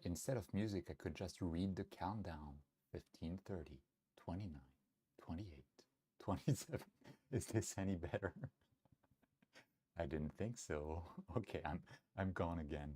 Instead of music, I could just read the countdown. 15, 30, 29, 28, 27. Is this any better? I didn't think so. Okay, I'm gone again.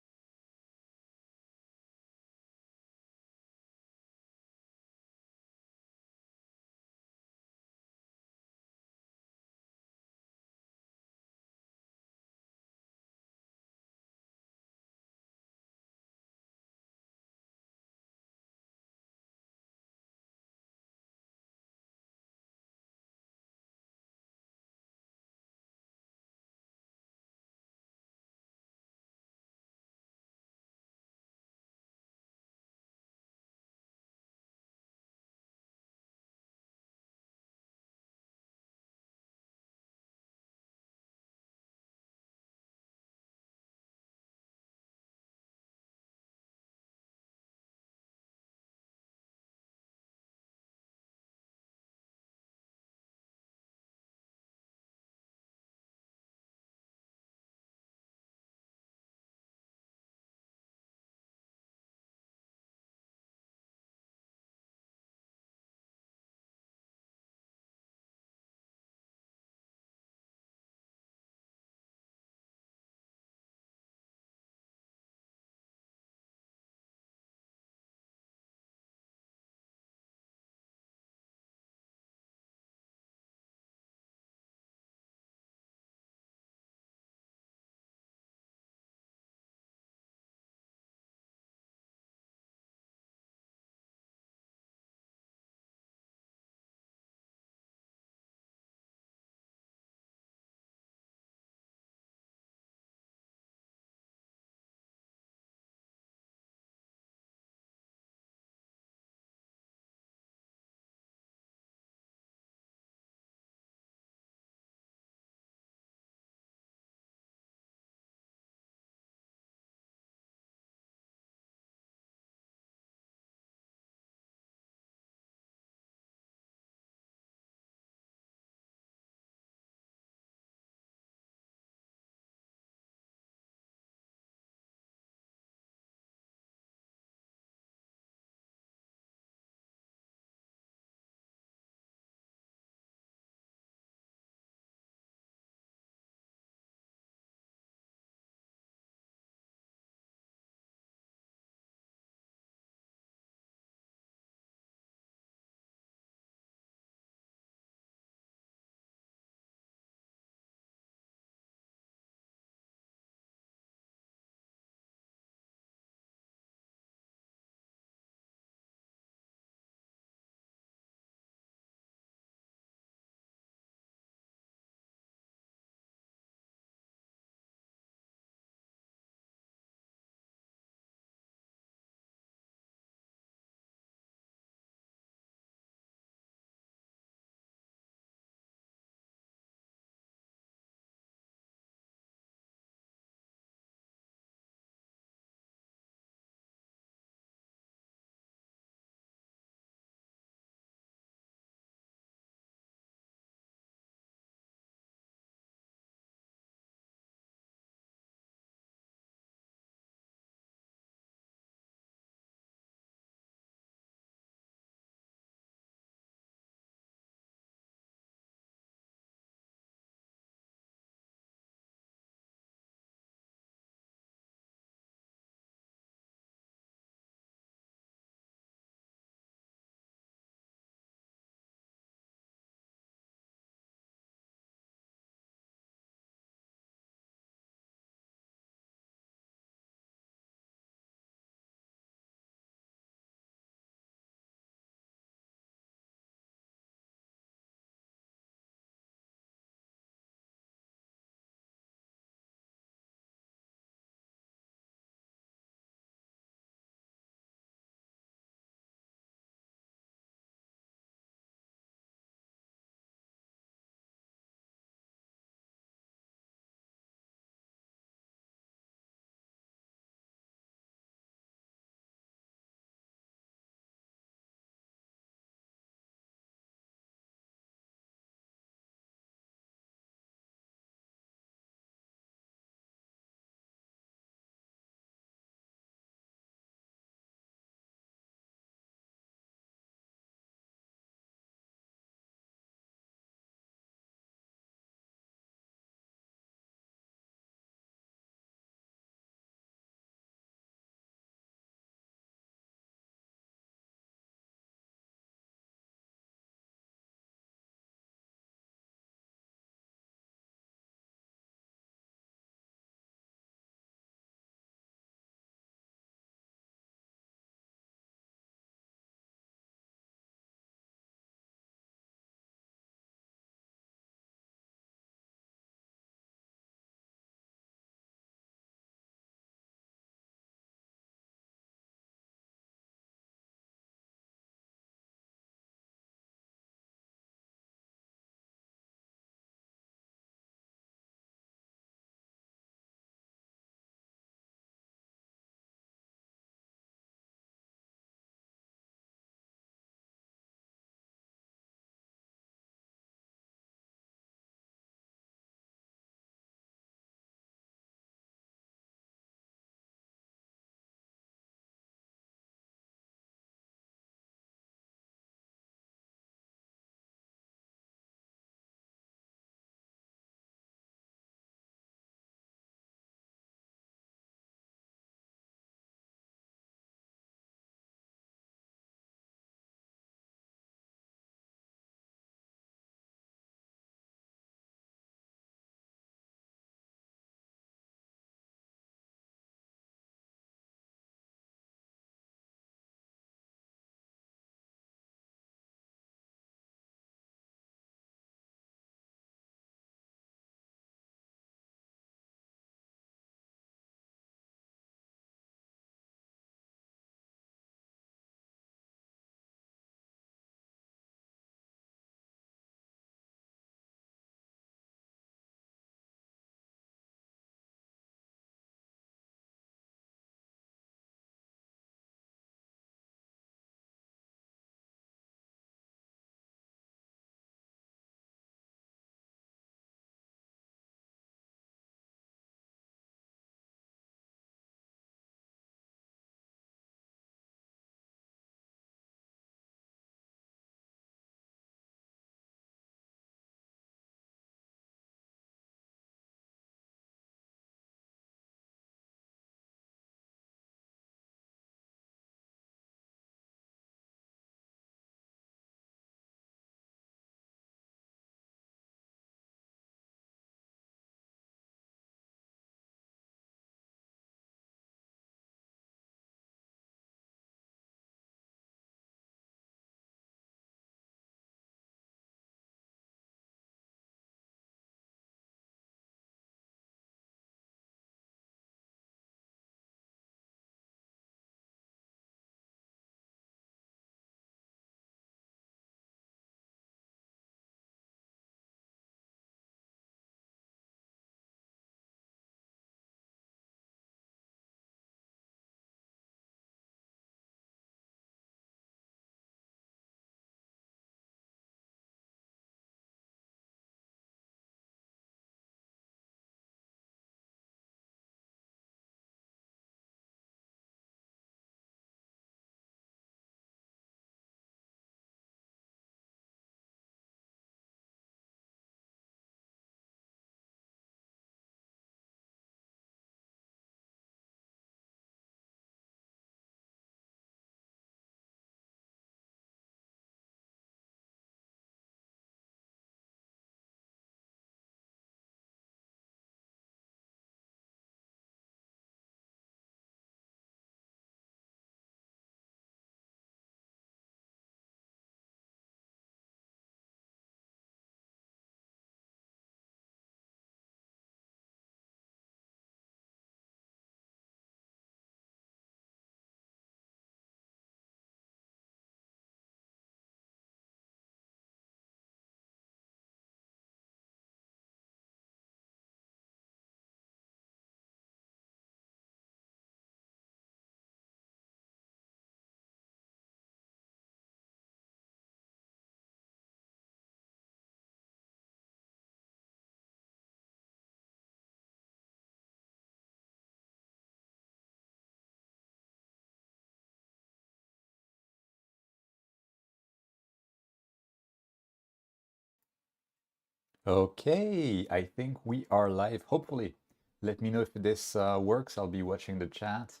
Okay, I think we are live, hopefully. Let me know if this works. I'll be watching the chat.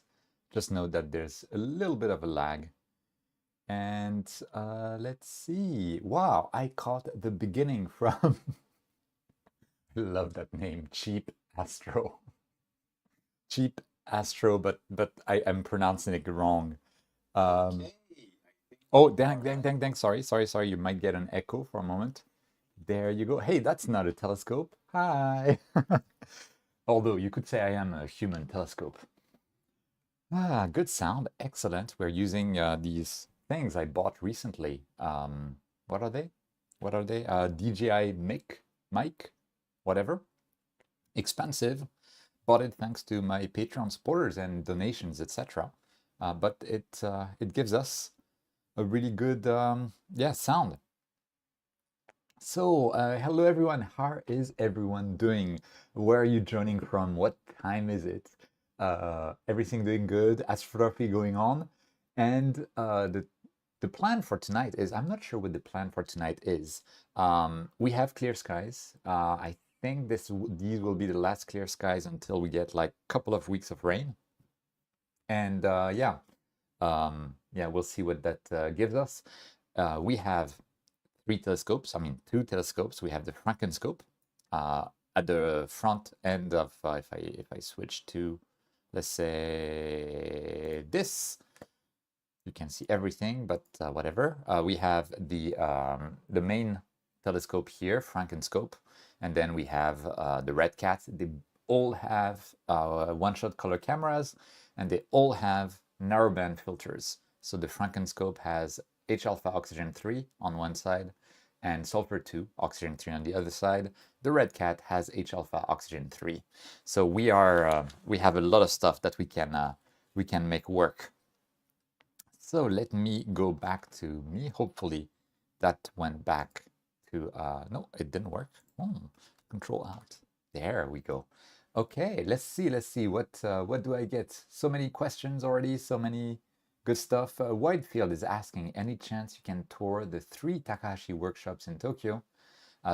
Just note that there's a little bit of a lag. And let's see. Wow, I caught the beginning from, love that name, Cheap Astro. Cheap Astro, but I am pronouncing it wrong. Um, oh, dang. Sorry. You might get an echo for a moment. There you go. Hey, that's not a telescope. Hi. Although you could say I am a human telescope. Ah, good sound. Excellent. We're using these things I bought recently. What are they? What are they? DJI mic, whatever. Expensive. Bought it thanks to my Patreon supporters and donations, etc. But it gives us a really good yeah, sound. So, hello everyone. How is everyone doing? Where are you joining from? What time is it? Everything doing good? Astrophotography going on? And the plan for tonight is, I'm not sure what the plan for tonight is. We have clear skies. I think these will be the last clear skies until we get like a couple of weeks of rain. And yeah, we'll see what that gives us. We have three telescopes, I mean, two telescopes. We have the Frankenscope at the front end of, if I switch to, let's say this, you can see everything, but whatever. We have the main telescope here, Frankenscope, and then we have the Red Cat. They all have one-shot color cameras, and they all have narrowband filters. So the Frankenscope has H-alpha oxygen 3 on one side and sulfur 2 oxygen 3 on the other side. The Red Cat has H-alpha oxygen 3. So we have a lot of stuff that we can make work. So let me go back to me. Hopefully that went back to, no, it didn't work. Control Alt. There we go. Okay, let's see. What do I get? So many questions already, so many good stuff. Whitefield is asking, any chance you can tour the 3 Takahashi workshops in Tokyo,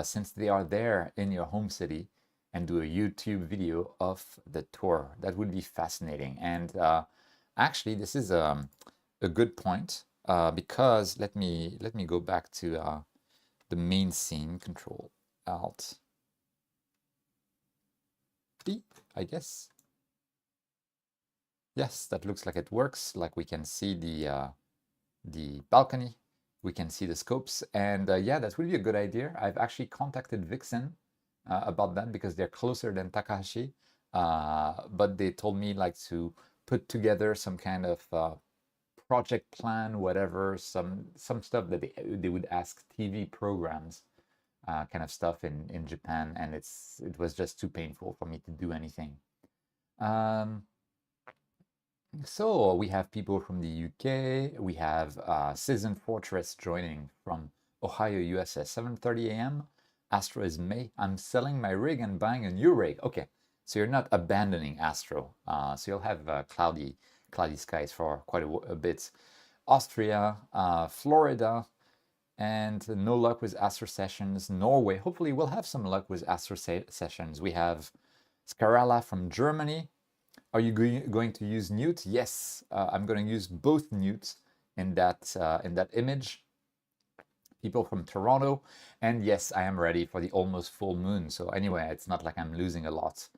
since they are there in your home city, and do a YouTube video of the tour? That would be fascinating. And actually, this is a good point, because let me go back to the main scene. Control Alt B, I guess. Yes, that looks like it works. Like we can see the balcony, we can see the scopes, and yeah, that would be a good idea. I've actually contacted Vixen about that because they're closer than Takahashi, but they told me like to put together some kind of project plan, whatever, some stuff that they would ask TV programs, kind of stuff in Japan, and it was just too painful for me to do anything. So we have people from the UK. We have Citizen Fortress joining from Ohio, USA, 7:30 a.m. Astro is May. I'm selling my rig and buying a new rig. Okay, so you're not abandoning Astro. So you'll have cloudy skies for quite a bit. Austria, Florida, and no luck with Astro Sessions. Norway. Hopefully we'll have some luck with Astro Sessions. We have Scarala from Germany. Are you going to use Newt? Yes, I'm going to use both Newts in that image. People from Toronto, and yes, I am ready for the almost full moon. So anyway, it's not like I'm losing a lot.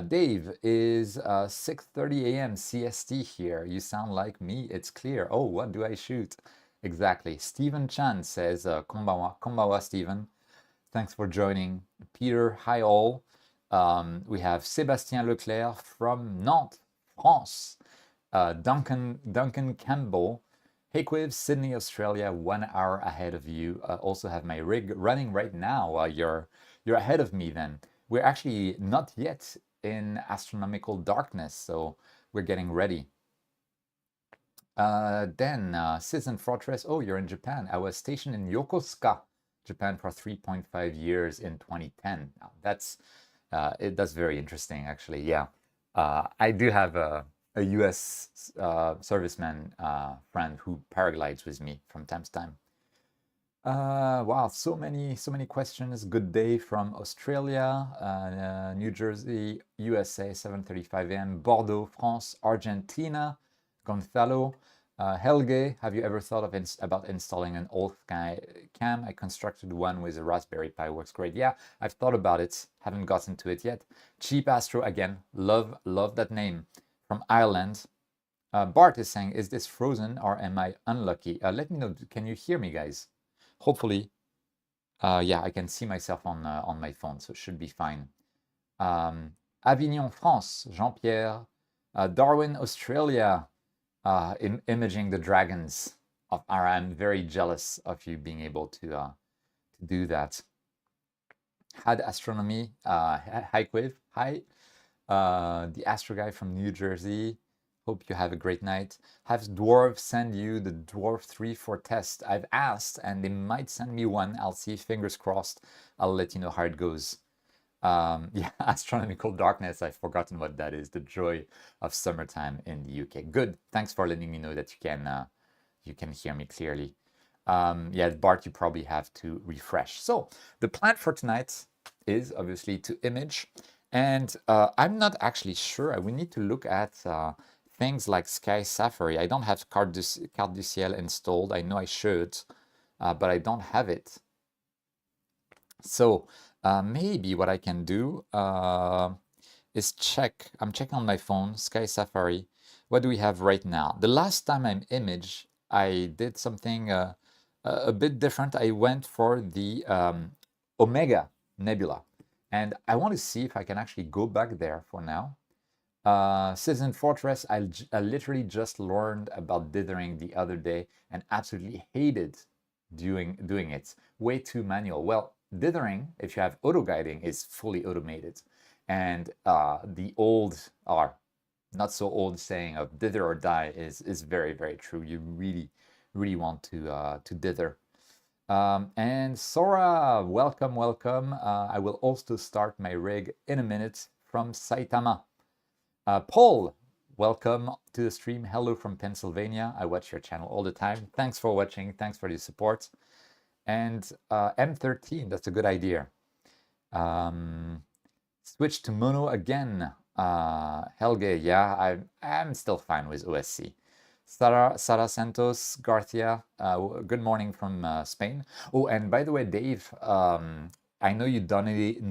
Dave is 6:30 a.m. CST here. You sound like me. It's clear. Oh, what do I shoot? Exactly. Stephen Chan says, konbanwa, Stephen. Thanks for joining. Peter, hi all. We have Sébastien Leclerc from Nantes, France. Duncan Campbell. Hey Cuiv, Sydney, Australia, 1 hour ahead of you. Also have my rig running right now. You're ahead of me then. We're actually not yet in astronomical darkness, so we're getting ready. Then Citizen Fortress. Oh, you're in Japan. I was stationed in Yokosuka, Japan for 3.5 years in 2010. That's very interesting, actually. Yeah, I do have a U.S. Serviceman friend who paraglides with me from time to time. Wow, so many questions. Good day from Australia, New Jersey, USA, 7:35 a.m. Bordeaux, France, Argentina. Gonzalo, Helge, have you ever thought of about installing an old sky cam? I constructed one with a Raspberry Pi. Works great. Yeah, I've thought about it. Haven't gotten to it yet. Cheap Astro again. Love that name. From Ireland. Bart is saying, is this frozen or am I unlucky? Let me know. Can you hear me, guys? Hopefully, yeah, I can see myself on my phone, so it should be fine. Avignon, France, Jean-Pierre. Darwin, Australia, imaging the dragons of Ara. I'm very jealous of you being able to do that. Had Astronomy, hi Cuiv, hi. The Astro guy from New Jersey. Hope you have a great night. Have Dwarf send you the Dwarf 3 for test? I've asked and they might send me one. I'll see, fingers crossed. I'll let you know how it goes. Yeah, astronomical darkness. I've forgotten what that is. The joy of summertime in the UK. Good. Thanks for letting me know that you can hear me clearly. Yeah, Bart, you probably have to refresh. So the plan for tonight is obviously to image. And I'm not actually sure. We need to look at things like Sky Safari. I don't have Carte du Ciel installed. I know I should, but I don't have it. So maybe what I can do is check. I'm checking on my phone, Sky Safari. What do we have right now? The last time I imaged, I did something a bit different. I went for the Omega Nebula. And I want to see if I can actually go back there for now. Citizen Fortress, I literally just learned about dithering the other day and absolutely hated doing it. Way too manual. Well, dithering, if you have auto guiding, is fully automated. And the old, or not so old saying of dither or die is very, very true. You really, really want to dither. And Sora, welcome, welcome. I will also start my rig in a minute from Saitama. Paul, welcome to the stream. Hello from Pennsylvania. I watch your channel all the time. Thanks for watching. Thanks for the support. And M13, that's a good idea. Switch to mono again. Helge, yeah, I'm still fine with OSC. Sara Santos Garcia, good morning from Spain. Oh, and by the way, Dave, I know you donated.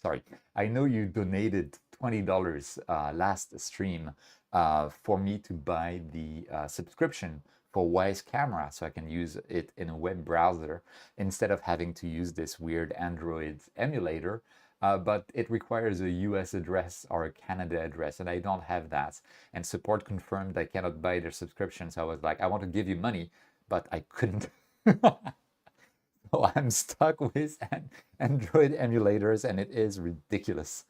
Sorry, I know you donated $20 last stream for me to buy the subscription for Wise Camera, so I can use it in a web browser instead of having to use this weird Android emulator. But it requires a US address or a Canada address, and I don't have that. And support confirmed I cannot buy their subscription, so I was like, I want to give you money, but I couldn't. So I'm stuck with Android emulators, and it is ridiculous.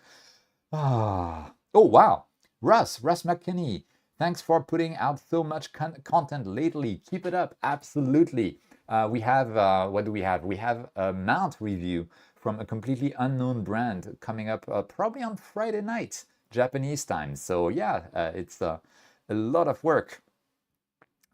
Oh, wow. Russ McKinney, thanks for putting out so much content lately. Keep it up. Absolutely. We have, what do we have? We have a mount review from a completely unknown brand coming up probably on Friday night, Japanese time. So yeah, it's a lot of work.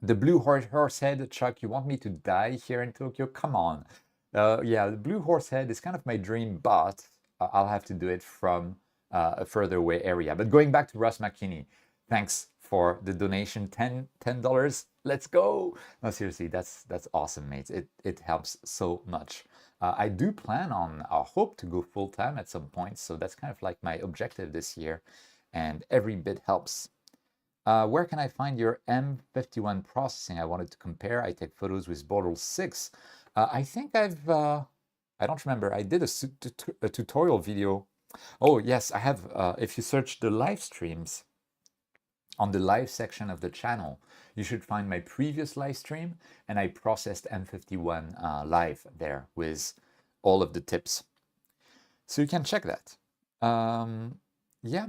The blue horse head, Chuck, you want me to die here in Tokyo? Come on. Yeah, the blue horse head is kind of my dream, but I'll have to do it from a further away area. But going back to Russ McKinney, thanks for the donation, $10. Let's go. No, seriously, that's awesome, mates. It helps so much. I do plan on, I hope to go full time at some point. So that's kind of like my objective this year, and every bit helps. Where can I find your M51 processing? I wanted to compare. I take photos with Bortle 6. I think I don't remember. I did a tutorial video. Oh, yes, I have. If you search the live streams on the live section of the channel, you should find my previous live stream, and I processed M51 live there with all of the tips. So you can check that. Yeah.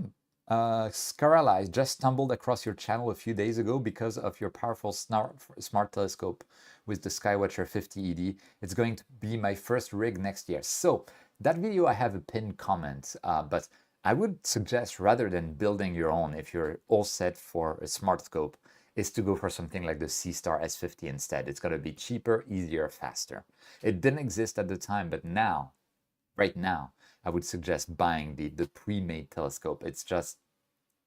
Scarali just stumbled across your channel a few days ago because of your powerful smart telescope with the Skywatcher 50 ED. It's going to be my first rig next year. So that video, I have a pinned comment, but I would suggest rather than building your own, if you're all set for a smart scope, is to go for something like the C-Star S50 instead. It's going to be cheaper, easier, faster. It didn't exist at the time, but now, right now, I would suggest buying the pre-made telescope. It's just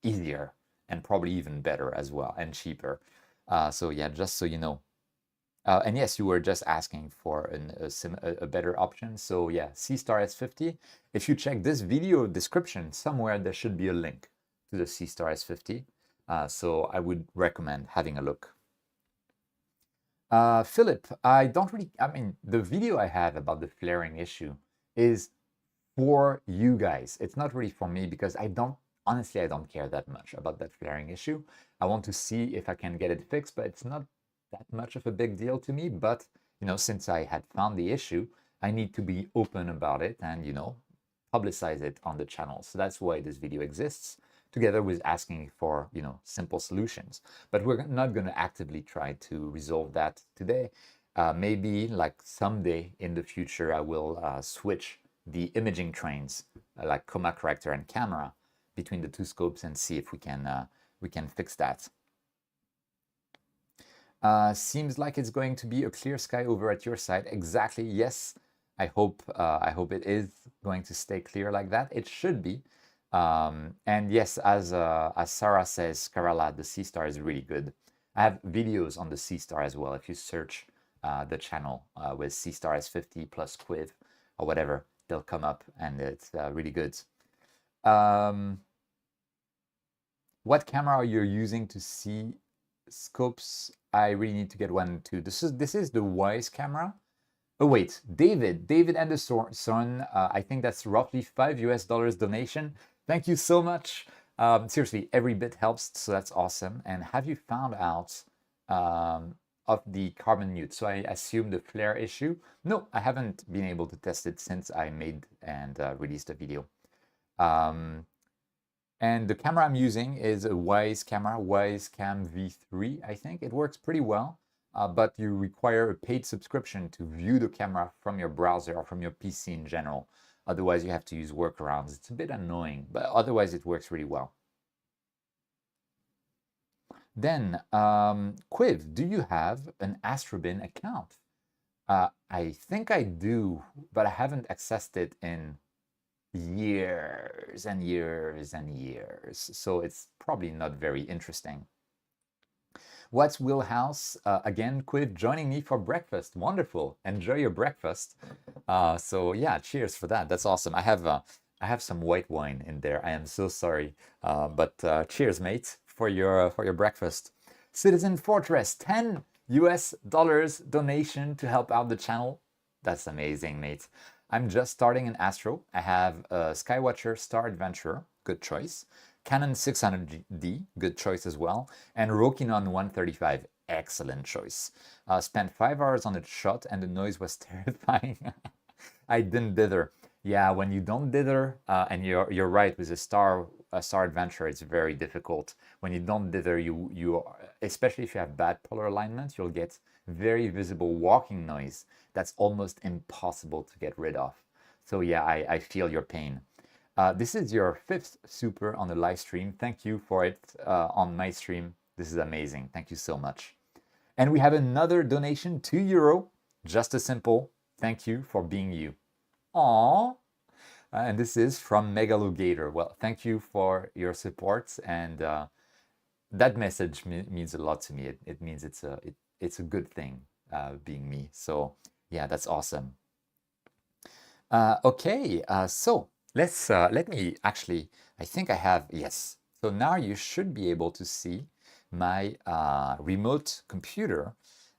easier and probably even better as well, and cheaper. So yeah, just so you know. And yes, you were just asking for a better option. So yeah, C-Star S50. If you check this video description, somewhere there should be a link to the C-Star S50. So I would recommend having a look. Philip, I mean, the video I have about the flaring issue is for you guys. It's not really for me because honestly, I don't care that much about that flaring issue. I want to see if I can get it fixed, but it's not that much of a big deal to me. But, since I had found the issue, I need to be open about it and, publicize it on the channel. So that's why this video exists, together with asking for, simple solutions. But we're not going to actively try to resolve that today. Maybe like someday in the future, I will switch the imaging trains, like coma corrector and camera, between the two scopes and see if we can fix that. Seems like it's going to be a clear sky over at your side. Exactly. Yes. I hope it is going to stay clear like that. It should be. And yes, as Sarah says, Kerala, the C-Star is really good. I have videos on the C-Star as well. If you search the channel with C-Star S50 plus Cuiv or whatever, they'll come up, and it's really good. What camera are you using to see scopes? I really need to get one too. This is the Wise camera. Oh wait, David Anderson, I think that's roughly $5 donation. Thank you so much. Seriously, every bit helps, so that's awesome. And have you found out of the carbon mute? So I assume the flare issue. No, I haven't been able to test it since I made and released a video. And the camera I'm using is a Wise camera, Wise Cam V3, I think. It works pretty well, but you require a paid subscription to view the camera from your browser or from your PC in general. Otherwise, you have to use workarounds. It's a bit annoying, but otherwise it works really well. Then, Cuiv, do you have an Astrobin account? I think I do, but I haven't accessed it in years and years and years, so it's probably not very interesting. What's Wheelhouse? Again, Cuiv joining me for breakfast. Wonderful. Enjoy your breakfast. So yeah, cheers for that. That's awesome. I have some white wine in there. I am so sorry, but cheers, mate, for your breakfast. Citizen Fortress, $10 donation to help out the channel. That's amazing, mate. I'm just starting in Astro. I have a Skywatcher Star Adventurer, good choice. Canon 600D, good choice as well. And Rokinon 135, excellent choice. Spent 5 hours on its shot and the noise was terrifying. I didn't dither. Yeah, when you don't dither, and you're right, with a Star Adventurer, it's very difficult. When you don't dither, you especially if you have bad polar alignment, you'll get very visible walking noise that's almost impossible to get rid of. So yeah, I feel your pain. This is your 5th super on the live stream. Thank you for it on my stream. This is amazing. Thank you so much. And we have another donation, €2. Just a simple thank you for being you. Aww. And this is from Megalogator. Well, thank you for your support, and that message means a lot to me. It means it's a good thing being me. So yeah, that's awesome. Okay, so let me actually, I think I have, yes. So now you should be able to see my remote computer,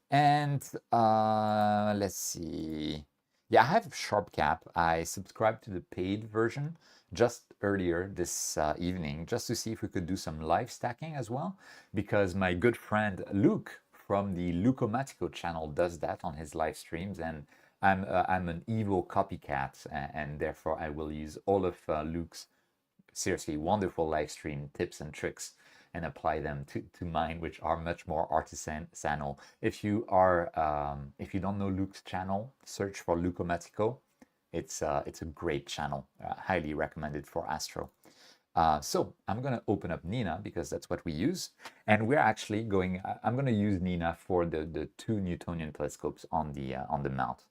and let's see. Yeah, I have SharpCap. I subscribed to the paid version just earlier this evening, just to see if we could do some live stacking as well, because my good friend Luke from the Lucomatico channel does that on his live streams, and I'm an evil copycat, and therefore I will use all of Luke's seriously wonderful live stream tips and tricks and apply them to mine, which are much more artisanal. If you don't know Luke's channel, search for Lucomatico. It's a great channel, highly recommended for Astro. So I'm going to open up Nina because that's what we use. And we're actually going, I'm going to use Nina for the two Newtonian telescopes on the mount.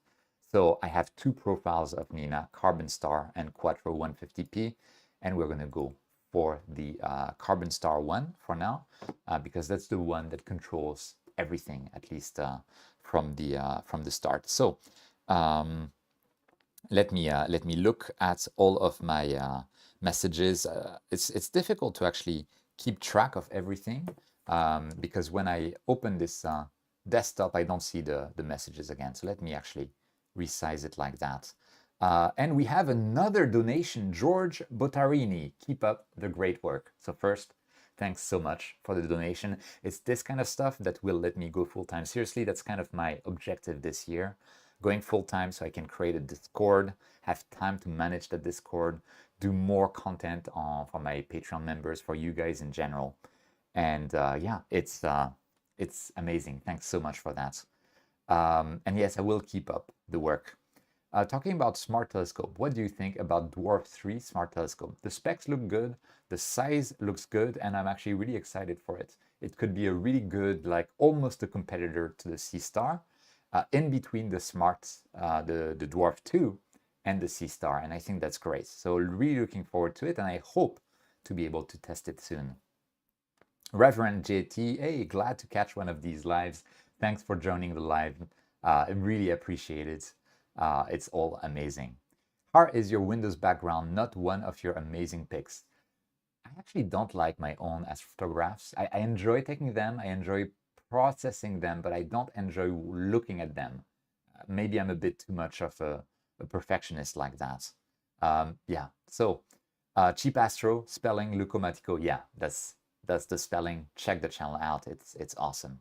So I have two profiles of Nina, Carbon Star and Quattro 150p. And we're going to go for the Carbon Star one for now, because that's the one that controls everything, at least from the start. So let me look at all of my messages. It's difficult to actually keep track of everything because when I open this desktop, I don't see the messages again. So let me actually resize it like that. And we have another donation, George Botarini. Keep up the great work. So first, thanks so much for the donation. It's this kind of stuff that will let me go full-time. Seriously, that's kind of my objective this year. Going full-time so I can create a Discord, have time to manage the Discord, do more content for my Patreon members, for you guys in general. And yeah, it's amazing. Thanks so much for that. And yes, I will keep up the work. Talking about smart telescope, what do you think about Dwarf 3 smart telescope? The specs look good, the size looks good, and I'm actually really excited for it. It could be a really good, like almost a competitor to the C-Star, in between the smart, the Dwarf 2 and the C-Star, and I think that's great. So really looking forward to it, and I hope to be able to test it soon. Reverend JT, hey, glad to catch one of these lives. Thanks for joining the live. I really appreciate it. It's all amazing. How is your Windows background not one of your amazing picks? I actually don't like my own astrophotographs. I enjoy taking them, I enjoy processing them, but I don't enjoy looking at them. Maybe I'm a bit too much of a perfectionist like that. Yeah, so Cheap Astro, spelling Lucomatico, yeah, that's the spelling. Check the channel out, it's awesome.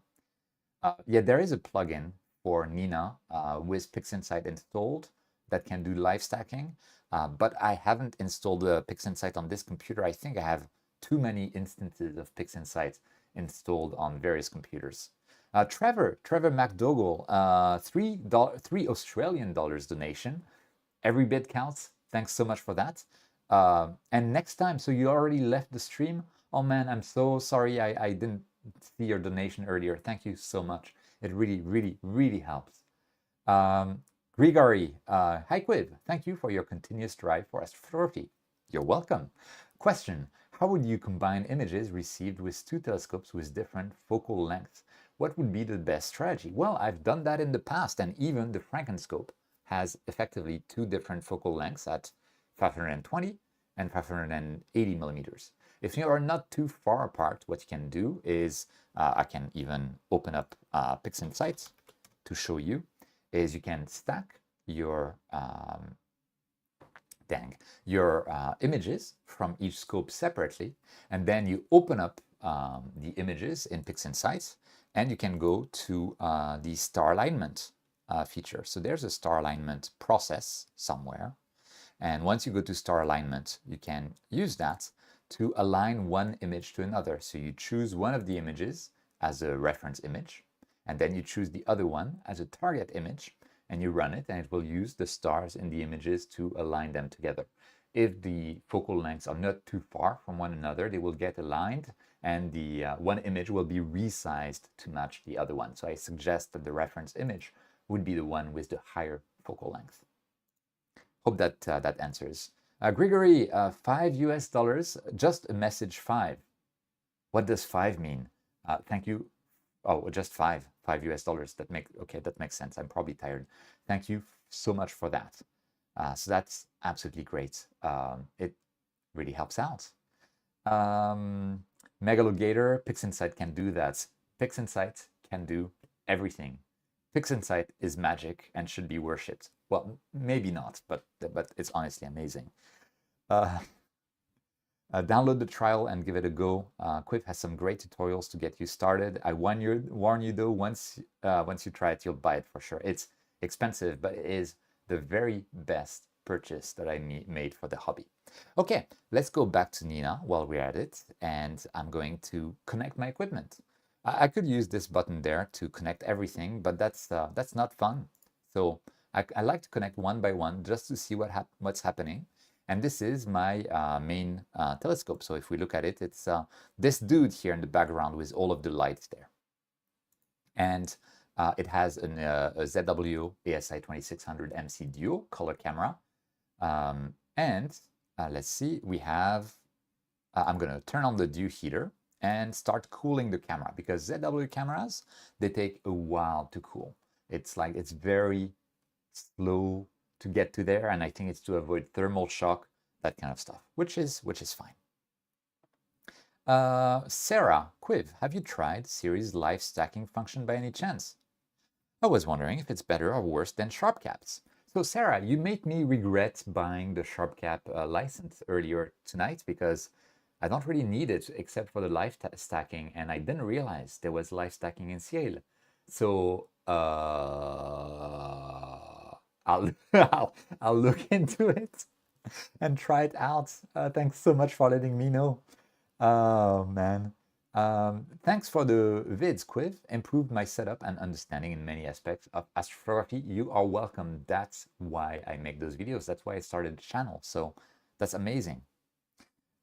Yeah, there is a plugin for Nina with PixInsight installed that can do live stacking, but I haven't installed the PixInsight on this computer. I think I have too many instances of PixInsight installed on various computers. Trevor McDougall, $3 Australian dollars donation. Every bit counts. Thanks so much for that. And next time, so you already left the stream. Oh man, I'm so sorry I didn't see your donation earlier. Thank you so much. It really, really, really helps. Grigori, hi Cuiv. Thank you for your continuous drive for astrophotography. You're welcome. Question, how would you combine images received with two telescopes with different focal lengths? What would be the best strategy? Well, I've done that in the past, and even the Frankenscope has effectively two different focal lengths at 520 and 580 millimeters. If you are not too far apart, what you can do is, I can even open up PixInsight to show you, is you can stack your images from each scope separately, and then you open up the images in PixInsight, and you can go to the star alignment feature. So there's a star alignment process somewhere, and once you go to star alignment, you can use that to align one image to another. So you choose one of the images as a reference image, and then you choose the other one as a target image, and you run it, and it will use the stars in the images to align them together. If the focal lengths are not too far from one another, they will get aligned, and the one image will be resized to match the other one. So I suggest that the reference image would be the one with the higher focal length. Hope that that answers. Grigory, $5 US, just a message 5. What does 5 mean? Thank you. Oh, just $5 US. That makes sense. I'm probably tired. Thank you so much for that. So that's absolutely great. It really helps out. Megalogator, PixInsight can do that. PixInsight can do everything. PixInsight is magic and should be worshipped. Well, maybe not, but it's honestly amazing. Download the trial and give it a go. Cuiv has some great tutorials to get you started. I warn you though, once you try it, you'll buy it for sure. It's expensive, but it is the very best purchase that I made for the hobby. Okay, let's go back to Nina while we're at it, and I'm going to connect my equipment. I could use this button there to connect everything, but that's not fun. So I like to connect one by one just to see what's happening. And this is my main telescope. So if we look at it, it's this dude here in the background with all of the lights there. And it has a ZW ASI 2600 MC Duo color camera. And let's see, we have, I'm going to turn on the dew heater and start cooling the camera, because ZW cameras, they take a while to cool. It's like, it's very slow to get to there, and I think it's to avoid thermal shock, that kind of stuff, which is fine. Sarah, Cuiv, have you tried Siri's live stacking function by any chance? I was wondering if it's better or worse than sharp caps. So Sarah, you made me regret buying the sharp cap license earlier tonight, because I don't really need it except for the live stacking, and I didn't realize there was live stacking in Cyril. So I'll look into it and try it out. Thanks so much for letting me know. Oh man. Thanks for the vids, Cuiv. Improved my setup and understanding in many aspects of astrophotography. You are welcome. That's why I make those videos. That's why I started the channel. So that's amazing.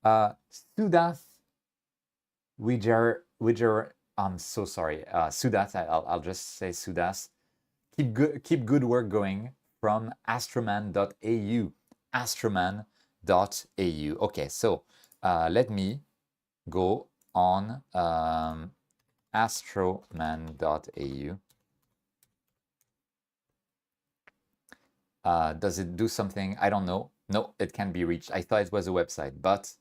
Sudath Wijar, I'm so sorry. Sudath, I'll just say Sudath. Keep good work going from astroman.au. Astroman.au. Okay, so let me go on astroman.au. Does it do something? I don't know. No, it can be reached. I thought it was a website, but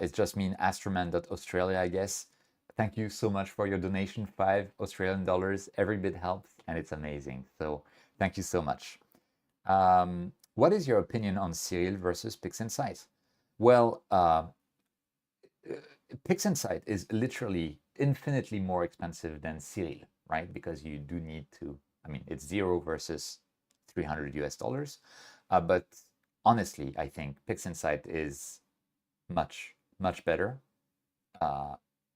it just means astroman.australia, I guess. Thank you so much for your donation, 5 Australian dollars. Every bit helps, and it's amazing. So thank you so much. What is your opinion on Cyril versus PixInsight? Well, PixInsight is literally infinitely more expensive than Cyril, right? Because you do need to, I mean, it's 0 versus 300 US dollars. But honestly, I think PixInsight is much better,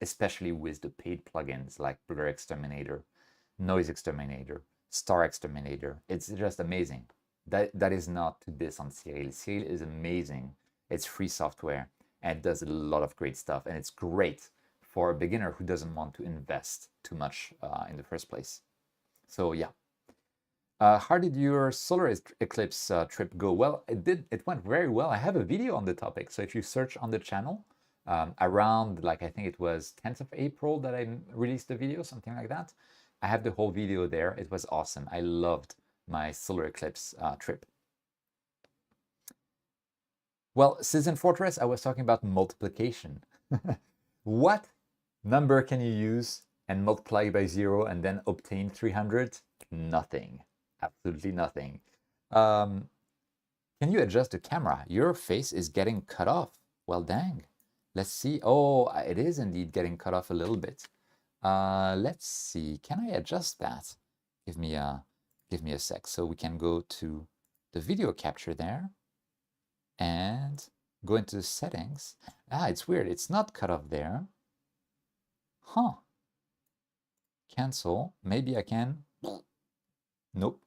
especially with the paid plugins like Blur Exterminator, Noise Exterminator, Star Exterminator. It's just amazing. That is not to diss on Cyril. Cyril is amazing. It's free software and it does a lot of great stuff, and it's great for a beginner who doesn't want to invest too much in the first place. So yeah. How did your solar eclipse trip go? Well, it went very well. I have a video on the topic, so if you search on the channel around, like, I think it was 10th of April that I released the video, something like that. I have the whole video there. It was awesome. I loved my solar eclipse trip. Well, Citizen Fortress, I was talking about multiplication. What number can you use and multiply by 0 and then obtain 300? Nothing. Absolutely nothing. Can you adjust the camera? Your face is getting cut off. Well, dang. Let's see. Oh, it is indeed getting cut off a little bit. Let's see. Can I adjust that? Give me a sec. So we can go to the video capture there and go into the settings. It's weird. It's not cut off there. Huh. Cancel. Maybe I can. Nope.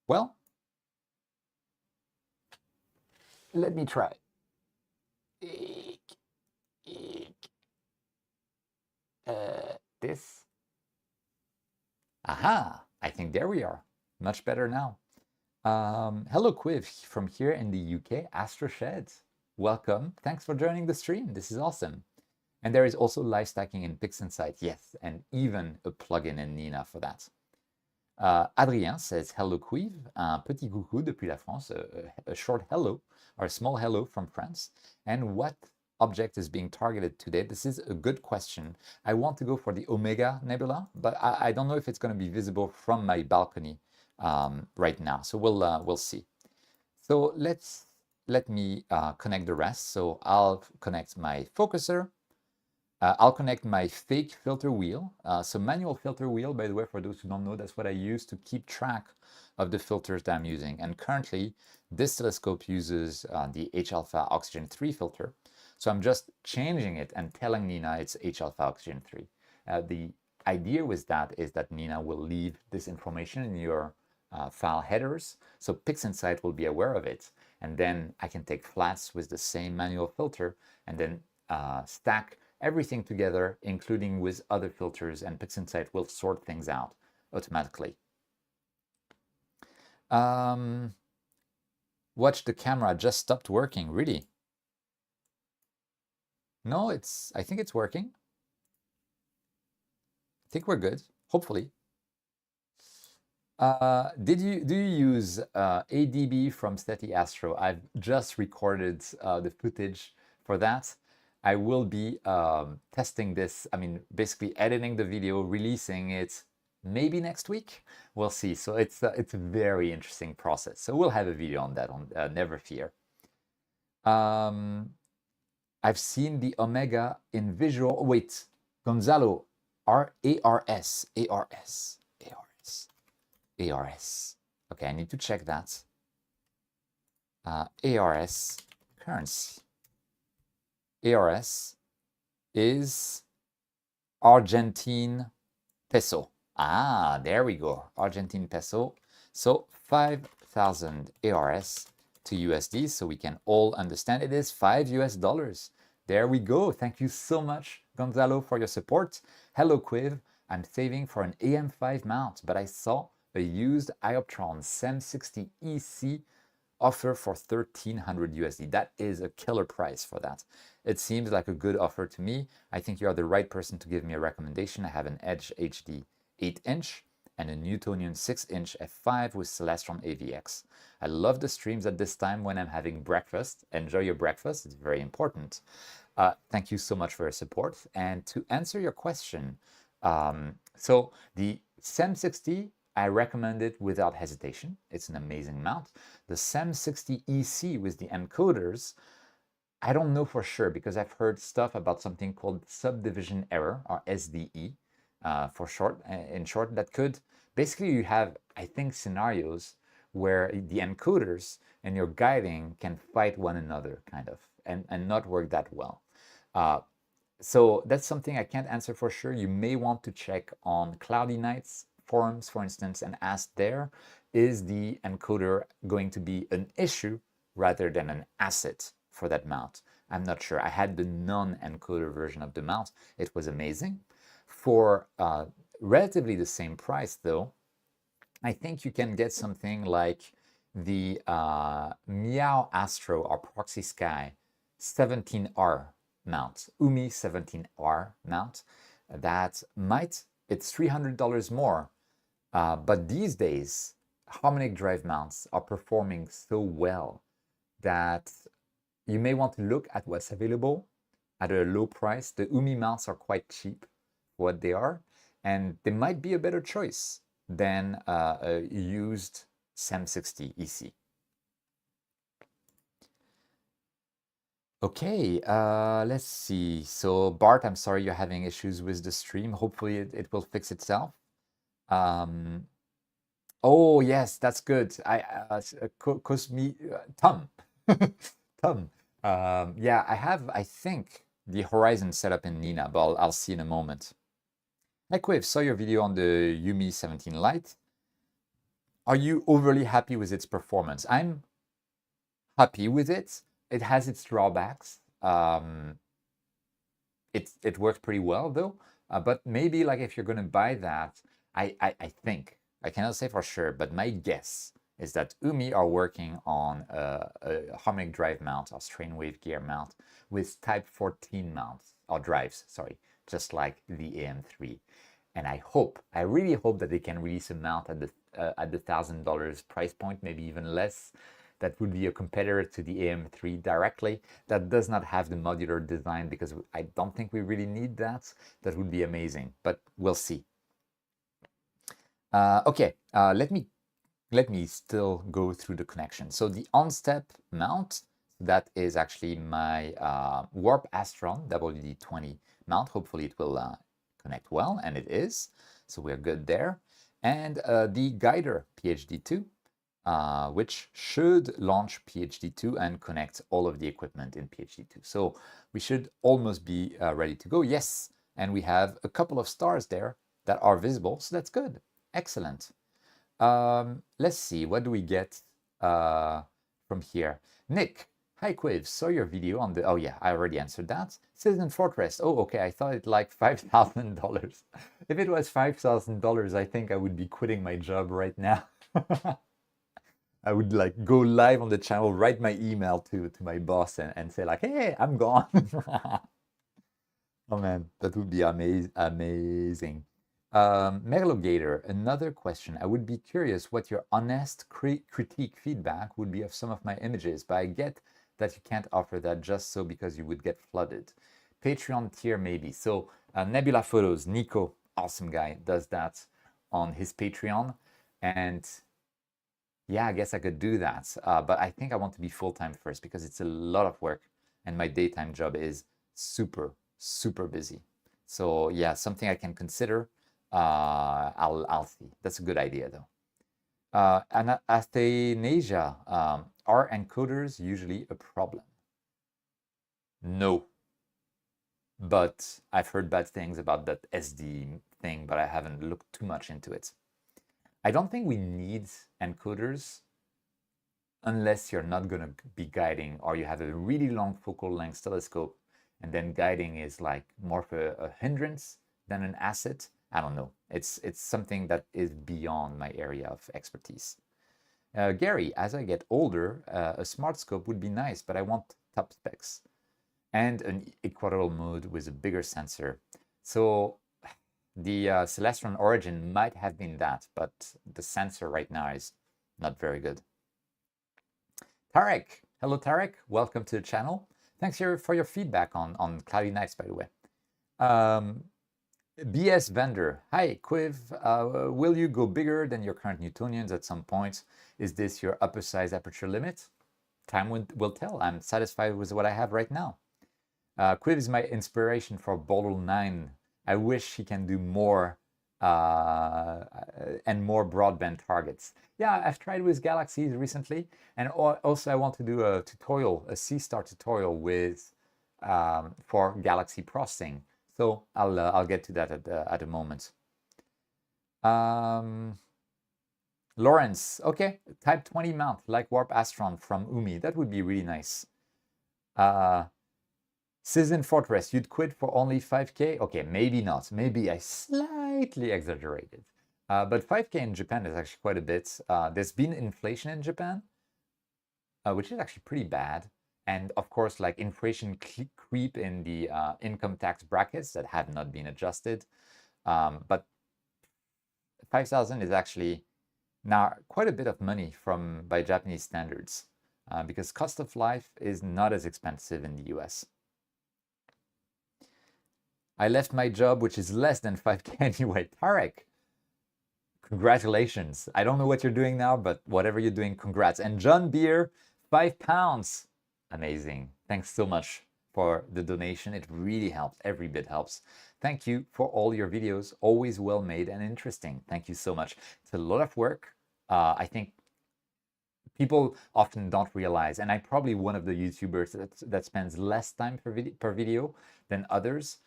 Well, let me try. This. Aha! I think there we are. Much better now. Hello, Cuiv, from here in the UK, Astro Sheds. Welcome. Thanks for joining the stream. This is awesome. And there is also live stacking in PixInsight, yes, and even a plugin in Nina for that. Adrien says, hello Cuiv, un petit coucou depuis la France, a short hello, or a small hello from France. And what object is being targeted today? This is a good question. I want to go for the Omega Nebula, but I don't know if it's going to be visible from my balcony right now. So we'll see. So let me connect the rest. So I'll connect my focuser. I'll connect my fake filter wheel. So manual filter wheel, by the way, for those who don't know, that's what I use to keep track of the filters that I'm using. And currently, this telescope uses the H-alpha oxygen 3 filter. So I'm just changing it and telling Nina it's H-alpha oxygen 3. The idea with that is that Nina will leave this information in your file headers, so PixInsight will be aware of it. and then I can take flats with the same manual filter and then stack everything together, including with other filters, and PixInsight will sort things out automatically. Watch the camera just stopped working, really? No, I think it's working. I think we're good, hopefully. Do you use ADB from SETI Astro? I've just recorded the footage for that. I will be testing this, I mean, basically editing the video, releasing it maybe next week. We'll see. So it's a very interesting process. So we'll have a video on that, on never fear. I've seen the Omega in visual. Wait, Gonzalo, ARS. Okay, I need to check that. ARS currency. ARS is Argentine peso. Ah, there we go. Argentine peso. So 5,000 ARS to USD, so we can all understand it is $5 US. There we go. Thank you so much, Gonzalo, for your support. Hello, Cuiv. I'm saving for an AM5 mount, but I saw a used Ioptron SEM60 EC offer for 1,300 USD. That is a killer price for that. It seems like a good offer to me. I think you are the right person to give me a recommendation. I have an Edge HD 8-inch and a Newtonian 6-inch f5 with Celestron AVX. I love the streams at this time when I'm having breakfast. Enjoy your breakfast, it's very important. Thank you so much for your support. And to answer your question, so the SEM60, I recommend it without hesitation. It's an amazing mount. The SEM60 EC with the encoders, I don't know for sure because I've heard stuff about something called subdivision error, or SDE for short. In short, that could basically, you have, I think, scenarios where the encoders and your guiding can fight one another, kind of, and not work that well. So that's something I can't answer for sure. You may want to check on Cloudy Nights forums, for instance, and ask there, is the encoder going to be an issue rather than an asset for that mount? I'm not sure. I had the non-encoder version of the mount. It was amazing. For relatively the same price, though, I think you can get something like the Meow Astro or Proxy Sky 17R mount, UMI 17R mount. That might, it's $300 more. But these days, harmonic drive mounts are performing so well that you may want to look at what's available at a low price. The UMI mounts are quite cheap for what they are, and they might be a better choice than a used SEM60 EC. Okay, let's see. So Bart, I'm sorry you're having issues with the stream. Hopefully it will fix itself. Oh yes, that's good. Tom. Tom. Yeah, I have, I think, the Horizon set up in Nina, but I'll see in a moment. Hi Cuiv, saw your video on the Yumi 17 Lite. Are you overly happy with its performance? I'm happy with it. It has its drawbacks. It works pretty well though. But maybe like if you're gonna buy that, I think, I cannot say for sure, but my guess is that UMI are working on a harmonic drive mount or strain wave gear mount with type 14 mounts, or drives, sorry, just like the AM3. And I really hope that they can release a mount at the $1,000 price point, maybe even less. That would be a competitor to the AM3 directly. That does not have the modular design because I don't think we really need that. That would be amazing, but we'll see. Okay, let me still go through the connection. So the on-step mount, that is actually my Warp Astron WD-20 mount. Hopefully it will connect well, and it is. So we're good there. And the Guider PhD2, which should launch PhD2 and connect all of the equipment in PhD2. So we should almost be ready to go. Yes, and we have a couple of stars there that are visible, so that's good. Excellent. Let's see, what do we get from here? Nick, hi Cuiv, saw your video on the, oh yeah, I already answered that. Citizen Fortress, oh okay, I thought it like $5,000. If it was $5,000, I think I would be quitting my job right now. I would like go live on the channel, write my email to my boss and say like, hey, I'm gone. Oh man, that would be amazing. Megalogator, another question. I would be curious what your honest critique feedback would be of some of my images, but I get that you can't offer that just so because you would get flooded. Patreon tier maybe. So Nebula Photos, Nico, awesome guy, does that on his Patreon. And yeah, I guess I could do that. But I think I want to be full-time first because it's a lot of work and my daytime job is super, super busy. So yeah, something I can consider. I'll see. That's a good idea though. Athanasia, are encoders usually a problem? No, but I've heard bad things about that SD thing, but I haven't looked too much into it. I don't think we need encoders unless you're not going to be guiding or you have a really long focal length telescope and then guiding is like more of a hindrance than an asset. I don't know. It's something that is beyond my area of expertise. Gary, as I get older, a smart scope would be nice, but I want top specs and an equatorial mode with a bigger sensor. So the Celestron Origin might have been that, but the sensor right now is not very good. Tarek, hello Tarek, welcome to the channel. Thanks for your feedback on Cloudy Nights, by the way. BS Vendor, hi Cuiv, will you go bigger than your current Newtonians at some point? Is this your upper size aperture limit? Time will tell. I'm satisfied with what I have right now. Cuiv is my inspiration for Bottle 9. I wish he can do more and more broadband targets. Yeah, I've tried with galaxies recently, and also I want to do a tutorial, a C-star tutorial with for galaxy processing. So I'll get to that at a moment. Lawrence, okay, Type 20 mount like Warp Astron from Umi. That would be really nice. Citizen Fortress, you'd quit for only 5K? Okay, maybe not. Maybe I slightly exaggerated. But 5K in Japan is actually quite a bit. There's been inflation in Japan, which is actually pretty bad. And of course, like inflation creep in the income tax brackets that have not been adjusted. But 5,000 is actually now quite a bit of money by Japanese standards, because cost of life is not as expensive in the US. I left my job, which is less than 5K anyway. Tarek, congratulations. I don't know what you're doing now, but whatever you're doing, congrats. And John Beer, £5. Amazing. Thanks so much for the donation. It really helps. Every bit helps. Thank you for all your videos. Always well made and interesting. Thank you so much. It's a lot of work. I think people often don't realize, and I'm probably one of the YouTubers that spends less time per video than others.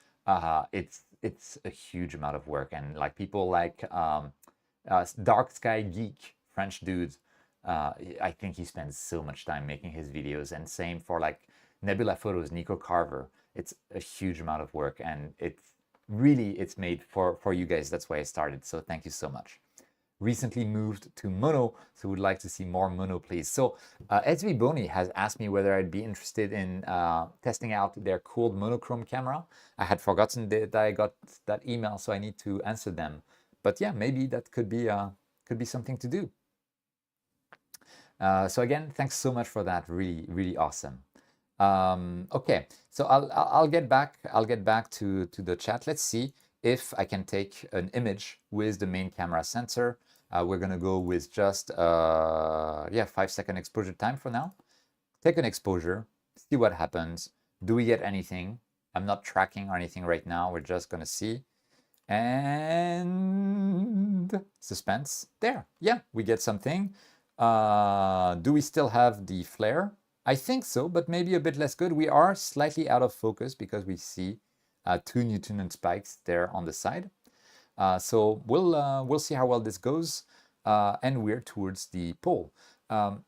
It's a huge amount of work, and like people like Dark Sky Geek, French dude, I think he spends so much time making his videos, and same for like Nebula Photos, Nico Carver. It's a huge amount of work, and it's made for you guys. That's why I started. So thank you so much. Recently moved to mono, so would like to see more mono, please. So SV Boni has asked me whether I'd be interested in testing out their cooled monochrome camera. I had forgotten that I got that email, so I need to answer them. But yeah, maybe that could be something to do. So again, thanks so much for that. Really, really awesome. Okay, so I'll get back to the chat. Let's see if I can take an image with the main camera sensor. We're gonna go with just 5-second exposure time for now. Take an exposure, see what happens. Do we get anything? I'm not tracking or anything right now. We're just gonna see. And suspense. There, yeah, we get something. Do we still have the flare? I think so, but maybe a bit less good. We are slightly out of focus because we see 2 Newtonian spikes there on the side. So we'll see how well this goes, and we're towards the pole.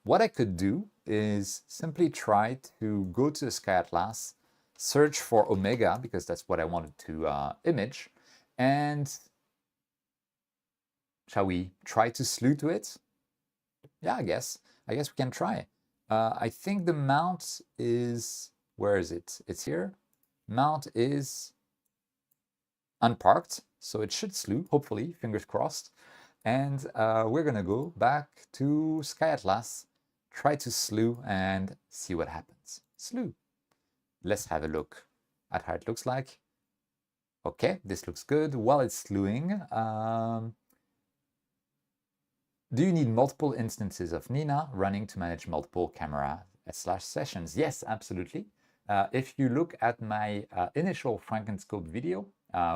what I could do is simply try to go to the Sky Atlas, search for omega, because that's what I wanted to image, and shall we try to slew to it? Yeah, I guess we can try. I think the mount is, where is it? It's here. Mount is unparked, so it should slew, hopefully, fingers crossed. And we're gonna go back to Sky Atlas, try to slew and see what happens. Slew. Let's have a look at how it looks like. Okay, this looks good. While it's slewing, do you need multiple instances of Nina running to manage multiple camera / sessions? Yes, absolutely. If you look at my initial Frankenscope video,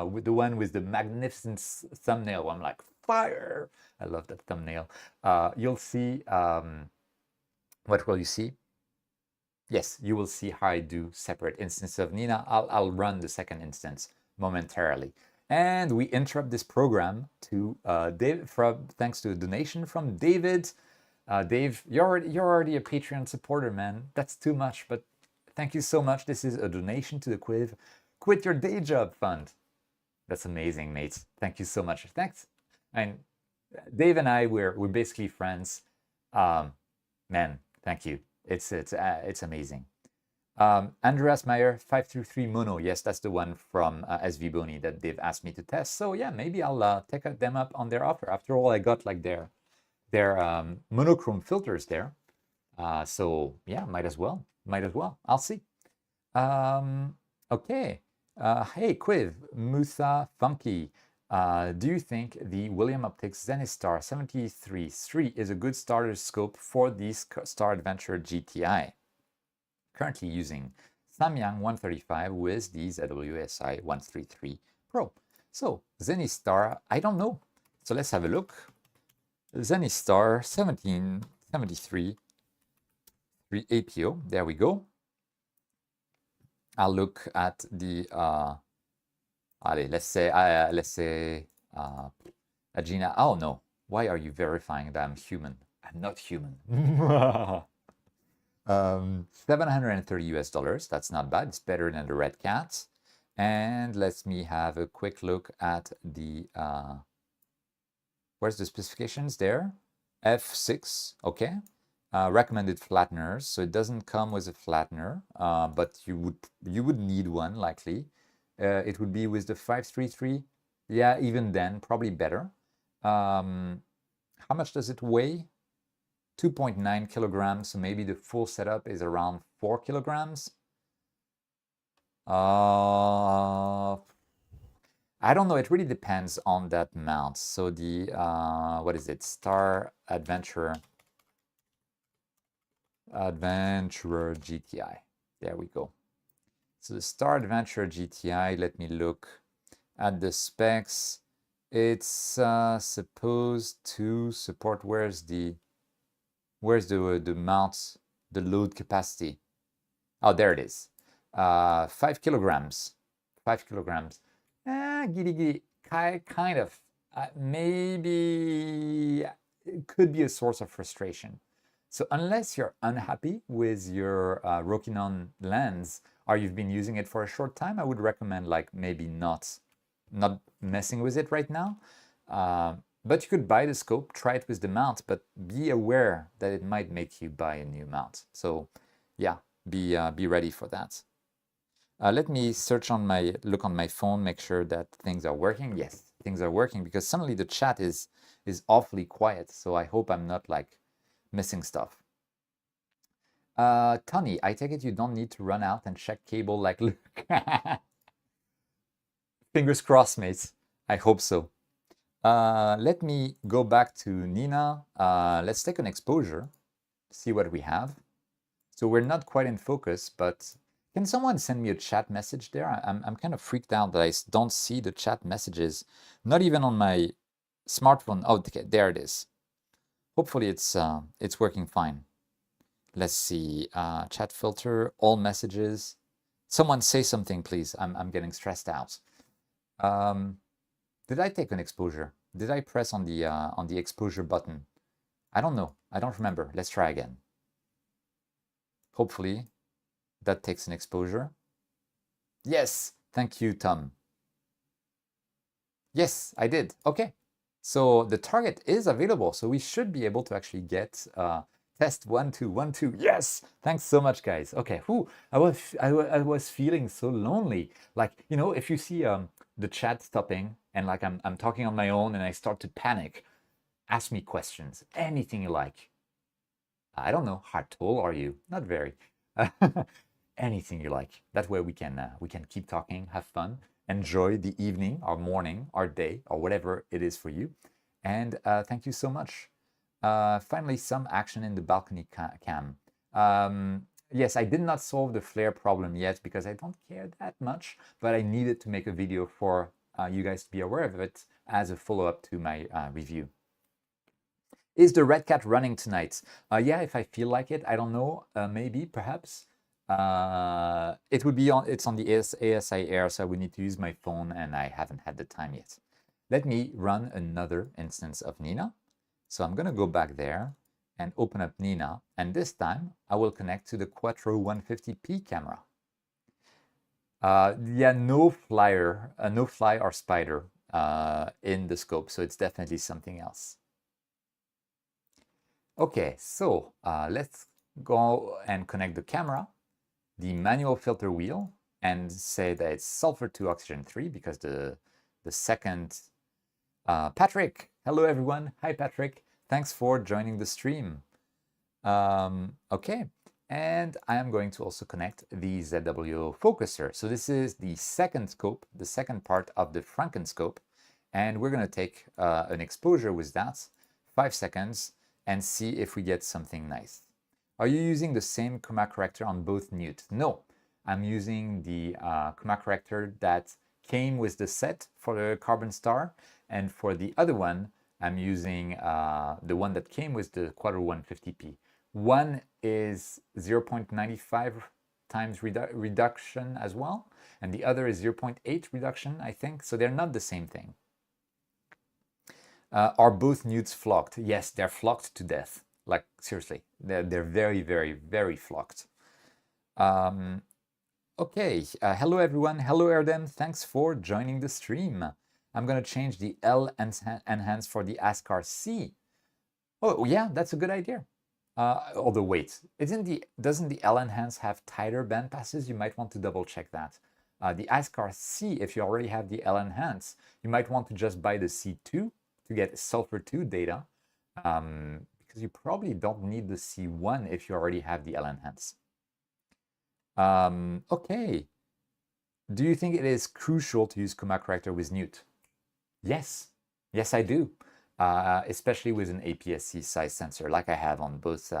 with the one with the magnificent thumbnail, I'm like, fire! I love that thumbnail. You'll see, what will you see? Yes, you will see how I do separate instances of Nina. I'll run the second instance momentarily. And we interrupt this program to David, thanks to a donation from David. Dave, you're already a Patreon supporter, man. That's too much, but thank you so much. This is a donation to the Cuiv Quit Your Day Job Fund. That's amazing, mates. Thank you so much. Thanks. And Dave and I, we're basically friends. Man, thank you. It's amazing. Andreas Meyer 523 Mono. Yes, that's the one from SV Boni that they've asked me to test. So yeah, maybe I'll take them up on their offer. After all, I got like their monochrome filters there. So yeah, might as well. I'll see. Okay. Hey, Cuiv, Musa Funky. Do you think the William Optics Zenistar 73-3 is a good starter scope for the Star Adventure GTI? Currently using Samyang 135 with the ZWSI 133 Pro. So Zenistar, I don't know. So let's have a look. Zenistar 1773 3 APO. There we go. I'll look at the let's say Agina. Oh no, why are you verifying that I'm human? I'm not human. $730. That's not bad. It's better than the Red Cat. And let me have a quick look at the where's the specifications there? F6. Okay. Recommended flatteners. So it doesn't come with a flattener, but you would need one likely. It would be with the 533. Yeah, even then, probably better. How much does it weigh? 2.9 kilograms, so maybe the full setup is around 4 kilograms. I don't know, it really depends on that mount. So the, what is it? Star Adventurer GTI. There we go. So the Star Adventurer GTI, let me look at the specs. It's supposed to support, where's the mount, the load capacity? Oh, there it is. 5 kilograms. 5 kilograms. Giddy, kind of. Maybe it could be a source of frustration. So unless you're unhappy with your Rokinon lens, or you've been using it for a short time, I would recommend like maybe not messing with it right now. But you could buy the scope, try it with the mount, but be aware that it might make you buy a new mount. So yeah, be ready for that. Let me look on my phone, make sure that things are working. Yes, things are working, because suddenly the chat is awfully quiet. So I hope I'm not like missing stuff. Tony, I take it you don't need to run out and check cable like Luke. Fingers crossed, mates. I hope so. Let me go back to Nina. Let's take an exposure, see what we have. So we're not quite in focus, but can someone send me a chat message there? I'm kind of freaked out that I don't see the chat messages, not even on my smartphone. Oh, okay, there it is. Hopefully it's working fine. Let's see, chat filter, all messages. Someone say something, please. I'm getting stressed out. Did I take an exposure? Did I press on the exposure button? I don't know. I don't remember. Let's try again. Hopefully that takes an exposure. Yes, thank you, Tom. Yes, I did. Okay. So the target is available. So we should be able to actually get test 1, 2, 1, 2. Yes. Thanks so much, guys. Okay. Whew. I was feeling so lonely. Like, you know, if you see the chat stopping and like I'm talking on my own and I start to panic, ask me questions, anything you like. I don't know, how tall are you? Not very. Anything you like. That way we can keep talking, have fun, enjoy the evening or morning or day or whatever it is for you. And thank you so much. Finally, some action in the balcony cam. Yes, I did not solve the flare problem yet because I don't care that much, but I needed to make a video for you guys to be aware of it as a follow-up to my review. Is the red cat running tonight? Yeah, if I feel like it, I don't know, maybe, perhaps. It would be on, it's on the ASI Air, so I would need to use my phone and I haven't had the time yet. Let me run another instance of Nina. So I'm gonna go back there and open up Nina, and this time I will connect to the Quattro 150p camera. Yeah, no fly or spider in the scope, so it's definitely something else. Okay, so let's go and connect the camera, the manual filter wheel, and say that it's sulfur 2 oxygen 3 because the second Patrick. Hello everyone. Hi Patrick. Thanks for joining the stream. Okay, and I am going to also connect the ZW focuser. So this is the second scope, the second part of the Frankenscope, and we're going to take an exposure with that, 5 seconds, and see if we get something nice. Are you using the same chroma corrector on both Newt? No, I'm using the chroma corrector that came with the set for the Carbon Star, and for the other one, I'm using the one that came with the Quattro 150p. One is 0.95 times reduction as well, and the other is 0.8 reduction, I think, so they're not the same thing. Are both newts flocked? Yes, they're flocked to death. Like, seriously, they're very, very, very flocked. Okay, hello everyone. Hello Erdem. Thanks for joining the stream. I'm going to change the L enhance for the ASCAR C. Oh, yeah, that's a good idea. Although, wait, doesn't the L enhance have tighter band passes? You might want to double check that. The ASCAR C, if you already have the L enhance, you might want to just buy the C2 to get sulfur 2 data, because you probably don't need the C1 if you already have the L enhance. Okay. Do you think it is crucial to use chroma corrector with Newt? Yes. Yes, I do. Especially with an APS-C size sensor like I have on both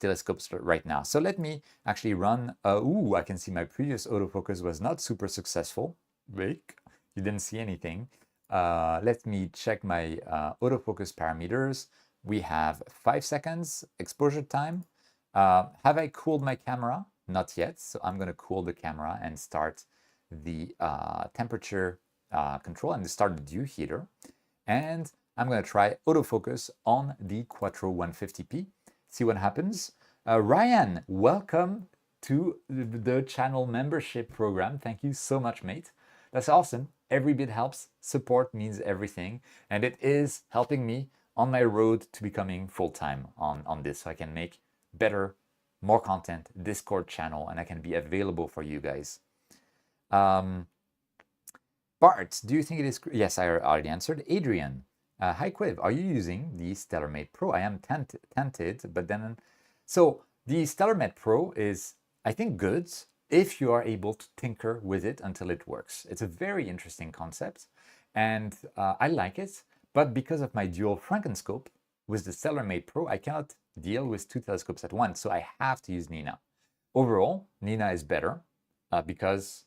telescopes right now. So let me actually run. Ooh, I can see my previous autofocus was not super successful. Wait, you didn't see anything. Let me check my autofocus parameters. We have 5 seconds exposure time. Have I cooled my camera? Not yet. So I'm going to cool the camera and start the temperature control and start the dew heater. And I'm going to try autofocus on the Quattro 150p. See what happens. Ryan, welcome to the channel membership program. Thank you so much, mate. That's awesome. Every bit helps. Support means everything. And it is helping me on my road to becoming full-time on this, so I can make better, more content, Discord channel, and I can be available for you guys. Bart, do you think it is... Yes, I already answered. Adrian, hi Cuiv, are you using the StellarMate Pro? I am tempted, but then... So the StellarMate Pro is, I think, good if you are able to tinker with it until it works. It's a very interesting concept, and I like it, but because of my dual Frankenscope with the StellarMate Pro, I cannot deal with 2 telescopes at once, so I have to use Nina. Overall, Nina is better because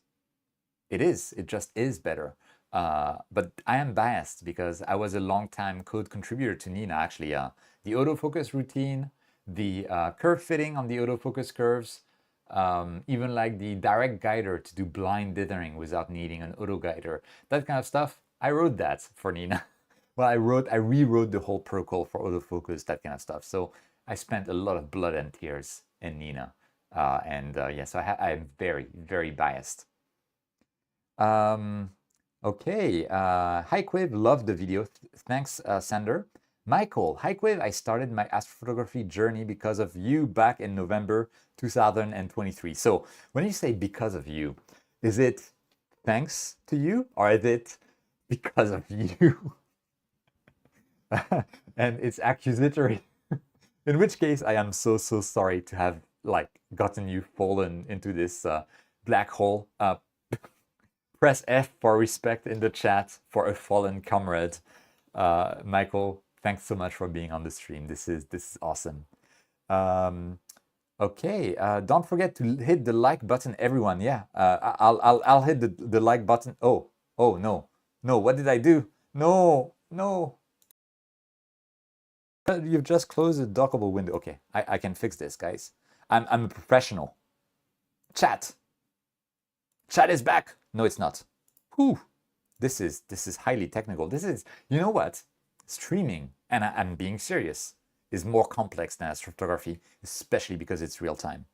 it just is better. But I am biased because I was a long-time code contributor to Nina, actually. The autofocus routine, the curve fitting on the autofocus curves, even like the direct guider to do blind dithering without needing an auto guider, that kind of stuff. I wrote that for Nina. Well, I rewrote the whole protocol for autofocus, that kind of stuff. So I spent a lot of blood and tears in Nina. Yeah, so I'm very, very biased. Okay, hi Cuiv, loved the video. Thanks, Sander. Michael, hi Cuiv, I started my astrophotography journey because of you back in November 2023. So when you say because of you, is it thanks to you or is it because of you? And it's accusatory. In which case, I am so sorry to have like gotten you fallen into this black hole. Press F for respect in the chat for a fallen comrade. Michael, thanks so much for being on the stream. This is awesome. Okay, don't forget to hit the like button, everyone. Yeah, I'll hit the like button. Oh no, what did I do? No. You've just closed the dockable window. Okay, I can fix this, guys. I'm a professional. Chat is back. No, it's not. Whew. This is highly technical. This is, you know what? Streaming, and I'm being serious, is more complex than astrophotography, especially because it's real time.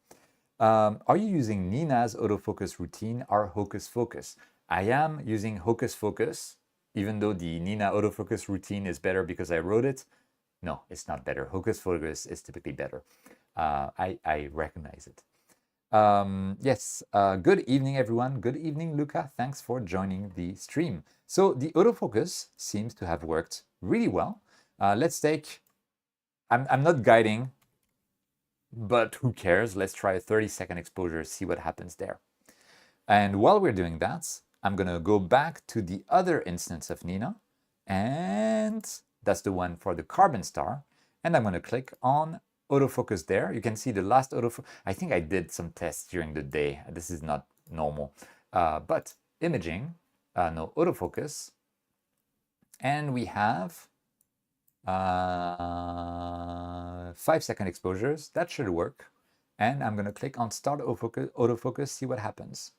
Are you using Nina's autofocus routine or Hocus Focus? I am using Hocus Focus, even though the Nina autofocus routine is better because I wrote it. No, it's not better. Hocus Focus is typically better. I recognize it. Yes, good evening, everyone. Good evening, Luca. Thanks for joining the stream. So the autofocus seems to have worked really well. Let's take, I'm not guiding, but who cares? Let's try a 30-second exposure, see what happens there. And while we're doing that, I'm going to go back to the other instance of Nina, and that's the one for the carbon star. And I'm going to click on autofocus there. You can see the last autofocus. I think I did some tests during the day. This is not normal. But imaging, no, autofocus. And we have 5-second exposures. That should work. And I'm going to click on start autofocus, see what happens.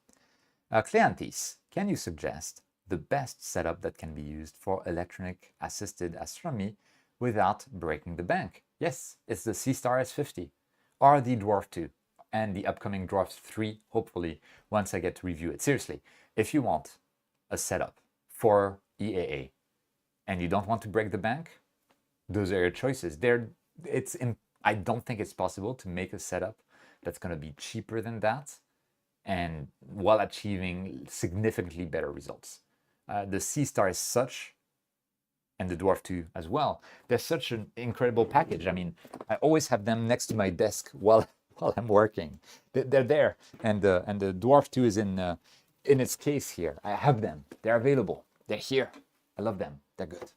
Cleanthis, can you suggest the best setup that can be used for electronic assisted astronomy without breaking the bank? Yes, it's the C-Star S50 or the Dwarf 2 and the upcoming Dwarf 3, hopefully, once I get to review it. Seriously, if you want a setup for EAA and you don't want to break the bank, those are your choices. I don't think it's possible to make a setup that's going to be cheaper than that and while achieving significantly better results. The C-Star is such, and the Dwarf 2 as well, they're such an incredible package. I mean, I always have them next to my desk while I'm working. They're there, and the Dwarf 2 is in its case here. I have them. They're available. They're here. I love them. They're good.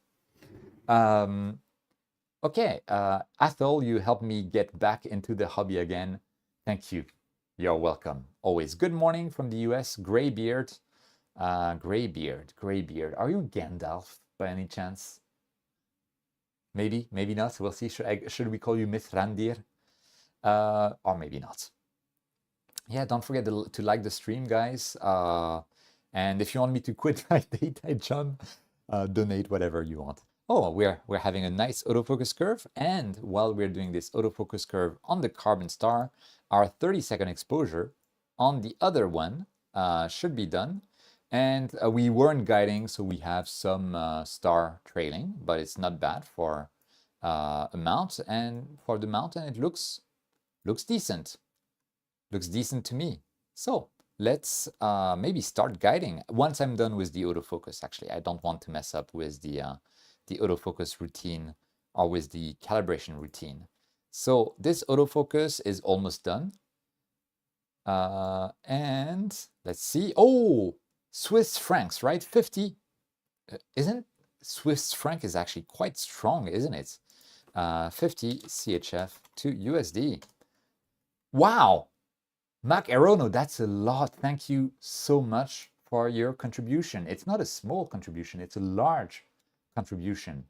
Okay, Athol, you helped me get back into the hobby again. Thank you. You're welcome. Always. Good morning from the US. Greybeard. Greybeard. Are you Gandalf by any chance? Maybe, maybe not. We'll see. Should we call you Mithrandir? Or maybe not. Yeah, don't forget to like the stream, guys. And if you want me to quit my daytime job, donate whatever you want. Oh, we're having a nice autofocus curve. And while we're doing this autofocus curve on the carbon star, our 30-second exposure on the other one should be done. And we weren't guiding, so we have some star trailing, but it's not bad for a mount. And for the mountain, it looks decent. Looks decent to me. So let's maybe start guiding once I'm done with the autofocus. Actually, I don't want to mess up with the autofocus routine or with the calibration routine. So this autofocus is almost done. And let's see. Oh, Swiss francs, right? 50. Isn't Swiss franc is actually quite strong, isn't it? 50 CHF to USD. Wow. Mac Arono, that's a lot. Thank you so much for your contribution. It's not a small contribution, it's a large contribution.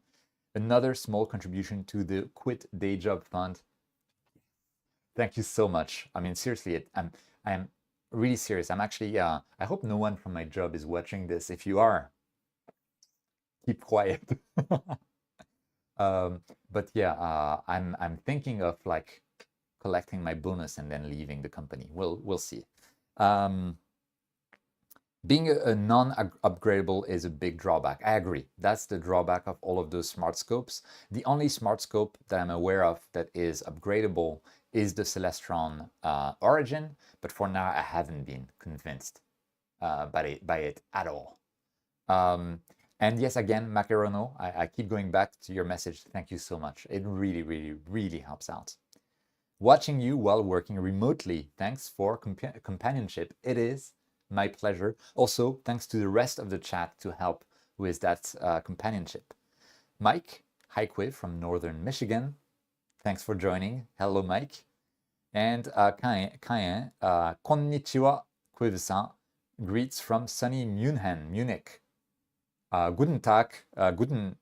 Another small contribution to the Quit Day Job Fund. Thank you so much. I mean, seriously, I'm really serious. I'm actually, I hope no one from my job is watching this. If you are, keep quiet. But yeah, I'm thinking of like collecting my bonus and then leaving the company. We'll see. Being a non-upgradable is a big drawback. I agree. That's the drawback of all of those smart scopes. The only smart scope that I'm aware of that is upgradable is the Celestron Origin, but for now I haven't been convinced by it at all. And yes, again, Macarono, I keep going back to your message. Thank you so much. It really, really, really helps out. Watching you while working remotely. Thanks for companionship. It is my pleasure. Also, thanks to the rest of the chat to help with that companionship. Mike, hi Cuiv from Northern Michigan. Thanks for joining. Hello, Mike. And Kaien, konnichiwa, Cuiv-san. Greets from sunny Munich. Guten Tag, guten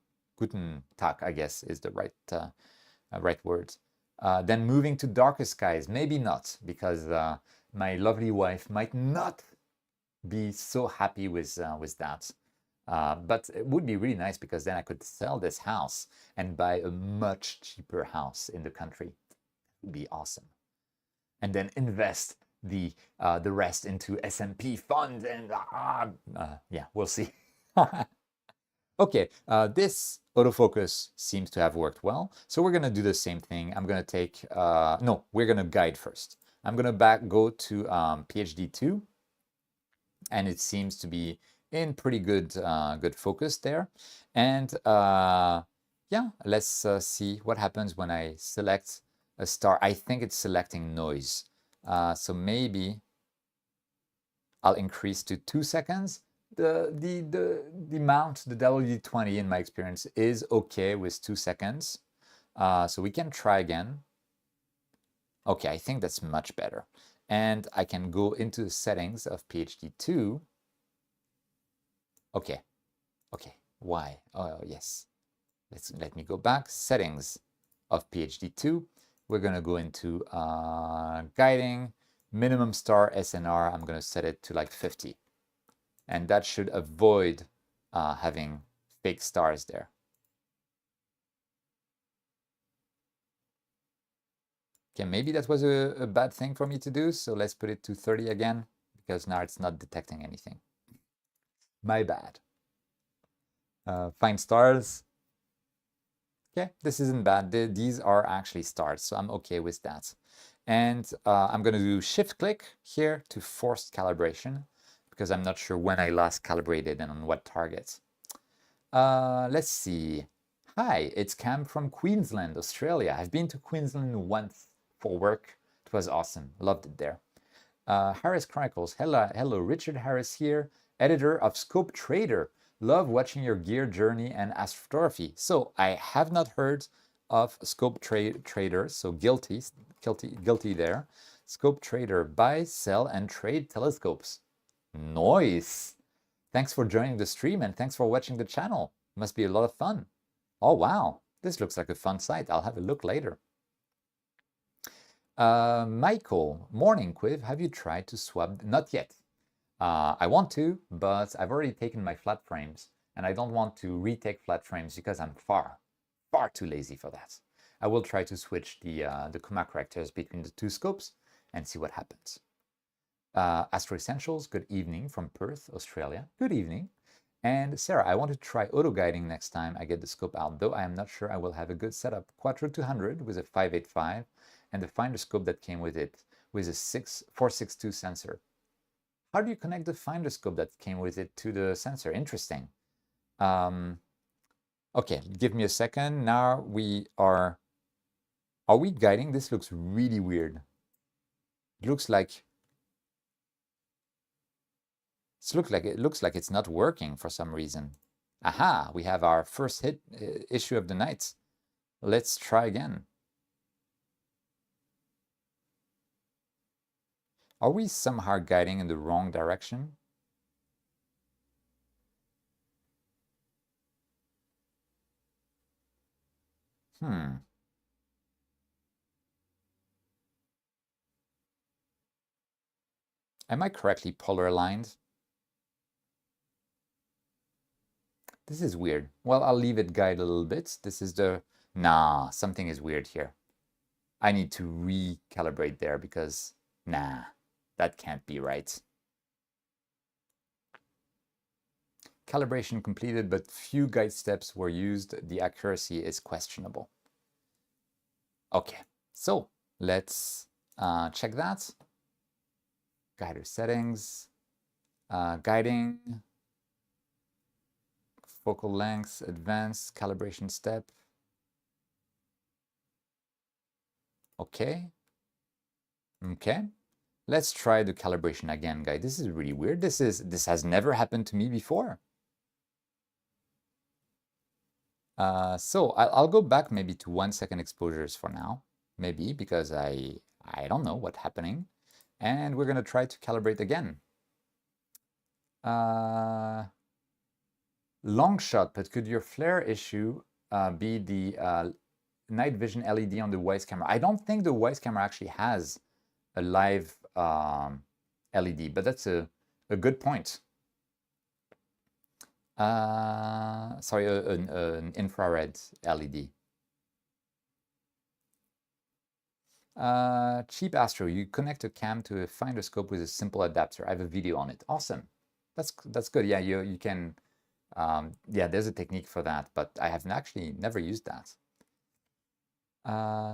Tag, I guess is the right word. Then moving to darker skies, maybe not, because my lovely wife might not be so happy with that. But it would be really nice because then I could sell this house and buy a much cheaper house in the country. It would be awesome. And then invest the rest into S&P fund and yeah, we'll see. Okay, this autofocus seems to have worked well. So we're going to do the same thing. I'm going to take, no, we're going to guide first. I'm going to go to PhD 2. And it seems to be in pretty good focus there. And yeah, let's see what happens when I select a star. I think it's selecting noise. So maybe I'll increase to 2 seconds. The mount, the WD-20 in my experience is okay with 2 seconds. So we can try again. Okay, I think that's much better. And I can go into the settings of PhD 2. Okay, why? Oh, yes. Let me go back. Settings of PhD 2. We're going to go into guiding, minimum star SNR. I'm going to set it to like 50. And that should avoid having fake stars there. Okay, maybe that was a bad thing for me to do, so let's put it to 30 again, because now it's not detecting anything. My bad. Find stars. Okay, this isn't bad. These are actually stars, so I'm okay with that. And I'm going to do shift-click here to forced calibration, because I'm not sure when I last calibrated and on what targets. Let's see. Hi, it's Cam from Queensland, Australia. I've been to Queensland once for work. It was awesome. Loved it there. Harris Chronicles. Hello, Richard Harris here, editor of Scope Trader. Love watching your gear journey and astrophotography. So I have not heard of Scope Trader, so guilty there. Scope Trader, buy, sell, and trade telescopes. Nice. Thanks for joining the stream and thanks for watching the channel. Must be a lot of fun. Oh, wow. This looks like a fun site. I'll have a look later. Michael, morning, Cuiv. Have you tried to swap? Not yet. I want to, but I've already taken my flat frames and I don't want to retake flat frames because I'm far too lazy for that. I will try to switch the coma correctors between the two scopes and see what happens. Astro Essentials, good evening from Perth, Australia. Good evening. And Sarah, I want to try auto guiding next time I get the scope out, though I am not sure I will have a good setup. Quattro 200 with a 585 and the finder scope that came with it with a 462 sensor. How do you connect the finder scope that came with it to the sensor? Interesting. Okay, give me a second. Now we are we guiding? This looks really weird. It looks like it looks like it's not working for some reason. Aha, we have our first issue of the night. Let's try again. Are we somehow guiding in the wrong direction? Am I correctly polar aligned? This is weird. Well, I'll leave it guide a little bit. This is the... Nah, something is weird here. I need to recalibrate there because, nah, that can't be right. Calibration completed, but few guide steps were used. The accuracy is questionable. Okay, so let's check that. Guider settings, guiding, focal length, advanced, calibration step. Okay. Okay. Let's try the calibration again, guys. This is really weird. This has never happened to me before. So I'll go back maybe to 1 second exposures for now, maybe because I don't know what's happening, and we're gonna try to calibrate again. Long shot, but could your flare issue be the night vision LED on the Wyze camera? I don't think the Wyze camera actually has a live LED, but that's a good point. Sorry, an infrared LED. Cheap Astro, you connect a cam to a finder scope with a simple adapter. I have a video on it. Awesome. That's good. Yeah, you can. Yeah, there's a technique for that, but I have actually never used that.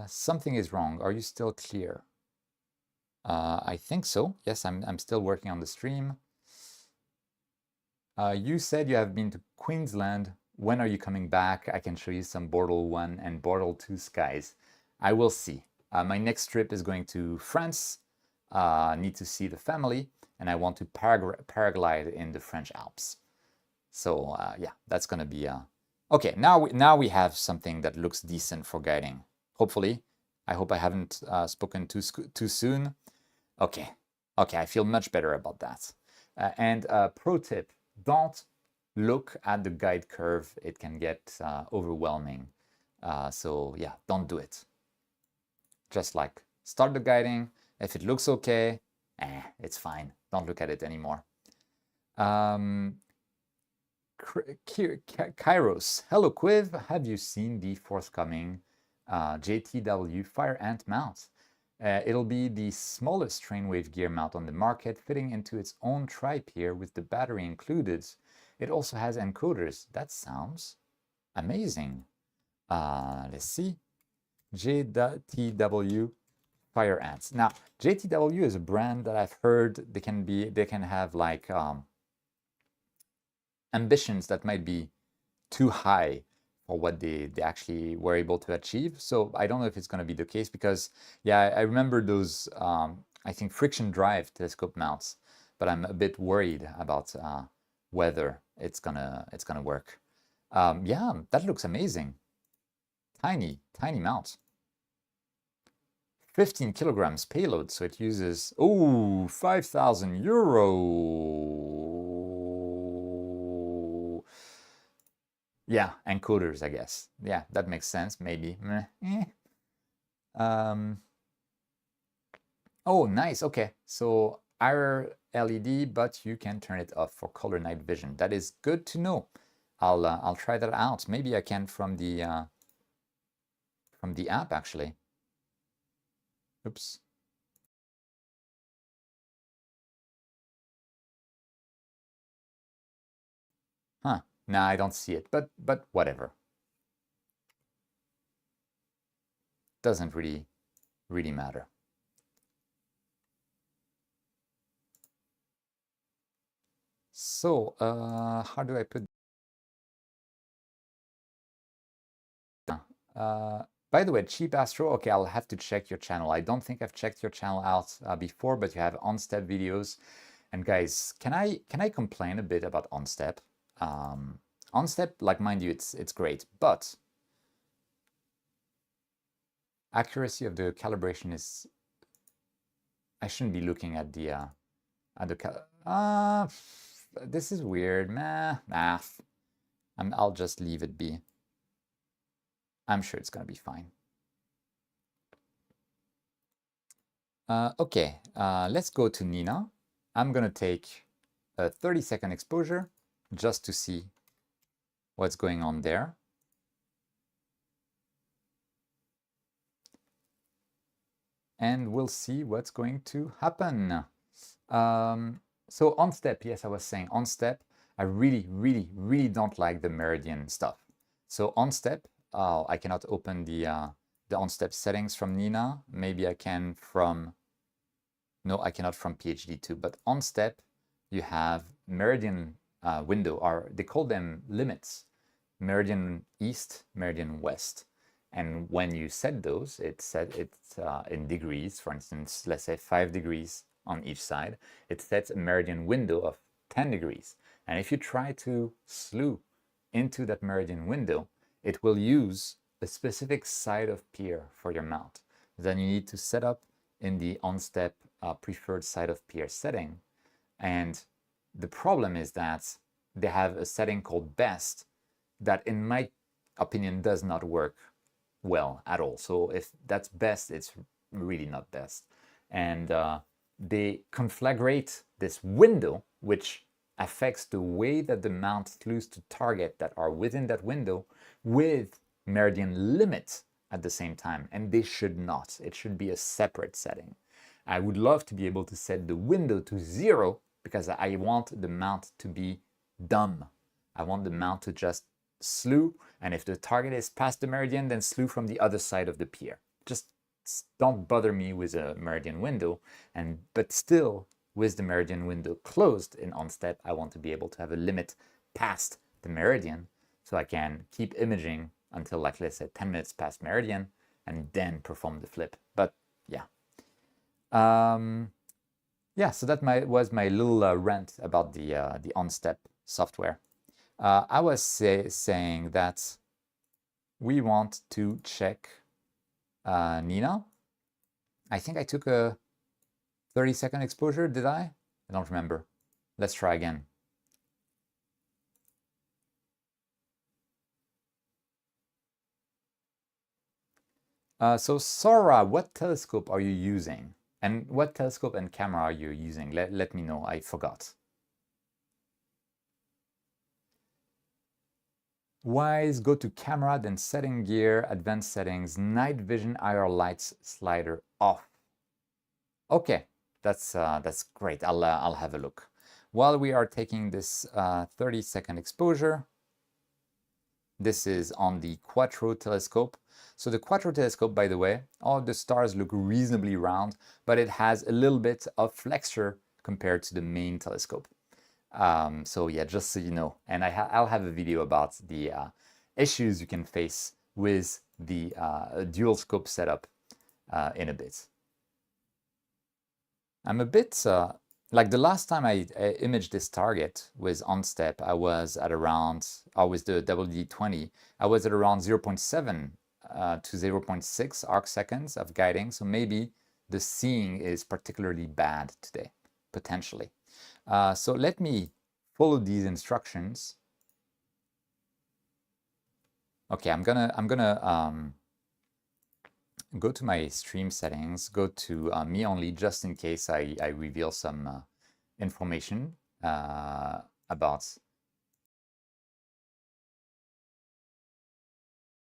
Something is wrong. Are you still clear? I think so. Yes, I'm still working on the stream. You said you have been to Queensland. When are you coming back? I can show you some Bortle 1 and Bortle 2 skies. I will see. My next trip is going to France. Need to see the family, and I want to paraglide in the French Alps. So yeah, that's gonna be okay. Now we have something that looks decent for guiding. Hopefully, I hope I haven't spoken too soon. Okay, I feel much better about that. And pro tip: don't look at the guide curve. It can get overwhelming. So yeah, don't do it. Just like start the guiding. If it looks okay, it's fine. Don't look at it anymore. Kairos, hello Cuiv, have you seen the forthcoming JTW Fire Ant mount? It'll be the smallest Trainwave gear mount on the market, fitting into its own tri-pier with the battery included. It also has encoders. That sounds amazing. Let's see. JTW Fire Ants. Now, JTW is a brand that I've heard they can have like ambitions that might be too high for what they actually were able to achieve. So I don't know if it's going to be the case because, yeah, I remember those, I think, friction drive telescope mounts, but I'm a bit worried about whether it's gonna work. Yeah, that looks amazing. Tiny mount. 15 kilograms payload, so it uses, oh, 5,000 euro. Yeah, encoders, I guess. Yeah, that makes sense, maybe. Oh, nice. Okay, so IR LED, but you can turn it off for color night vision. That is good to know. I'll try that out. Maybe I can from the app actually. Oops. Huh. Nah, I don't see it, but whatever. Doesn't really matter. So, how do I put by the way, Cheap Astro, okay, I'll have to check your channel. I don't think I've checked your channel out before, but you have on-step videos. And guys, can I complain a bit about on-step? On-step, like, mind you, it's great, but accuracy of the calibration is... I shouldn't be looking at the this is weird. I'll just leave it be. I'm sure it's gonna be fine. Okay, let's go to Nina. I'm gonna take a 30-second exposure just to see what's going on there. And we'll see what's going to happen. So on step, yes, I was saying on step, I really don't like the meridian stuff. So on step, I cannot open the on step settings from Nina. Maybe I can from, no, I cannot from PhD2, but on step, you have meridian window, or they call them limits, meridian east, meridian west. And when you set those, it's set in degrees. For instance, let's say 5 degrees on each side. It sets a meridian window of 10 degrees. And if you try to slew into that meridian window, it will use a specific side of pier for your mount. Then you need to set up in the on-step preferred side of pier setting. And the problem is that they have a setting called best that, in my opinion, does not work well at all. So if that's best, it's really not best. And they conflagrate this window, which affects the way that the mount slews to target that are within that window, with meridian limit at the same time. And they should not. It should be a separate setting. I would love to be able to set the window to 0 because I want the mount to be dumb. I want the mount to just slew, and if the target is past the meridian, then slew from the other side of the pier. Just don't bother me with a meridian window, but still with the meridian window closed in on-step, I want to be able to have a limit past the meridian, so I can keep imaging until, like, let's say 10 minutes past meridian, and then perform the flip. But yeah. Yeah, so that was my little rant about the on-step software. I was saying that we want to check Nina. I think I took a 30-second exposure, did I? I don't remember. Let's try again. So Sora, what telescope are you using? And what telescope and camera are you using? Let me know, I forgot. Wise, go to camera, then setting gear, advanced settings, night vision, IR lights slider off. Okay, that's great. I'll have a look. While we are taking this 30-second exposure, this is on the Quattro telescope. So the Quattro telescope, by the way, all the stars look reasonably round, but it has a little bit of flexure compared to the main telescope. So yeah, just so you know, and I'll have a video about the issues you can face with the dual scope setup in a bit. I'm a bit like the last time I imaged this target with on-step, I was at around, or with the WD-20, I was at around 0.7 to 0.6 arc seconds of guiding. So maybe the seeing is particularly bad today, potentially. So let me follow these instructions. Okay, I'm gonna go to my stream settings, go to me only, just in case I reveal some information about.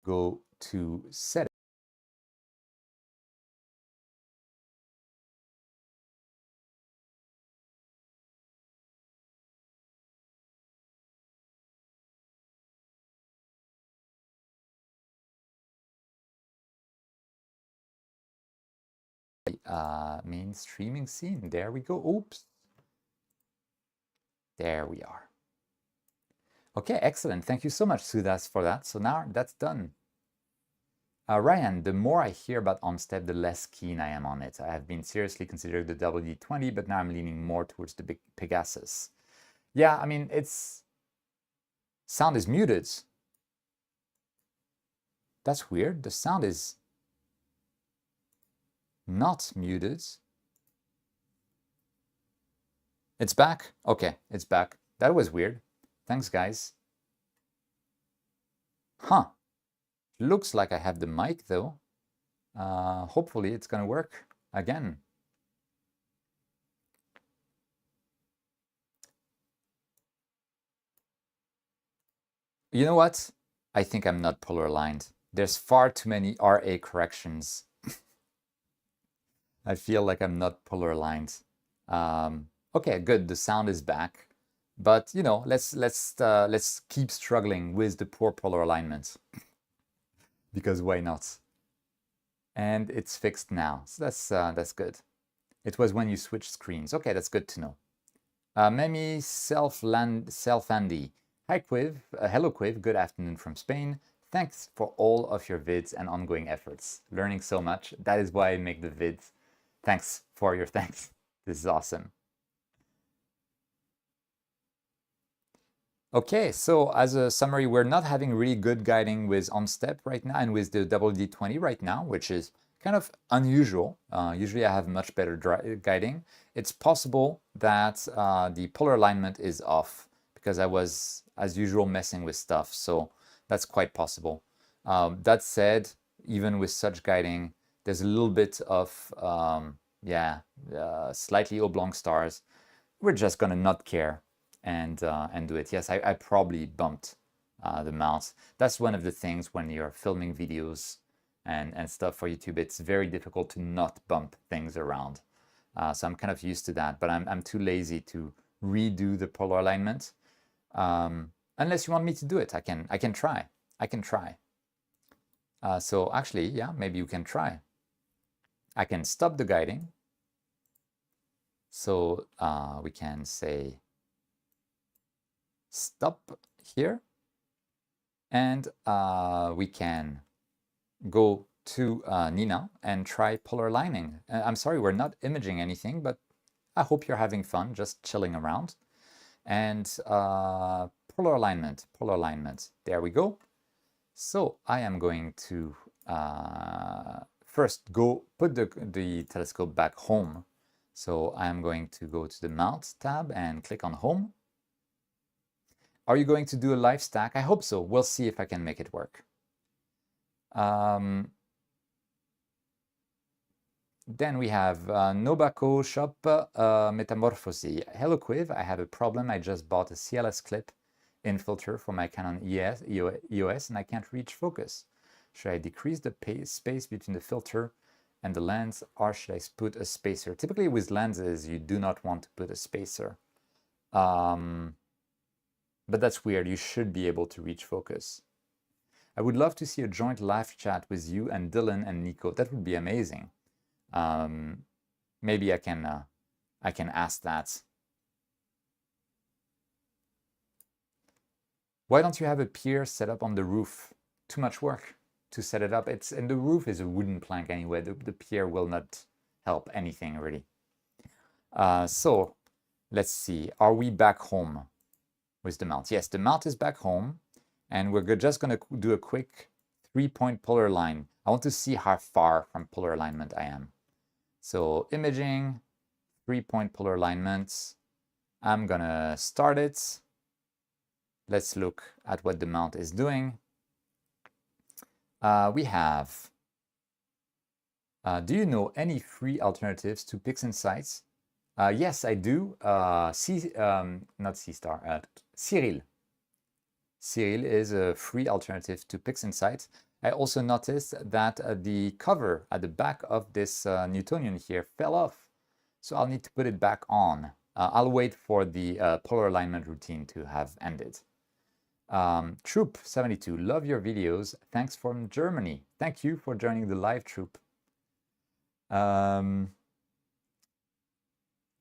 Go to settings. Main streaming scene. There we go. Oops. There we are. Okay, excellent. Thank you so much, Sudas, for that. So now that's done. Ryan, the more I hear about on-step, the less keen I am on it. I have been seriously considering the WD-20, but now I'm leaning more towards the big Pegasus. Yeah, I mean, it's... sound is muted. That's weird. The sound is not muted. It's back? Okay, it's back. That was weird. Thanks, guys. Huh. Looks like I have the mic, though. Hopefully it's gonna work again. You know what? I think I'm not polar aligned. There's far too many RA corrections. I feel like I'm not polar aligned. Okay, good. The sound is back, but you know, let's keep struggling with the poor polar alignment because why not? And it's fixed now, so that's good. It was when you switched screens. Okay, that's good to know. Memi Self-Andy. Hi Cuiv, hello Cuiv, good afternoon from Spain. Thanks for all of your vids and ongoing efforts. Learning so much, that is why I make the vids. Thanks for your thanks. This is awesome. Okay, so as a summary, we're not having really good guiding with on-step right now and with the WD-20 right now, which is kind of unusual. Usually I have much better guiding. It's possible that the polar alignment is off because I was, as usual, messing with stuff. So that's quite possible. That said, even with such guiding, there's a little bit of, slightly oblong stars. We're just gonna not care and do it. Yes, I probably bumped the mouse. That's one of the things when you're filming videos and stuff for YouTube. It's very difficult to not bump things around. So I'm kind of used to that, but I'm too lazy to redo the polar alignment. Unless you want me to do it, I can try. I can try. So actually, yeah, maybe you can try. I can stop the guiding. So we can say stop here, and we can go to Nina and try polar aligning. I'm sorry, we're not imaging anything, but I hope you're having fun, just chilling around. And polar alignment, there we go. So I am going to first go put the telescope back home. So I am going to go to the Mount tab and click on Home. Are you going to do a live stack? I hope so. We'll see if I can make it work. Then we have Nobako Shop Metamorphosis. Hello Cuiv, I have a problem. I just bought a CLS clip in filter for my Canon EOS and I can't reach focus. Should I decrease the space between the filter and the lens, or should I put a spacer? Typically with lenses, you do not want to put a spacer. But that's weird. You should be able to reach focus. I would love to see a joint live chat with you and Dylan and Nico. That would be amazing. Maybe I can ask that. Why don't you have a pier set up on the roof? Too much work to set it up. And the roof is a wooden plank anyway. The pier will not help anything really. So let's see. Are we back home with the mount? Yes, the mount is back home, and we're just going to do a quick 3-point polar line. I want to see how far from polar alignment I am. So imaging, 3-point polar alignment. I'm gonna start it. Let's look at what the mount is doing. We have, do you know any free alternatives to PixInsight? Yes, I do. not C-Star, Cyril. Cyril is a free alternative to PixInsight. I also noticed that the cover at the back of this Newtonian here fell off. So I'll need to put it back on. I'll wait for the polar alignment routine to have ended. Troop72, love your videos. Thanks from Germany. Thank you for joining the live, Troop.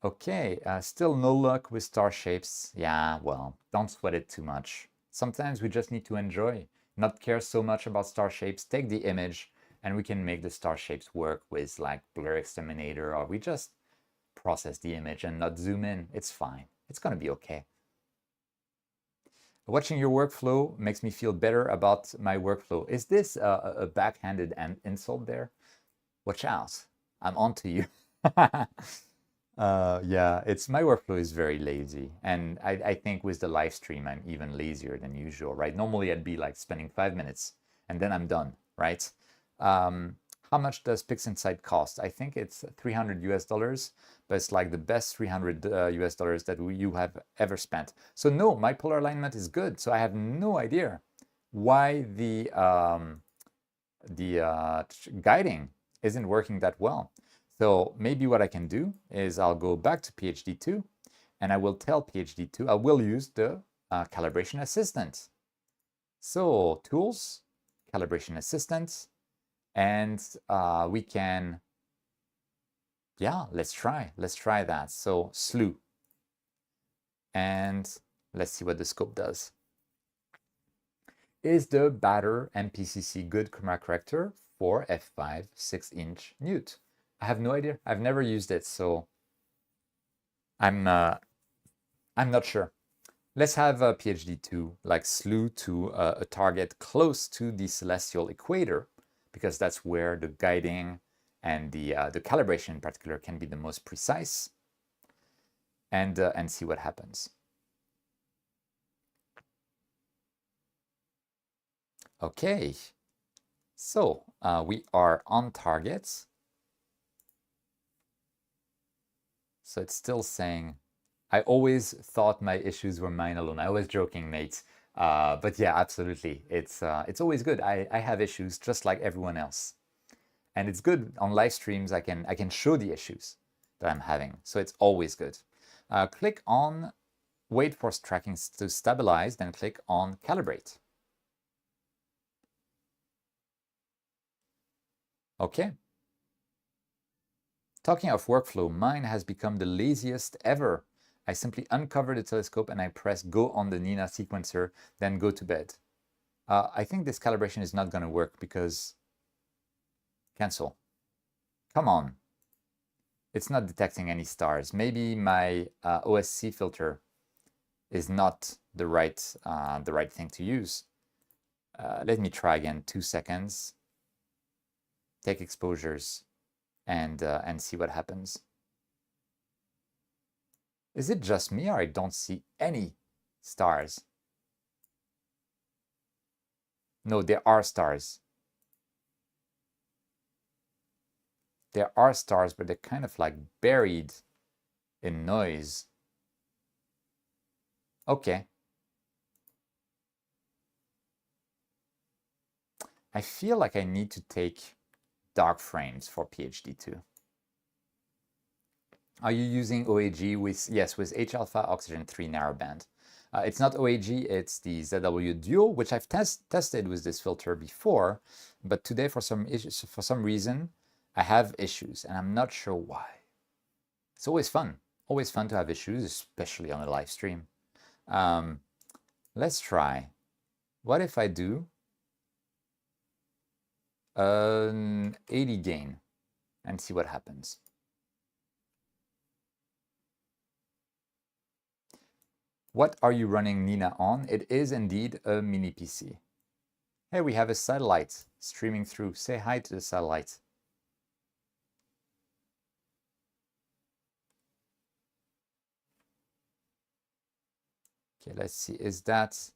Okay, still no luck with star shapes. Yeah, well, don't sweat it too much. Sometimes we just need to enjoy, not care so much about star shapes, take the image, and we can make the star shapes work with like Blur Exterminator, or we just process the image and not zoom in. It's fine. It's gonna be okay. Watching your workflow makes me feel better about my workflow. Is this a backhanded insult there? Watch out. I'm on to you. Yeah, my workflow is very lazy. And I think with the live stream, I'm even lazier than usual, right? Normally I'd be like spending 5 minutes and then I'm done, right? How much does PixInsight cost? I think it's $300 US, but it's like the best $300 US that you have ever spent. So no, my polar alignment is good. So I have no idea why the guiding isn't working that well. So maybe what I can do is I'll go back to PhD2 and I will tell PhD2, I will use the calibration assistant. So tools, calibration assistant, and we can, yeah, let's try that. So slew, and let's see what the scope does. Is the Batter MPCC good chroma corrector for f5 6-inch Newt? I have no idea. I've never used it, so I'm not sure. Let's have a PhD2 like slew to a target close to the celestial equator, because that's where the guiding and the calibration in particular can be the most precise, and see what happens. Okay, so we are on target. So it's still saying, I always thought my issues were mine alone. I was joking, Nate. But yeah, absolutely. It's always good. I have issues just like everyone else. And it's good on live streams. I can show the issues that I'm having. So it's always good. Click on wait for tracking to stabilize, then click on calibrate. Okay. Talking of workflow, mine has become the laziest ever. I simply uncover the telescope and I press go on the Nina sequencer, then go to bed. I think this calibration is not going to work because... Cancel. Come on. It's not detecting any stars. Maybe my OSC filter is not the right thing to use. Let me try again. 2 seconds. Take exposures and see what happens. Is it just me or I don't see any stars? No, there are stars. There are stars, but they're kind of like buried in noise. Okay. I feel like I need to take dark frames for PhD2. Are you using OAG with, yes, with H-alpha oxygen 3 narrowband? It's not OAG, it's the ZW Duo, which I've tested with this filter before, but today for some reason, I have issues, and I'm not sure why. It's always fun to have issues, especially on a live stream. Let's try. What if I do an 80 gain and see what happens? What are you running Nina on? It is indeed a mini PC. Hey, we have a satellite streaming through. Say hi to the satellite. Okay, let's see. Is that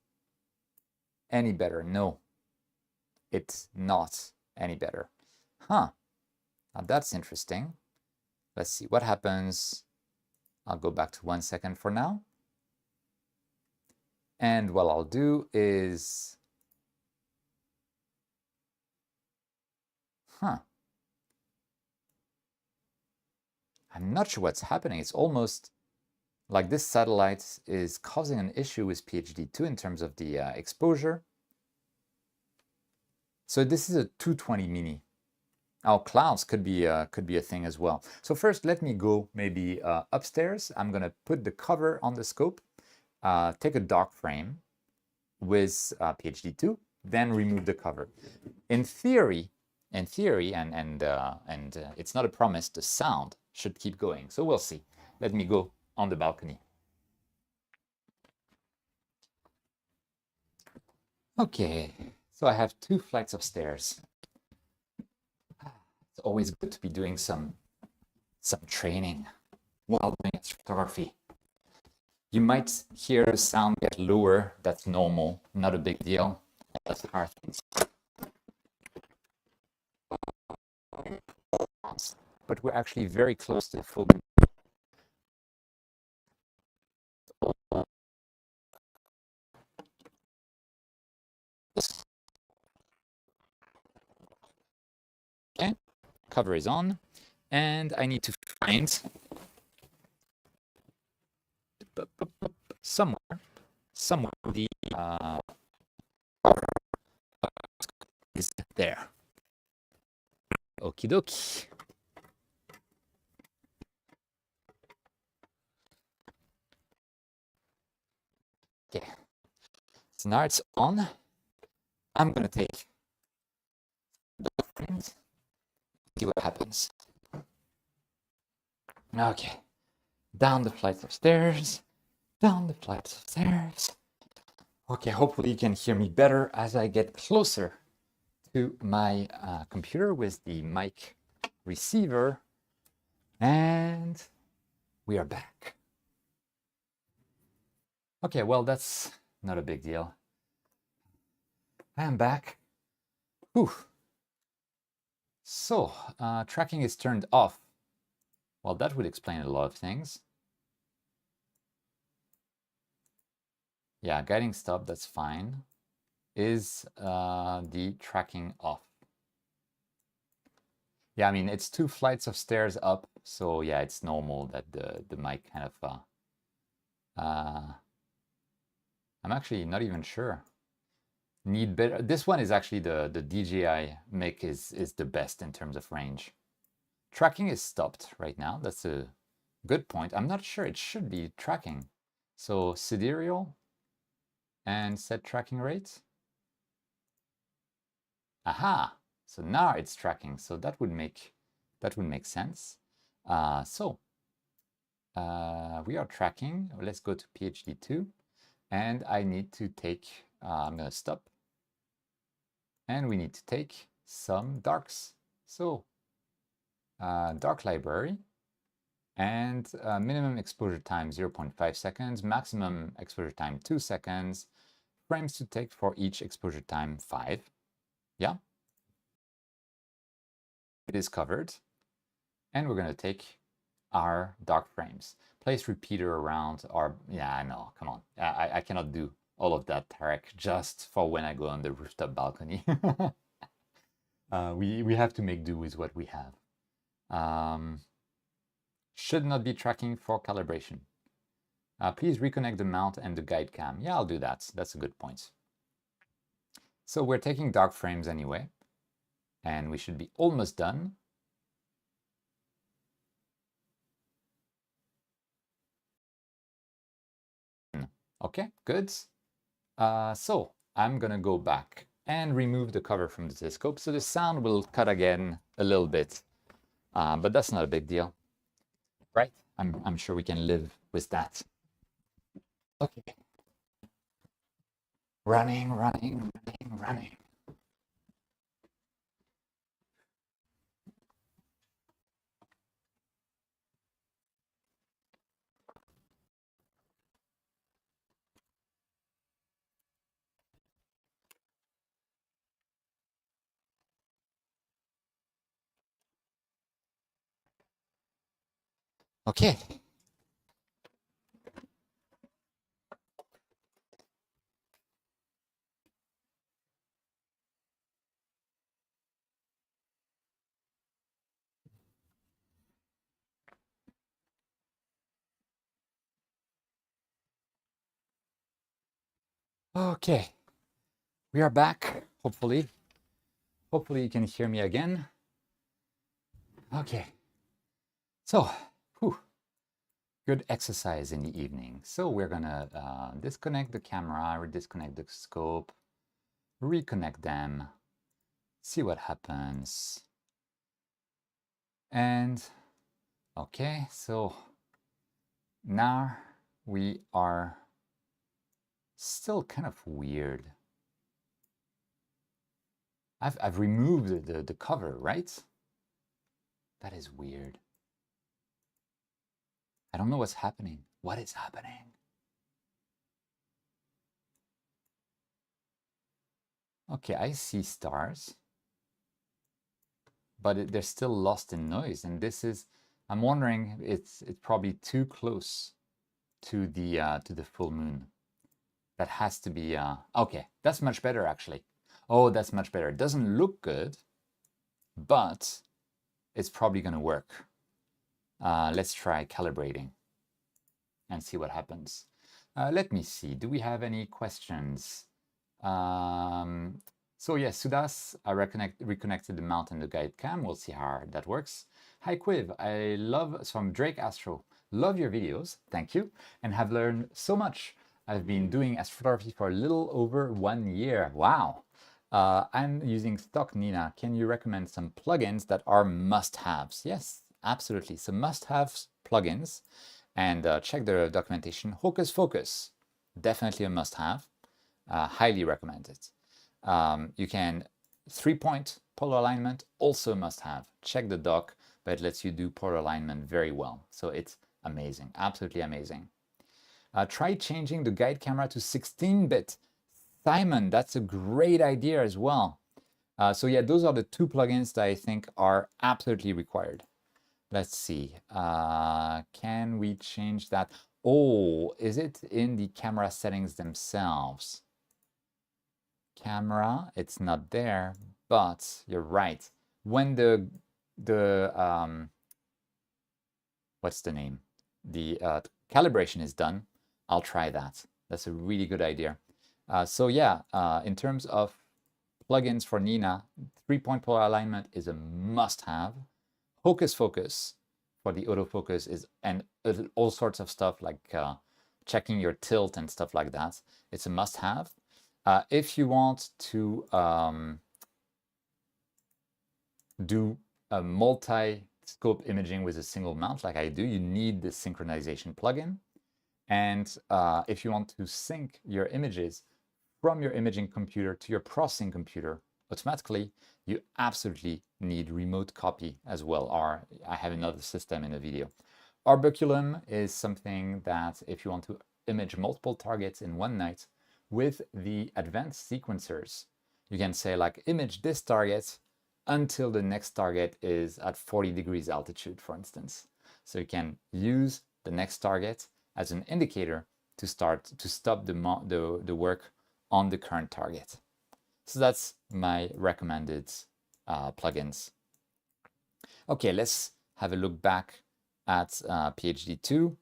any better? No, it's not any better. Huh. Now that's interesting. Let's see what happens. I'll go back to 1 second for now. And what I'll do is, I'm not sure what's happening. It's almost like this satellite is causing an issue with PhD2 in terms of the exposure. So this is a 220 mini. Our clouds could be a thing as well. So first, let me go maybe upstairs. I'm gonna put the cover on the scope, take a dark frame with PhD2, then remove the cover. In theory, and it's not a promise, the sound should keep going. So we'll see. Let me go on the balcony. Okay, so I have 2 flights of stairs. It's always good to be doing some training while doing astrophotography. You might hear the sound get lower. That's normal, not a big deal. That's hard things. distance, but we're actually very close to the full. Okay, cover is on, and I need to find somewhere the is there. Okie dokie. Okay, so now it's on. I'm gonna take the frames, see what happens. Okay, down the flights of stairs, down the flights of stairs. Okay, hopefully you can hear me better as I get closer to my computer with the mic receiver. And we are back. Okay, well, that's not a big deal. I am back. Whew. So, tracking is turned off. Well, that would explain a lot of things. Yeah, guiding stop, that's fine. Is the tracking off? Yeah, I mean, it's 2 flights of stairs up, so yeah, it's normal that the mic kind of... I'm actually not even sure. Need better. This one is actually the DJI mic is the best in terms of range. Tracking is stopped right now. That's a good point. I'm not sure it should be tracking. So sidereal and set tracking rate. Aha! So now it's tracking. So that would make sense. We are tracking. Let's go to PhD2, and I need to take. I'm gonna stop. And we need to take some darks. So dark library, and minimum exposure time 0.5 seconds, maximum exposure time 2 seconds, frames to take for each exposure time 5. Yeah. It is covered. And we're going to take our dark frames. Place repeater around our, yeah, I know, come on. I cannot do all of that, Tarek, just for when I go on the rooftop balcony. We have to make do with what we have. Should not be tracking for calibration. Please reconnect the mount and the guide cam. Yeah, I'll do that. That's a good point. So we're taking dark frames anyway, and we should be almost done. Okay, good. So I'm gonna go back and remove the cover from the telescope. So the sound will cut again a little bit, but that's not a big deal, right? I'm sure we can live with that. Okay. Running. Okay. Okay. We are back, hopefully. Hopefully you can hear me again. Okay. So, good exercise in the evening. So we're gonna disconnect the camera, disconnect the scope, reconnect them, see what happens. And okay, so now we are still kind of weird. I've removed the cover, right? That is weird. I don't know what's happening. What is happening? Okay, I see stars. but they're still lost in noise. And this is, I'm wondering, it's probably too close to the full moon. That has to be, okay, that's much better actually. Oh, that's much better. It doesn't look good, but it's probably going to work. Let's try calibrating and see what happens. Let me see. Do we have any questions? So yes, Sudas, I reconnected the mount and the guide cam. We'll see how that works. Hi Cuiv, I love, from Drake Astro, love your videos, thank you, and have learned so much. I've been doing astrophotography for a little over 1 year. Wow. I'm using stock Nina. Can you recommend some plugins that are must-haves? Yes, absolutely. So must-have plugins, and check the documentation. Hocus Focus, definitely a must-have. Highly recommend it. You can 3-point polar alignment, also must-have. Check the doc, but it lets you do polar alignment very well. So it's amazing, absolutely amazing. Try changing the guide camera to 16-bit. Simon, that's a great idea as well. So yeah, those are the 2 plugins that I think are absolutely required. Let's see. Can we change that? Oh, is it in the camera settings themselves? Camera, it's not there, but you're right. When the what's the name? The calibration is done, I'll try that. That's a really good idea. So yeah, in terms of plugins for Nina, 3-point polar alignment is a must-have. Hocus Focus for the autofocus is, and all sorts of stuff like checking your tilt and stuff like that. It's a must-have. If you want to do a multi-scope imaging with a single mount like I do, you need the synchronization plugin. And if you want to sync your images from your imaging computer to your processing computer automatically, you absolutely need remote copy as well, or I have another system in a video. Arboculum is something that if you want to image multiple targets in one night with the advanced sequencers, you can say like image this target until the next target is at 40 degrees altitude, for instance. So you can use the next target as an indicator to stop the work on the current target. So that's my recommended plugins. Okay, let's have a look back at PhD 2.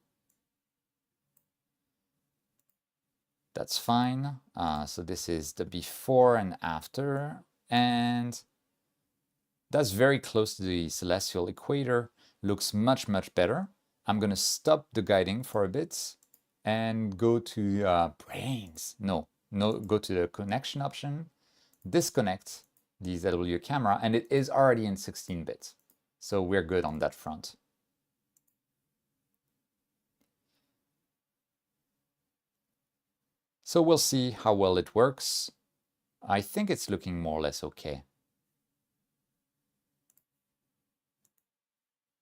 That's fine. So this is the before and after, and that's very close to the celestial equator. Looks much, much better. I'm going to stop the guiding for a bit and go to brains. No, go to the connection option, disconnect the ZW camera, and it is already in 16-bit. So we're good on that front. So we'll see how well it works. I think it's looking more or less okay.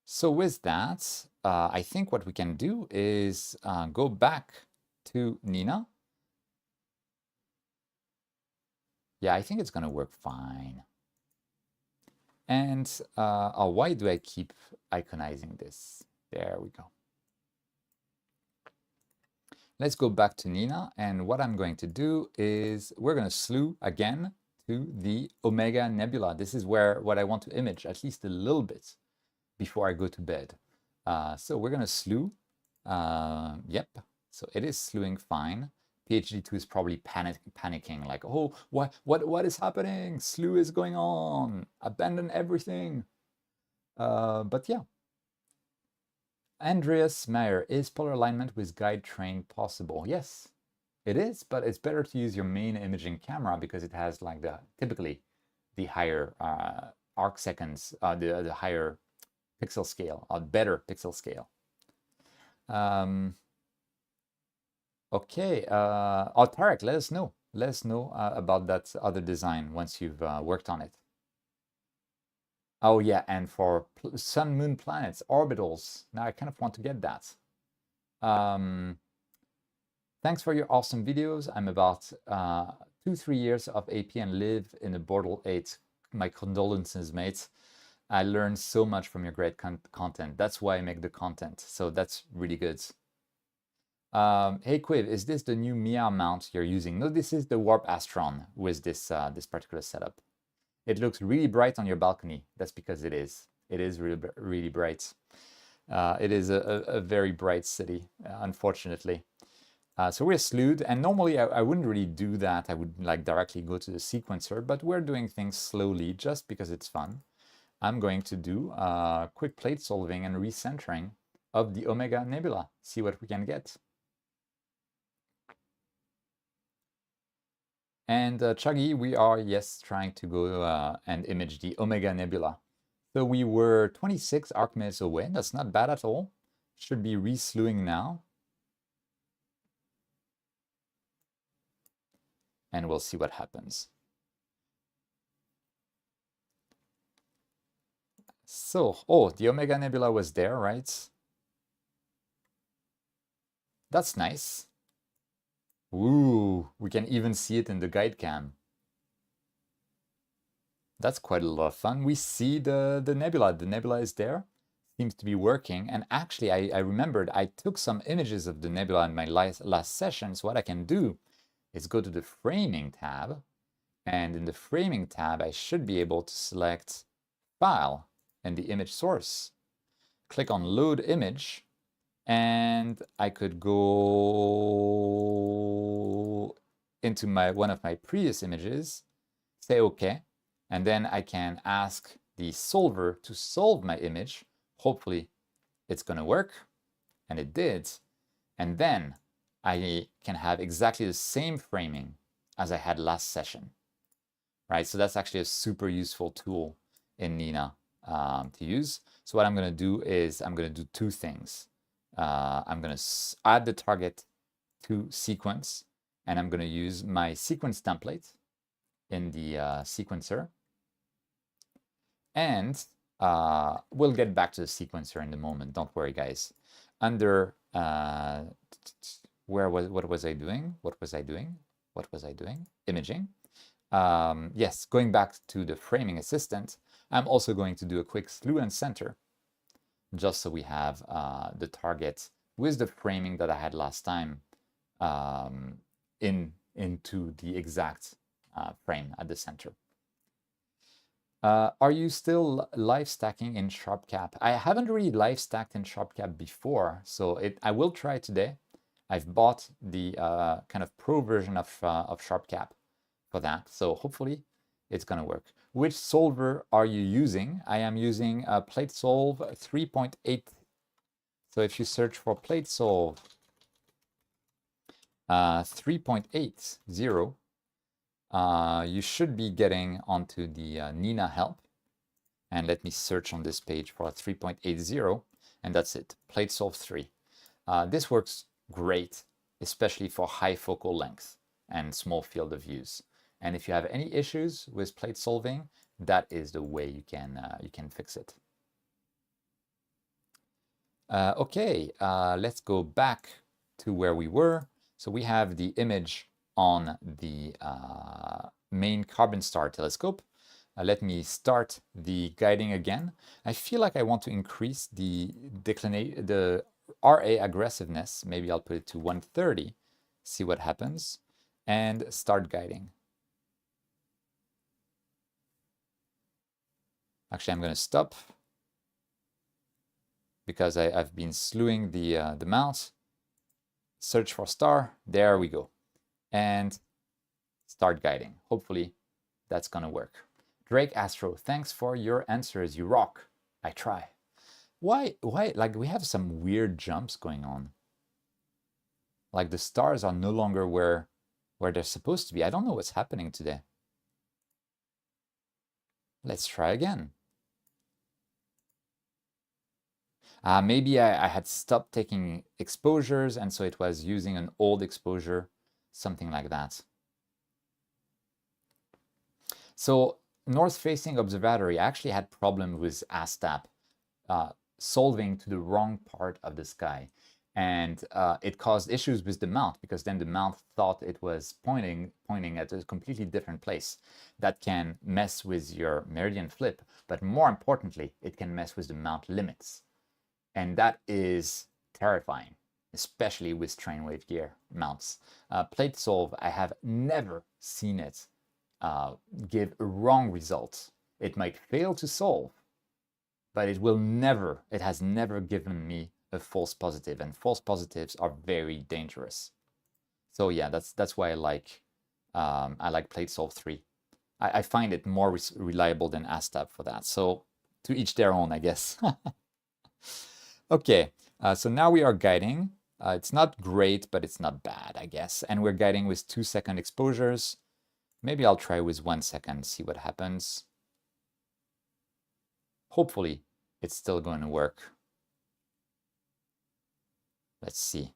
So with that, I think what we can do is go back to Nina. Yeah, I think it's going to work fine. And why do I keep iconizing this? There we go. Let's go back to Nina, and what I'm going to do is we're going to slew again to the Omega Nebula. This is what I want to image at least a little bit before I go to bed. So we're going to slew. Yep, so it is slewing fine. PhD 2 is probably panicking, like, oh, what is happening? Slew is going on. Abandon everything. But yeah. Andreas Meyer, is polar alignment with guide train possible? Yes, it is, but it's better to use your main imaging camera because it has like typically the higher arc seconds, the higher pixel scale, a better pixel scale. Okay, Tarek, let us know. Let us know about that other design once you've worked on it. Oh yeah, and for sun, moon, planets, orbitals. Now I kind of want to get that. Thanks for your awesome videos. I'm about 2-3 years of AP and live in a Bortle 8. My condolences, mates. I learned so much from your great content. That's why I make the content. So that's really good. Hey Cuiv, is this the new Mia mount you're using? No, this is the Warp Astron with this this particular setup. It looks really bright on your balcony. That's because it is. It is really bright. It is a very bright city, unfortunately. So we're slewed, and normally I wouldn't really do that. I would like directly go to the sequencer, but we're doing things slowly just because it's fun. I'm going to do quick plate solving and recentering of the Omega Nebula, see what we can get. And Chuggy, we are, yes, trying to go and image the Omega Nebula. So we were 26 arc minutes away. That's not bad at all. Should be re-slewing now. And we'll see what happens. So, oh, the Omega Nebula was there, right? That's nice. Ooh, we can even see it in the guide cam. That's quite a lot of fun. We see the nebula. The nebula is there. Seems to be working. And actually, I remembered I took some images of the nebula in my last session. So what I can do is go to the framing tab. And in the framing tab, I should be able to select File and the image source. Click on Load Image. And I could go into one of my previous images, say OK, and then I can ask the solver to solve my image. Hopefully it's going to work, and it did. And then I can have exactly the same framing as I had last session, right? So that's actually a super useful tool in Nina to use. So what I'm going to do is I'm going to do two things. I'm going to add the target to sequence, and I'm going to use my sequence template in the sequencer. And we'll get back to the sequencer in a moment. Don't worry, guys. Under what was I doing? Imaging. Yes, going back to the framing assistant, I'm also going to do a quick slew and center, just so we have the target with the framing that I had last time into the exact frame at the center. Are you still live stacking in SharpCap? I haven't really live stacked in SharpCap before, so I will try today. I've bought the kind of pro version of SharpCap for that, so hopefully it's going to work. Which solver are you using? I am using PlateSolve 3.8. So if you search for PlateSolve 3.80, you should be getting onto the Nina help. And let me search on this page for 3.80, and that's it, PlateSolve 3. This works great, especially for high focal length and small field of views. And if you have any issues with plate solving, that is the way you can fix it. Okay, let's go back to where we were. So we have the image on the main carbon star telescope. Let me start the guiding again. I feel like I want to increase the RA aggressiveness. Maybe I'll put it to 130, see what happens, and start guiding. Actually, I'm going to stop because I've been slewing the mouse. Search for star. There we go. And start guiding. Hopefully that's going to work. Drake Astro, thanks for your answers. You rock. I try. Why? Like, we have some weird jumps going on. Like, the stars are no longer where they're supposed to be. I don't know what's happening today. Let's try again. Maybe I had stopped taking exposures, and so it was using an old exposure, something like that. So north-facing observatory actually had problem with ASTAP solving to the wrong part of the sky. And it caused issues with the mount, because then the mount thought it was pointing at a completely different place. That can mess with your meridian flip, but more importantly, it can mess with the mount limits. And that is terrifying, especially with strain wave gear mounts. Plate solve, I have never seen it give wrong results. It might fail to solve, but it has never given me a false positive, and false positives are very dangerous. So yeah, that's why I like Plate Solve 3. I find it more reliable than ASTAP for that. So to each their own, I guess. Okay, so now we are guiding. It's not great, but it's not bad, I guess. And we're guiding with 2-second exposures. Maybe I'll try with 1 second, see what happens. Hopefully, it's still going to work. Let's see.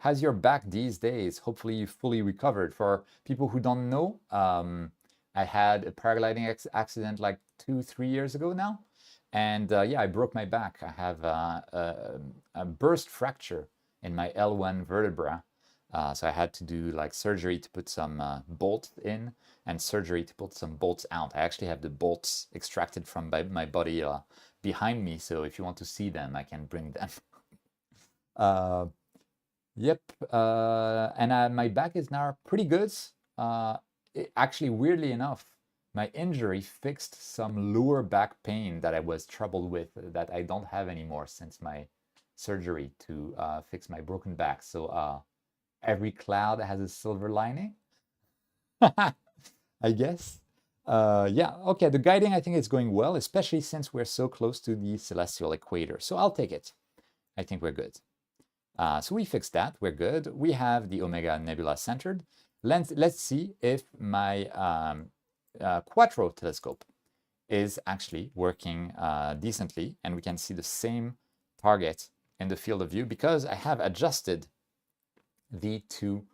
How's your back these days? Hopefully you fully recovered. For people who don't know, I had a paragliding accident like 2-3 years ago now. And yeah, I broke my back. I have a burst fracture in my L1 vertebra. So I had to do like surgery to put some bolts in and surgery to put some bolts out. I actually have the bolts extracted from my body behind me. So if you want to see them, I can bring them. Yep, and my back is now pretty good. Actually, weirdly enough, my injury fixed some lower back pain that I was troubled with that I don't have anymore since my surgery to fix my broken back. So every cloud has a silver lining, I guess. Yeah, okay, the guiding I think is going well, especially since we're so close to the celestial equator. So I'll take it. I think we're good. So we fixed that, we're good. We have the Omega Nebula centered. Let's see if my Quattro telescope is actually working decently, and we can see the same target in the field of view because I have adjusted the two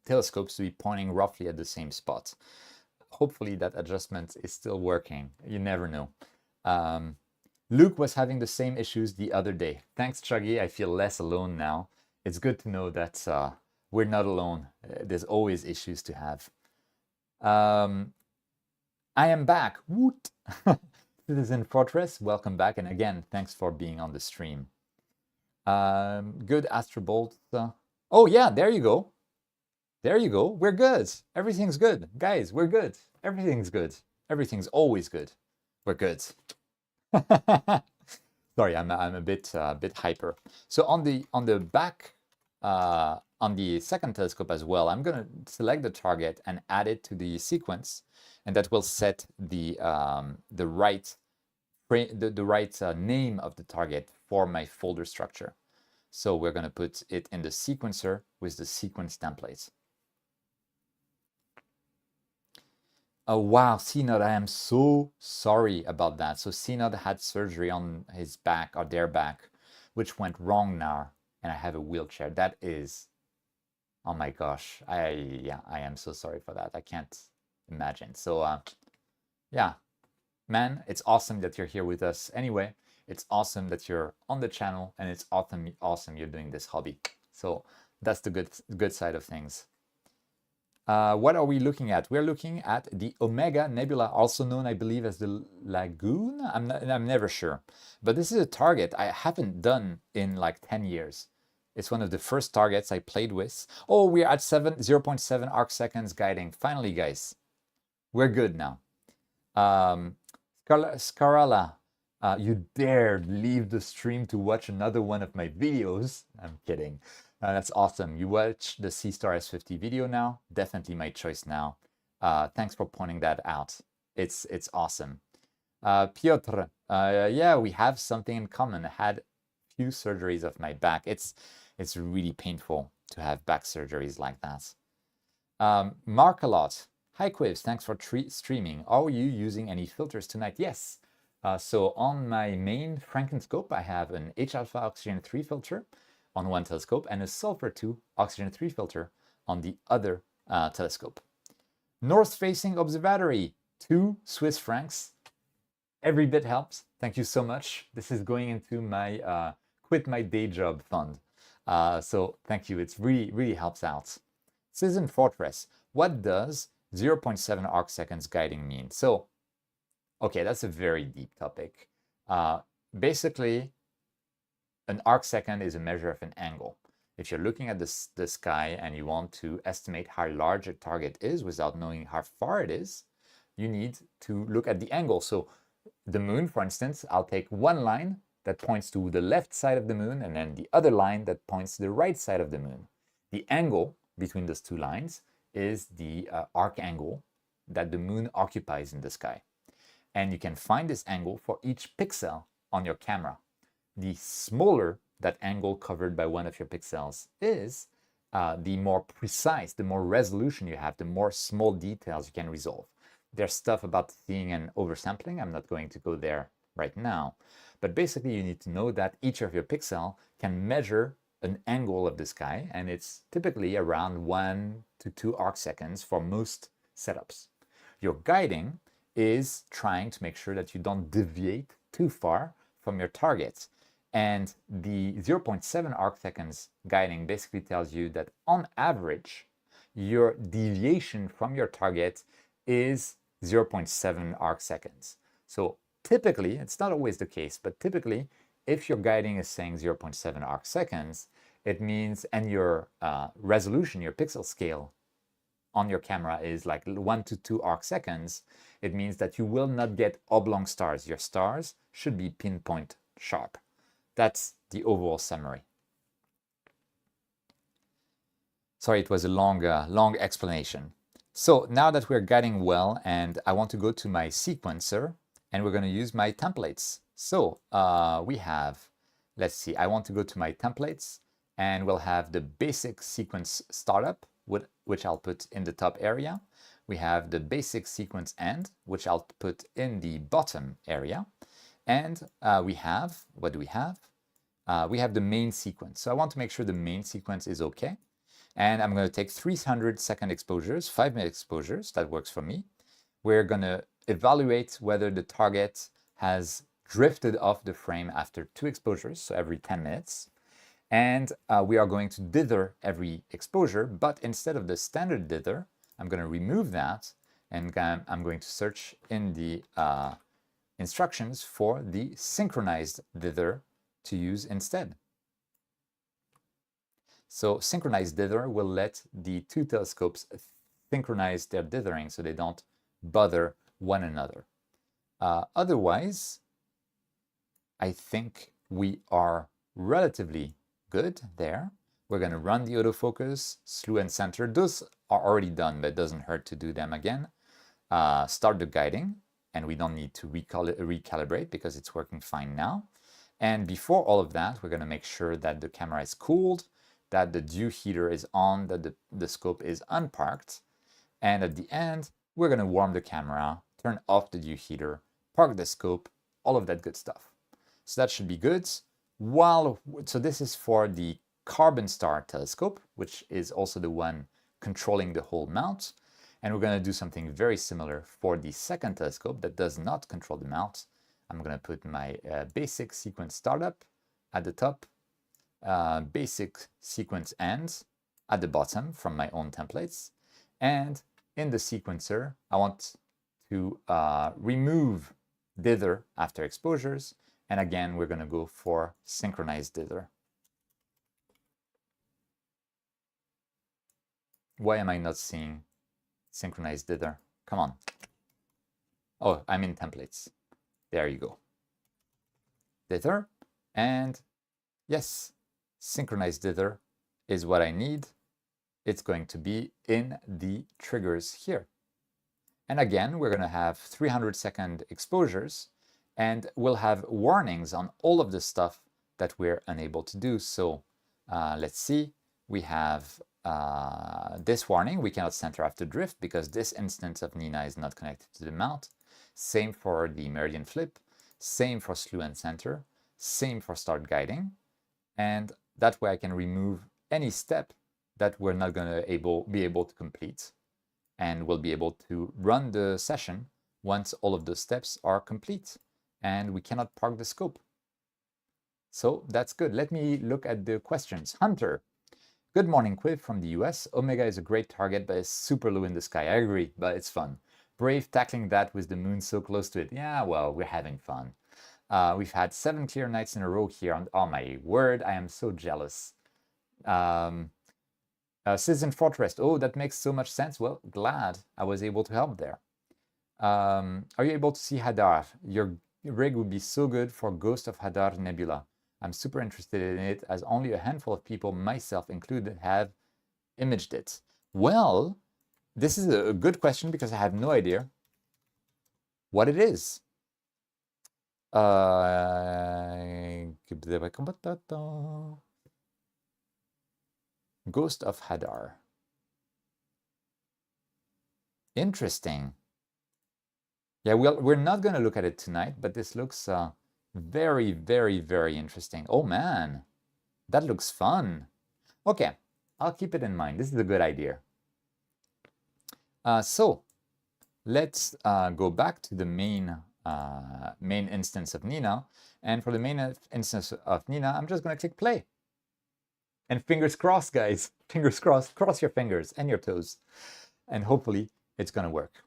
telescopes to be pointing roughly at the same spot. Hopefully that adjustment is still working. You never know. Luke was having the same issues the other day. Thanks, Chuggy. I feel less alone now. It's good to know that we're not alone. There's always issues to have. I am back. Woot! Citizen Fortress, welcome back. And again, thanks for being on the stream. Good Astrobolt. Oh yeah, there you go. There you go. We're good. Everything's good. Guys, we're good. Everything's good. Everything's always good. We're good. Sorry, I'm a bit hyper. So on the back, on the second telescope as well, I'm gonna select the target and add it to the sequence, and that will set the right name of the target for my folder structure. So we're gonna put it in the sequencer with the sequence templates. Oh wow, CNOD, I am so sorry about that. So CNOD had surgery on his back or their back, which went wrong now, and I have a wheelchair. That is, oh my gosh, I am so sorry for that. I can't imagine. So yeah, man, it's awesome that you're here with us. Anyway, it's awesome that you're on the channel, and it's awesome you're doing this hobby. So that's the good side of things. What are we looking at? We're looking at the Omega Nebula, also known, I believe, as the Lagoon. I'm never sure. But this is a target I haven't done in like 10 years. It's one of the first targets I played with. Oh, we're at 0.7 arc seconds guiding. Finally, guys. We're good now. Scarala, you dared leave the stream to watch another one of my videos. I'm kidding. That's awesome. You watched the C-Star S50 video now. Definitely my choice now. Thanks for pointing that out. It's awesome. Piotr, yeah, we have something in common. I had a few surgeries of my back. It's really painful to have back surgeries like that. Mark a lot. Hi Quivs, thanks for streaming. Are you using any filters tonight? Yes. So on my main Frankenscope, I have an H-alpha oxygen 3 filter on one telescope and a sulfur 2 oxygen 3 filter on the other telescope. North-facing observatory, 2 Swiss francs. Every bit helps. Thank you so much. This is going into my quit my day job fund. So thank you. It's really helps out. Citizen Fortress. What does 0.7 arc seconds guiding mean? So, okay, that's a very deep topic. Basically, an arc second is a measure of an angle. If you're looking at the sky and you want to estimate how large a target is without knowing how far it is, you need to look at the angle. So the moon, for instance, I'll take one line that points to the left side of the moon and then the other line that points to the right side of the moon. The angle between those two lines is the arc angle that the moon occupies in the sky. And you can find this angle for each pixel on your camera. The smaller that angle covered by one of your pixels is, the more precise, the more resolution you have, the more small details you can resolve. There's stuff about seeing and oversampling. I'm not going to go there right now. But basically, you need to know that each of your pixels can measure an angle of the sky, and it's typically around 1 to 2 arc seconds for most setups. Your guiding is trying to make sure that you don't deviate too far from your targets. And the 0.7 arc seconds guiding basically tells you that on average, your deviation from your target is 0.7 arc seconds. So typically, it's not always the case, but typically, if your guiding is saying 0.7 arc seconds, it means, and your resolution, your pixel scale on your camera is like 1 to 2 arc seconds, it means that you will not get oblong stars. Your stars should be pinpoint sharp. That's the overall summary. Sorry, it was a long explanation. So now that we're guiding well, and I want to go to my sequencer, and we're going to use my templates. So we have, let's see, I want to go to my templates, and we'll have the basic sequence startup, which I'll put in the top area. We have the basic sequence end, which I'll put in the bottom area. And we have, what do we have? We have the main sequence. So I want to make sure the main sequence is okay. And I'm going to take 300-second exposures, 5-minute exposures. That works for me. We're going to evaluate whether the target has drifted off the frame after 2 exposures, so every 10 minutes. And we are going to dither every exposure, but instead of the standard dither, I'm going to remove that, and I'm going to search in the instructions for the synchronized dither to use instead. So synchronized dither will let the 2 telescopes synchronize their dithering so they don't bother one another. Otherwise, I think we are relatively good there. We're going to run the autofocus, slew and center. Those are already done, but it doesn't hurt to do them again. Start the guiding, and we don't need to recalibrate because it's working fine now. And before all of that, we're going to make sure that the camera is cooled, that the dew heater is on, that the scope is unparked. And at the end, we're going to warm the camera, turn off the dew heater, park the scope, all of that good stuff. So that should be good. So this is for the Carbon Star telescope, which is also the one controlling the whole mount. And we're going to do something very similar for the second telescope that does not control the mount. I'm going to put my basic sequence startup at the top, basic sequence ends at the bottom from my own templates. And in the sequencer, I want to remove dither after exposures. And again, we're going to go for synchronized dither. Why am I not seeing synchronized dither? Come on. Oh, I'm in templates. There you go. Dither. And yes, synchronized dither is what I need. It's going to be in the triggers here. And again, we're going to have 300-second exposures, and we'll have warnings on all of the stuff that we're unable to do. So let's see, we have this warning: we cannot center after drift because this instance of Nina is not connected to the mount. Same for the meridian flip, same for slew and center, same for start guiding. And that way I can remove any step that we're not going to be able to complete, and we'll be able to run the session once all of those steps are complete. And we cannot park the scope. So that's good. Let me look at the questions. Hunter. Good morning, Cuiv from the US. Omega is a great target, but it's super low in the sky. I agree, but it's fun. Brave tackling that with the moon so close to it. Yeah, well, we're having fun. We've had 7 clear nights in a row here. Oh my word, I am so jealous. Citizen Fortress. Oh, that makes so much sense. Well, glad I was able to help there. Are you able to see Hadar? Your rig would be so good for Ghost of Hadar Nebula. I'm super interested in it, as only a handful of people, myself included, have imaged it. Well, this is a good question because I have no idea what it is. Ghost of Hadar. Interesting. Yeah, we're not going to look at it tonight, but this looks very, very, very interesting. Oh man, that looks fun. Okay, I'll keep it in mind. This is a good idea. So let's go back to the main instance of Nina. And for the main instance of Nina, I'm just going to click play. And fingers crossed, guys. Fingers crossed. Cross your fingers and your toes. And hopefully it's going to work.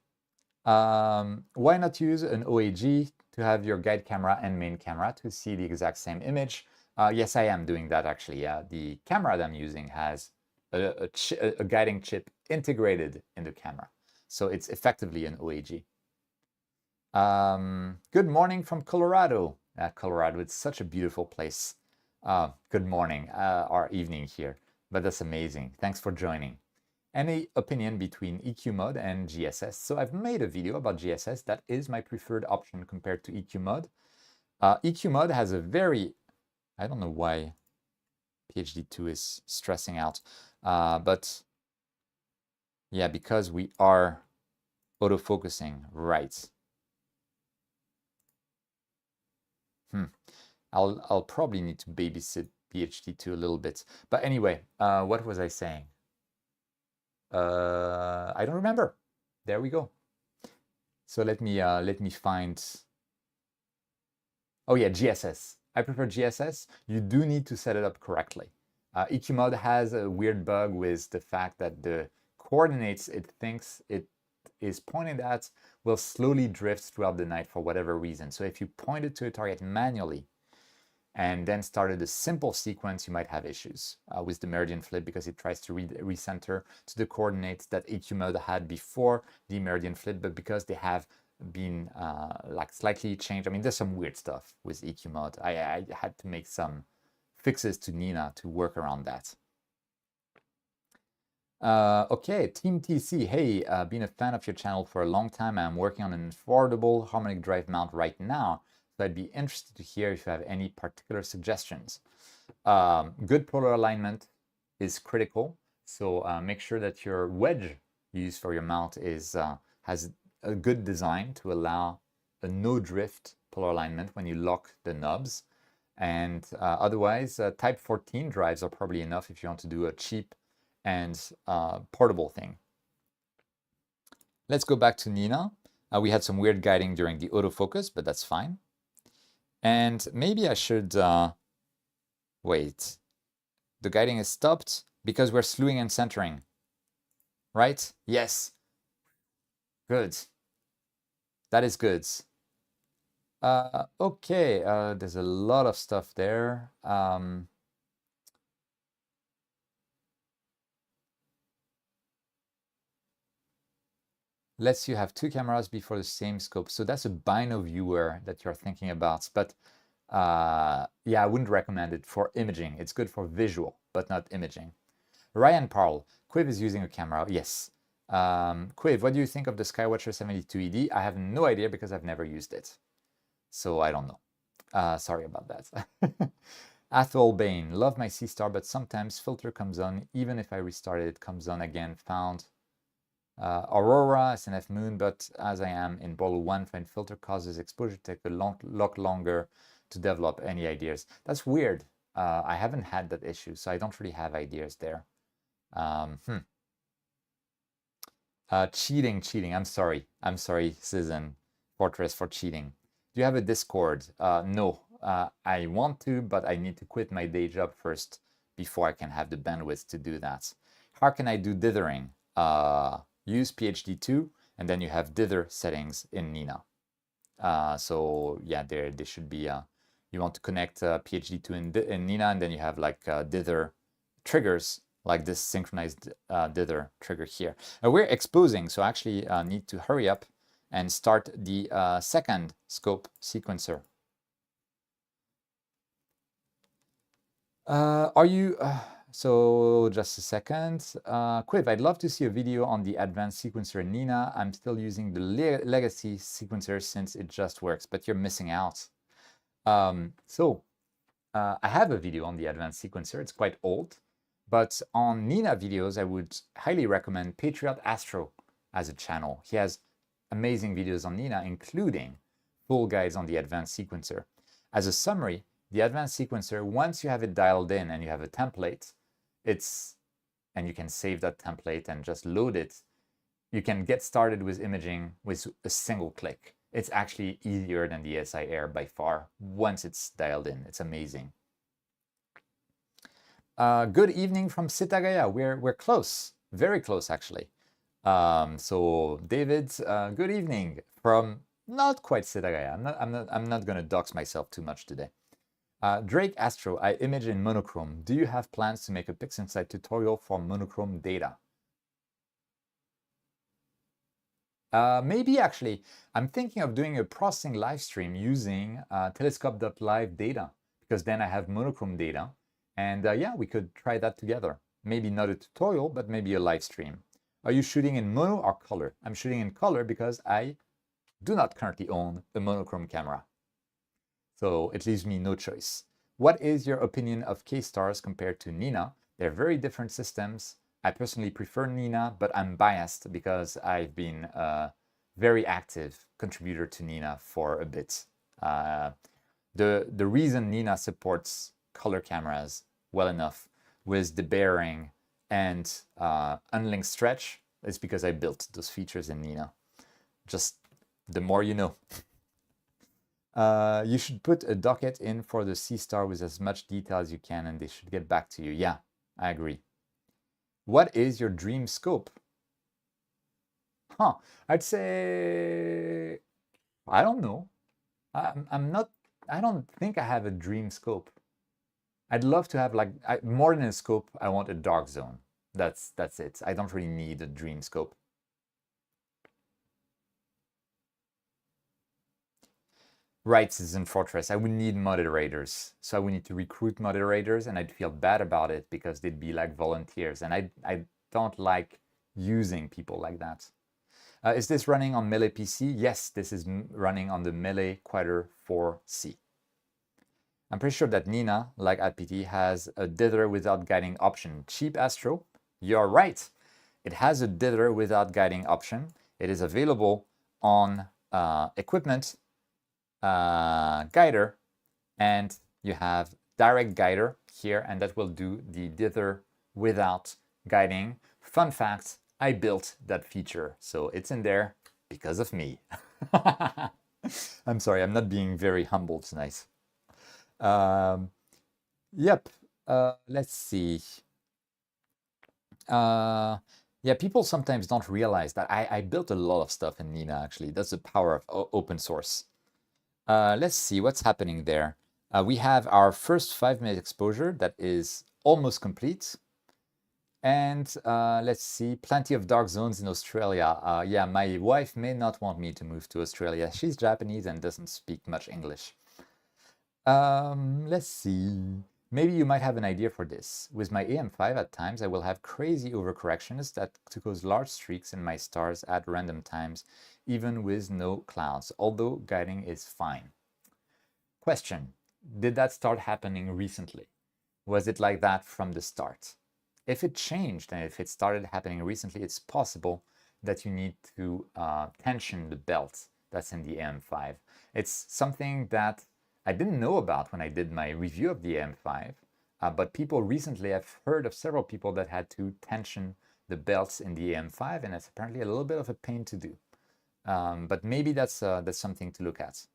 Why not use an OAG to have your guide camera and main camera to see the exact same image? Yes, I am doing that actually. The camera that I'm using has a guiding chip integrated in the camera. So it's effectively an OAG. Good morning from Colorado. Colorado, it's such a beautiful place. Good morning or evening here, but that's amazing. Thanks for joining. Any opinion between EQ mode and GSS? So I've made a video about GSS. That is my preferred option compared to EQ mode. EQ mode has a very, I don't know why PhD2 is stressing out, but yeah, because we are autofocusing, right. I'll probably need to babysit PhD2 a little bit. But anyway, what was I saying? I don't remember. There we go. So let me find. Oh yeah, GSS. I prefer GSS. You do need to set it up correctly. EQ mode has a weird bug with the fact that the coordinates it thinks it is pointed at will slowly drift throughout the night for whatever reason. So if you point it to a target manually and then started a simple sequence, you might have issues with the meridian flip because it tries to recenter to the coordinates that EQ mode had before the meridian flip, but because they have been like slightly changed. I mean, there's some weird stuff with EQ mode. I had to make some fixes to Nina to work around that. Okay, Team TC, hey, been a fan of your channel for a long time. I'm working on an affordable harmonic drive mount right now, so I'd be interested to hear if you have any particular suggestions. Good polar alignment is critical, so make sure that your wedge used for your mount is has a good design to allow a no drift polar alignment when you lock the knobs. And otherwise, type 14 drives are probably enough if you want to do a cheap and portable thing. Let's go back to Nina. We had some weird guiding during the autofocus, but that's fine. And maybe I should wait. The guiding is stopped because we're slewing and centering, right? Yes. Good. That is good. Okay, there's a lot of stuff there. Lets you have 2 cameras before the same scope. So that's a bino viewer that you're thinking about. But yeah, I wouldn't recommend it for imaging. It's good for visual, but not imaging. Ryan Parle, Cuiv is using a camera. Yes. Cuiv, what do you think of the Skywatcher 72ED? I have no idea because I've never used it. So I don't know. Sorry about that. Athol Bain, love my C-Star, but sometimes filter comes on. Even if I restart it, it comes on again. Found Aurora, SNF Moon, but as I am in Borlu 1, find filter causes exposure to take a lot longer to develop any ideas. That's weird. I haven't had that issue, so I don't really have ideas there. Cheating. I'm sorry, Citizen Fortress, for cheating. Do you have a Discord? No, I want to, but I need to quit my day job first before I can have the bandwidth to do that. How can I do dithering? Use PhD2, and then you have dither settings in Nina. So yeah, there should be, you want to connect PhD2 in Nina, and then you have like dither triggers, like this synchronized dither trigger here. We're exposing, so actually need to hurry up and start the second scope sequencer. Are you, so just a second. Cuiv, I'd love to see a video on the advanced sequencer in Nina. I'm still using the legacy sequencer since it just works, but you're missing out. I have a video on the advanced sequencer. It's quite old, but on Nina videos, I would highly recommend Patriot Astro as a channel. He has amazing videos on Nina, including full guides on the advanced sequencer. As a summary, the advanced sequencer, once you have it dialed in and you have a template, and you can save that template and just load it, you can get started with imaging with a single click. It's actually easier than the SI Air by far once it's dialed in. It's amazing. Good evening from Setagaya. We're close, very close actually. So David, good evening from not quite Setagaya. I'm not gonna dox myself too much today. Drake Astro, I image in monochrome. Do you have plans to make a PixInsight tutorial for monochrome data? Maybe actually. I'm thinking of doing a processing live stream using telescope.live data, because then I have monochrome data. And yeah, we could try that together. Maybe not a tutorial, but maybe a live stream. Are you shooting in mono or color? I'm shooting in color because I do not currently own a monochrome camera. So it leaves me no choice. What is your opinion of K-Stars compared to Nina? They're very different systems. I personally prefer Nina, but I'm biased because I've been a very active contributor to Nina for a bit. The reason Nina supports color cameras well enough with the bearing and unlinked stretch is because I built those features in Nina. Just the more you know. You should put a docket in for the C-Star with as much detail as you can, and they should get back to you. Yeah, I agree. What is your dream scope? I'd say, I don't know. I don't think I have a dream scope. I'd love to have like, more than a scope, I want a dark zone. That's it. I don't really need a dream scope. Right, Citizen Fortress, I would need moderators. So I would need to recruit moderators, and I'd feel bad about it because they'd be like volunteers, and I don't like using people like that. Is this running on Melee PC? Yes, this is running on the Melee Quieter 4C. I'm pretty sure that Nina, like AdPT, has a dither without guiding option. Cheap Astro, you're right. It has a dither without guiding option. It is available on equipment, guider, and you have direct guider here, and that will do the dither without guiding. Fun fact, I built that feature, so it's in there because of me. I'm sorry, I'm not being very humble tonight. Yep, let's see. Yeah, people sometimes don't realize that I built a lot of stuff in Nina, actually. That's the power of open source. Let's see what's happening there. We have our first 5-minute exposure that is almost complete. And let's see, plenty of dark zones in Australia. Yeah, my wife may not want me to move to Australia. She's Japanese and doesn't speak much English. Let's see. Maybe you might have an idea for this. With my AM5 at times, I will have crazy overcorrections that cause large streaks in my stars at random times, even with no clouds, although guiding is fine. Question, did that start happening recently? Was it like that from the start? If it changed and if it started happening recently, it's possible that you need to tension the belt that's in the AM5. It's something that I didn't know about when I did my review of the AM5, but people recently, I've heard of several people that had to tension the belts in the AM5, and it's apparently a little bit of a pain to do. But maybe that's something to look at.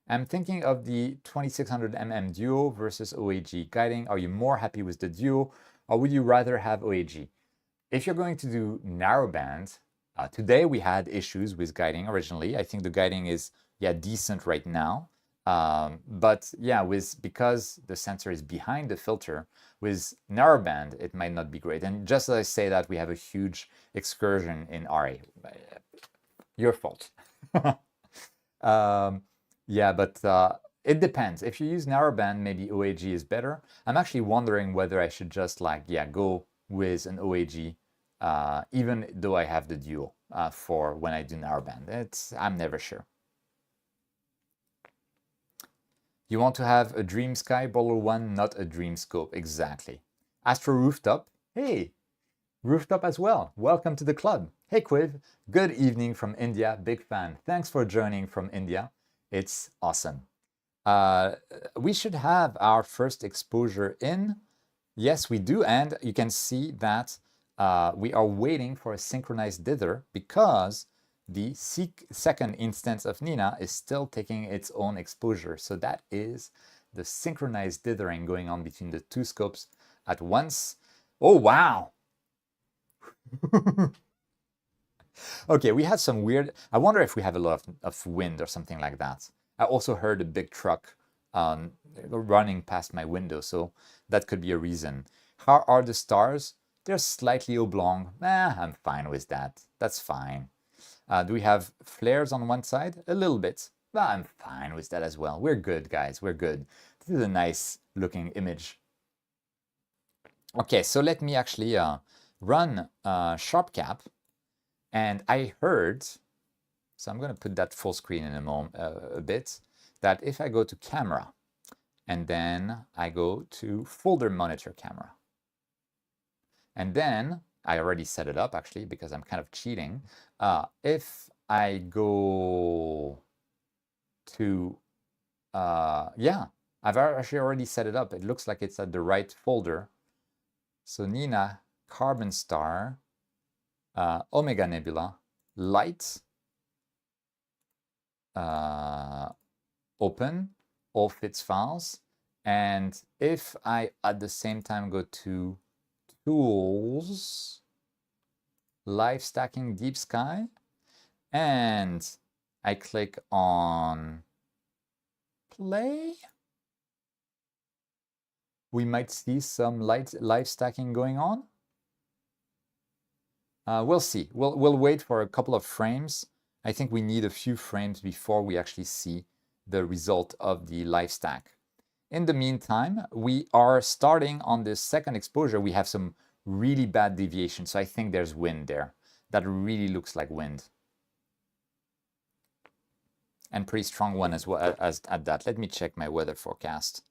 I'm thinking of the 2600 mm Duo versus OAG guiding. Are you more happy with the Duo, or would you rather have OAG? If you're going to do narrowband, today we had issues with guiding originally. I think the guiding is, yeah, decent right now. But yeah, because the sensor is behind the filter, with narrowband, it might not be great. And just as I say that, we have a huge excursion in RA. Your fault. Yeah, but it depends. If you use narrowband, maybe OAG is better. I'm actually wondering whether I should just like, yeah, go with an OAG, even though I have the Duo for when I do narrowband. I'm never sure. You want to have a Dream Sky Bowler 1, not a Dream Scope. Exactly. Astro Rooftop. Hey, Rooftop as well. Welcome to the club. Hey, Cuiv. Good evening from India. Big fan. Thanks for joining from India. It's awesome. We should have our first exposure in. Yes, we do. And you can see that we are waiting for a synchronized dither because the second instance of Nina is still taking its own exposure. So that is the synchronized dithering going on between the two scopes at once. Oh, wow. Okay, we had some weird... I wonder if we have a lot of wind or something like that. I also heard a big truck running past my window, so that could be a reason. How are the stars? They're slightly oblong. I'm fine with that. That's fine. Do we have flares on one side? A little bit. I'm fine with that as well. We're good, guys. We're good. This is a nice looking image. Okay, so let me actually run SharpCap. And I heard, so I'm going to put that full screen in a moment, a bit, that if I go to camera, and then I go to folder monitor camera, and then I already set it up actually because I'm kind of cheating. If I go to, yeah, I've actually already set it up. It looks like it's at the right folder. So Nina, Carbon Star, Omega Nebula, Light, open, all fits files. And if I at the same time go to Tools, Live Stacking Deep Sky, and I click on Play, we might see some live stacking going on. We'll see. We'll wait for a couple of frames. I think we need a few frames before we actually see the result of the live stack. In the meantime, we are starting on this second exposure. We have some really bad deviation, so I think there's wind there. That really looks like wind. And pretty strong one as well as at that. Let me check my weather forecast.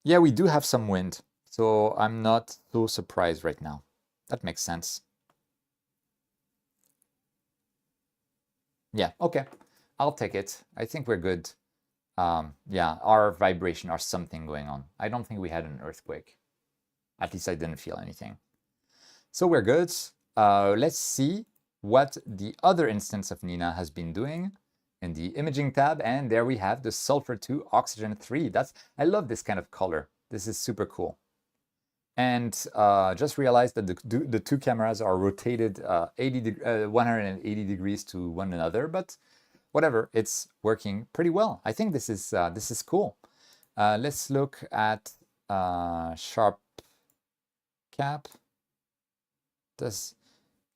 Yeah, we do have some wind, so I'm not so surprised right now. That makes sense. Yeah, okay. I'll take it. I think we're good. Yeah, our vibration or something going on. I don't think we had an earthquake. At least I didn't feel anything. So we're good. Let's see what the other instance of Nina has been doing in the imaging tab. And there we have the sulfur 2, oxygen 3. I love this kind of color. This is super cool. And just realized that the two cameras are rotated 180 degrees to one another, but whatever, it's working pretty well. I think this is cool. Let's look at Sharp Cap. This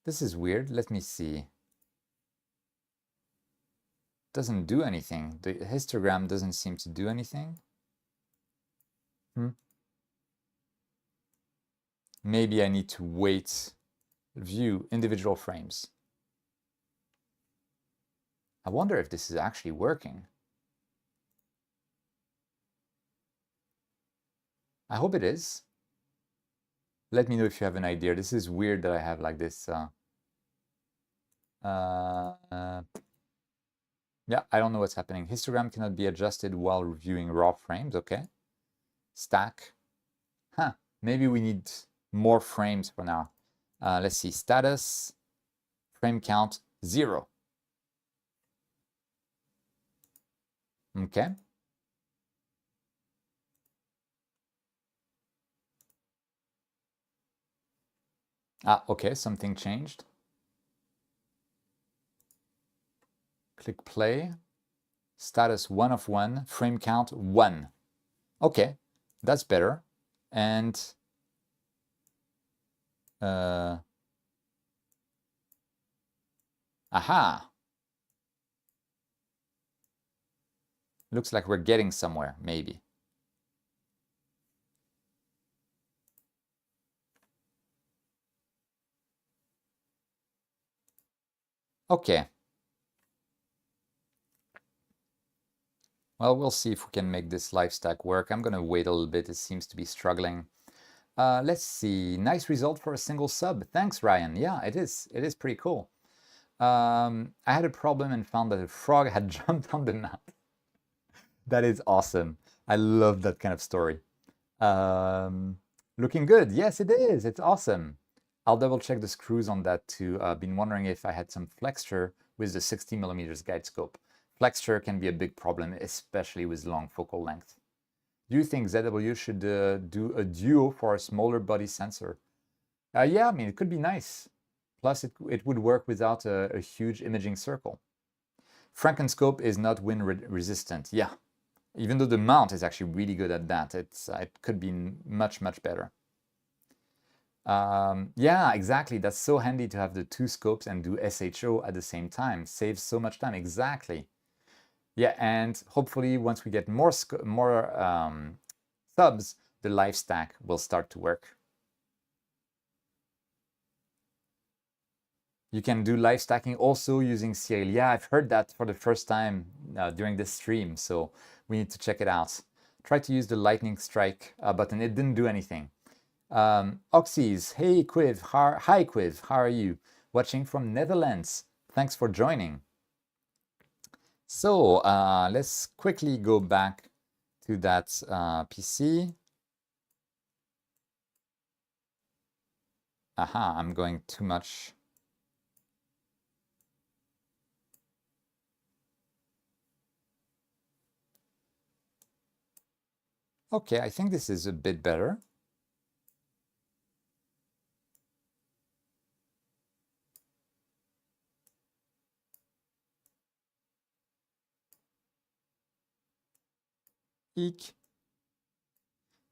is weird. Let me see. Doesn't do anything. The histogram doesn't seem to do anything. Maybe I need to wait. View individual frames. I wonder if this is actually working. I hope it is. Let me know if you have an idea. This is weird that I have like this. Yeah, I don't know what's happening. Histogram cannot be adjusted while reviewing raw frames. Okay. Stack. Huh. Maybe we need more frames for now. Let's see. Status. frame count 0. Okay. Ah, okay, something changed. Click play. Status 1 of 1, frame count 1. Okay, that's better. And aha! Looks like we're getting somewhere, maybe. Okay. Well, we'll see if we can make this live stack work. I'm going to wait a little bit. It seems to be struggling. Let's see. Nice result for a single sub. Thanks, Ryan. Yeah, it is. It is pretty cool. I had a problem and found that a frog had jumped on the mat. That is awesome. I love that kind of story. Looking good. Yes, it is. It's awesome. I'll double check the screws on that too. Been wondering if I had some flexure with the 60mm guide scope. Flexure can be a big problem, especially with long focal length. Do you think ZW should do a duo for a smaller body sensor? Yeah, I mean, it could be nice. Plus, it would work without a huge imaging circle. Frankenscope is not wind resistant. Yeah, even though the mount is actually really good at that, it could be much, much better. Yeah, exactly. That's so handy to have the two scopes and do SHO at the same time. Saves so much time. Exactly. Yeah, and hopefully once we get more subs, the live stack will start to work. You can do live stacking also using Serial. Yeah, I've heard that for the first time during this stream, so we need to check it out. Try to use the lightning strike button. It didn't do anything. Oxys, hey Cuiv, hi Cuiv, how are you? Watching from Netherlands. Thanks for joining. So let's quickly go back to that PC. Aha, I'm going too much. Okay, I think this is a bit better. Eek.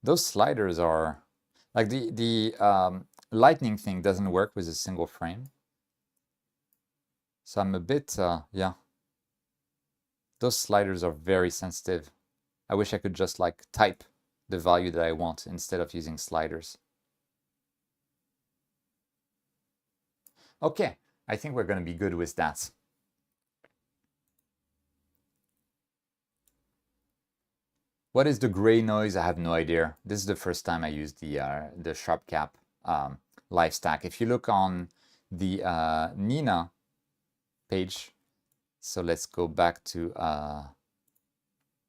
Those sliders are like the lightning thing doesn't work with a single frame. So I'm a bit, yeah. Those sliders are very sensitive. I wish I could just like type the value that I want instead of using sliders. Okay, I think we're going to be good with that. What is the gray noise? I have no idea. This is the first time I used the Sharp Cap live stack. If you look on the Nina page, so let's go back to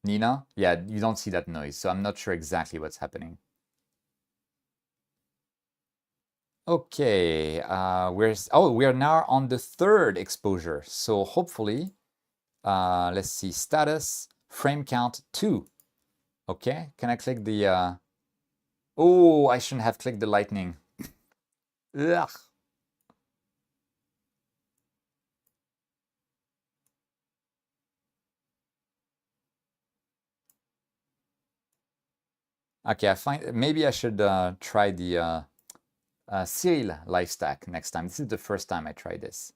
Nina. Yeah, you don't see that noise, so I'm not sure exactly what's happening. Okay, we are now on the third exposure. So hopefully, let's see, status, frame count 2. Okay, can I click the, oh, I shouldn't have clicked the lightning. Ugh. Okay, maybe I should try the Serial live stack next time. This is the first time I try this.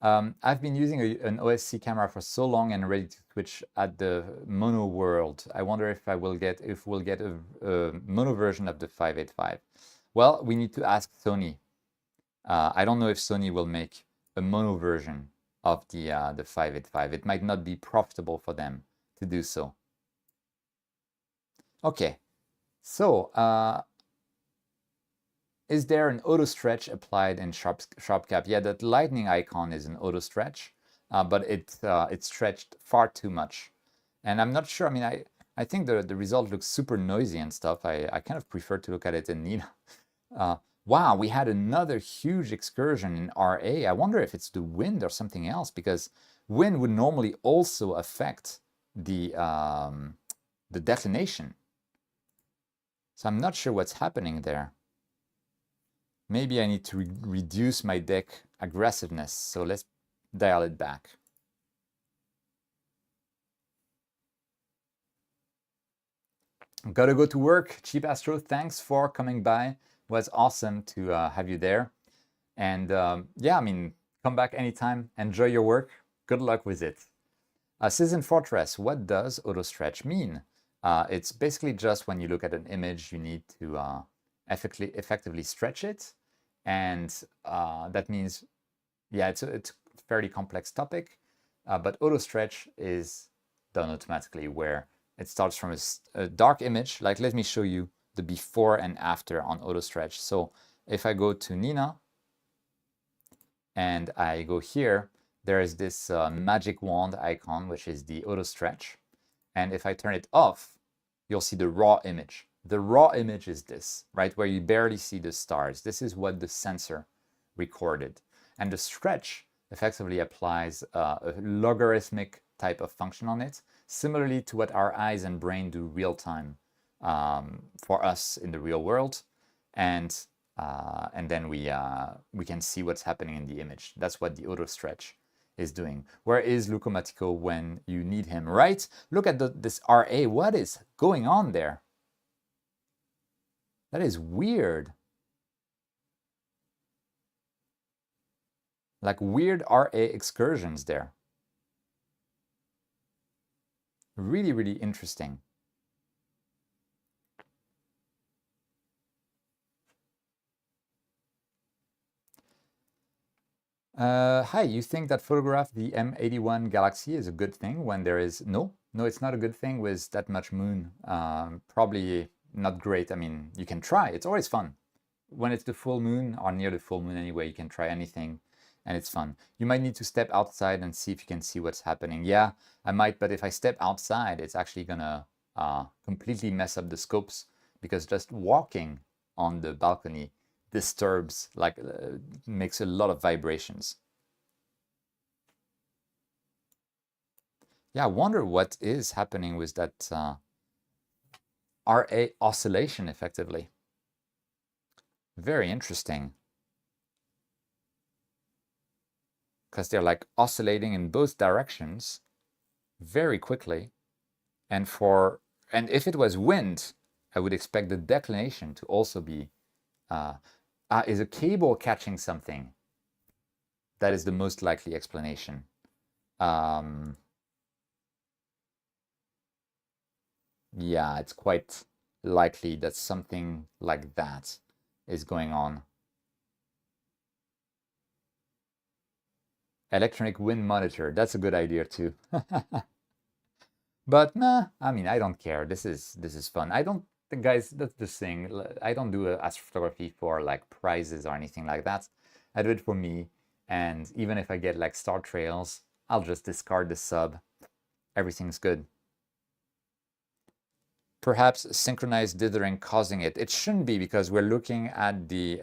I've been using an OSC camera for so long and ready to switch at the mono world. I wonder if we'll get a mono version of the 585. Well, we need to ask Sony. I don't know if Sony will make a mono version of the 585. It might not be profitable for them to do so. Okay, so is there an auto stretch applied in Sharp Cap? Yeah, that lightning icon is an auto stretch, but it's stretched far too much. And I'm not sure, I mean, I think the result looks super noisy and stuff. I kind of prefer to look at it in Nina. Wow, we had another huge excursion in RA. I wonder if it's the wind or something else, because wind would normally also affect the declination. So I'm not sure what's happening there. Maybe I need to reduce my deck aggressiveness. So let's dial it back. Gotta go to work. Cheap Astro, thanks for coming by. It was awesome to have you there. And yeah, I mean, come back anytime. Enjoy your work. Good luck with it. Citizen Fortress, what does auto stretch mean? It's basically just when you look at an image, you need to effectively stretch it. And that means, yeah, it's a fairly complex topic, but auto stretch is done automatically, where it starts from a dark image. Like, let me show you the before and after on auto stretch. So if I go to Nina and I go here, there is this magic wand icon, which is the auto stretch. And if I turn it off, you'll see the raw image. The raw image is this, right, where you barely see the stars. This is what the sensor recorded. And the stretch effectively applies a logarithmic type of function on it, similarly to what our eyes and brain do real time for us in the real world. And then we can see what's happening in the image. That's what the auto stretch is doing. Where is Lucomatico when you need him, right? Look at this RA. What is going on there? That is weird. Like weird RA excursions there. Really, really interesting. Hi, you think that photograph the M81 galaxy is a good thing when there is... No, it's not a good thing with that much moon. Probably not great. I mean, you can try. It's always fun. When it's the full moon, or near the full moon anyway, you can try anything and it's fun. You might need to step outside and see if you can see what's happening. Yeah, I might, but if I step outside, it's actually gonna completely mess up the scopes, because just walking on the balcony disturbs, like makes a lot of vibrations. Yeah, I wonder what is happening with that RA oscillation effectively. Very interesting. Because they're like oscillating in both directions very quickly. And if it was wind, I would expect the declination to also be is a cable catching something? That is the most likely explanation. Yeah, it's quite likely that something like that is going on. Electronic wind monitor, that's a good idea too. But nah, I mean, I don't care. This is fun. I don't, guys, that's the thing. I don't do astrophotography for like prizes or anything like that. I do it for me. And even if I get like star trails, I'll just discard the sub. Everything's good. Perhaps synchronized dithering causing it. It shouldn't be, because we're looking at the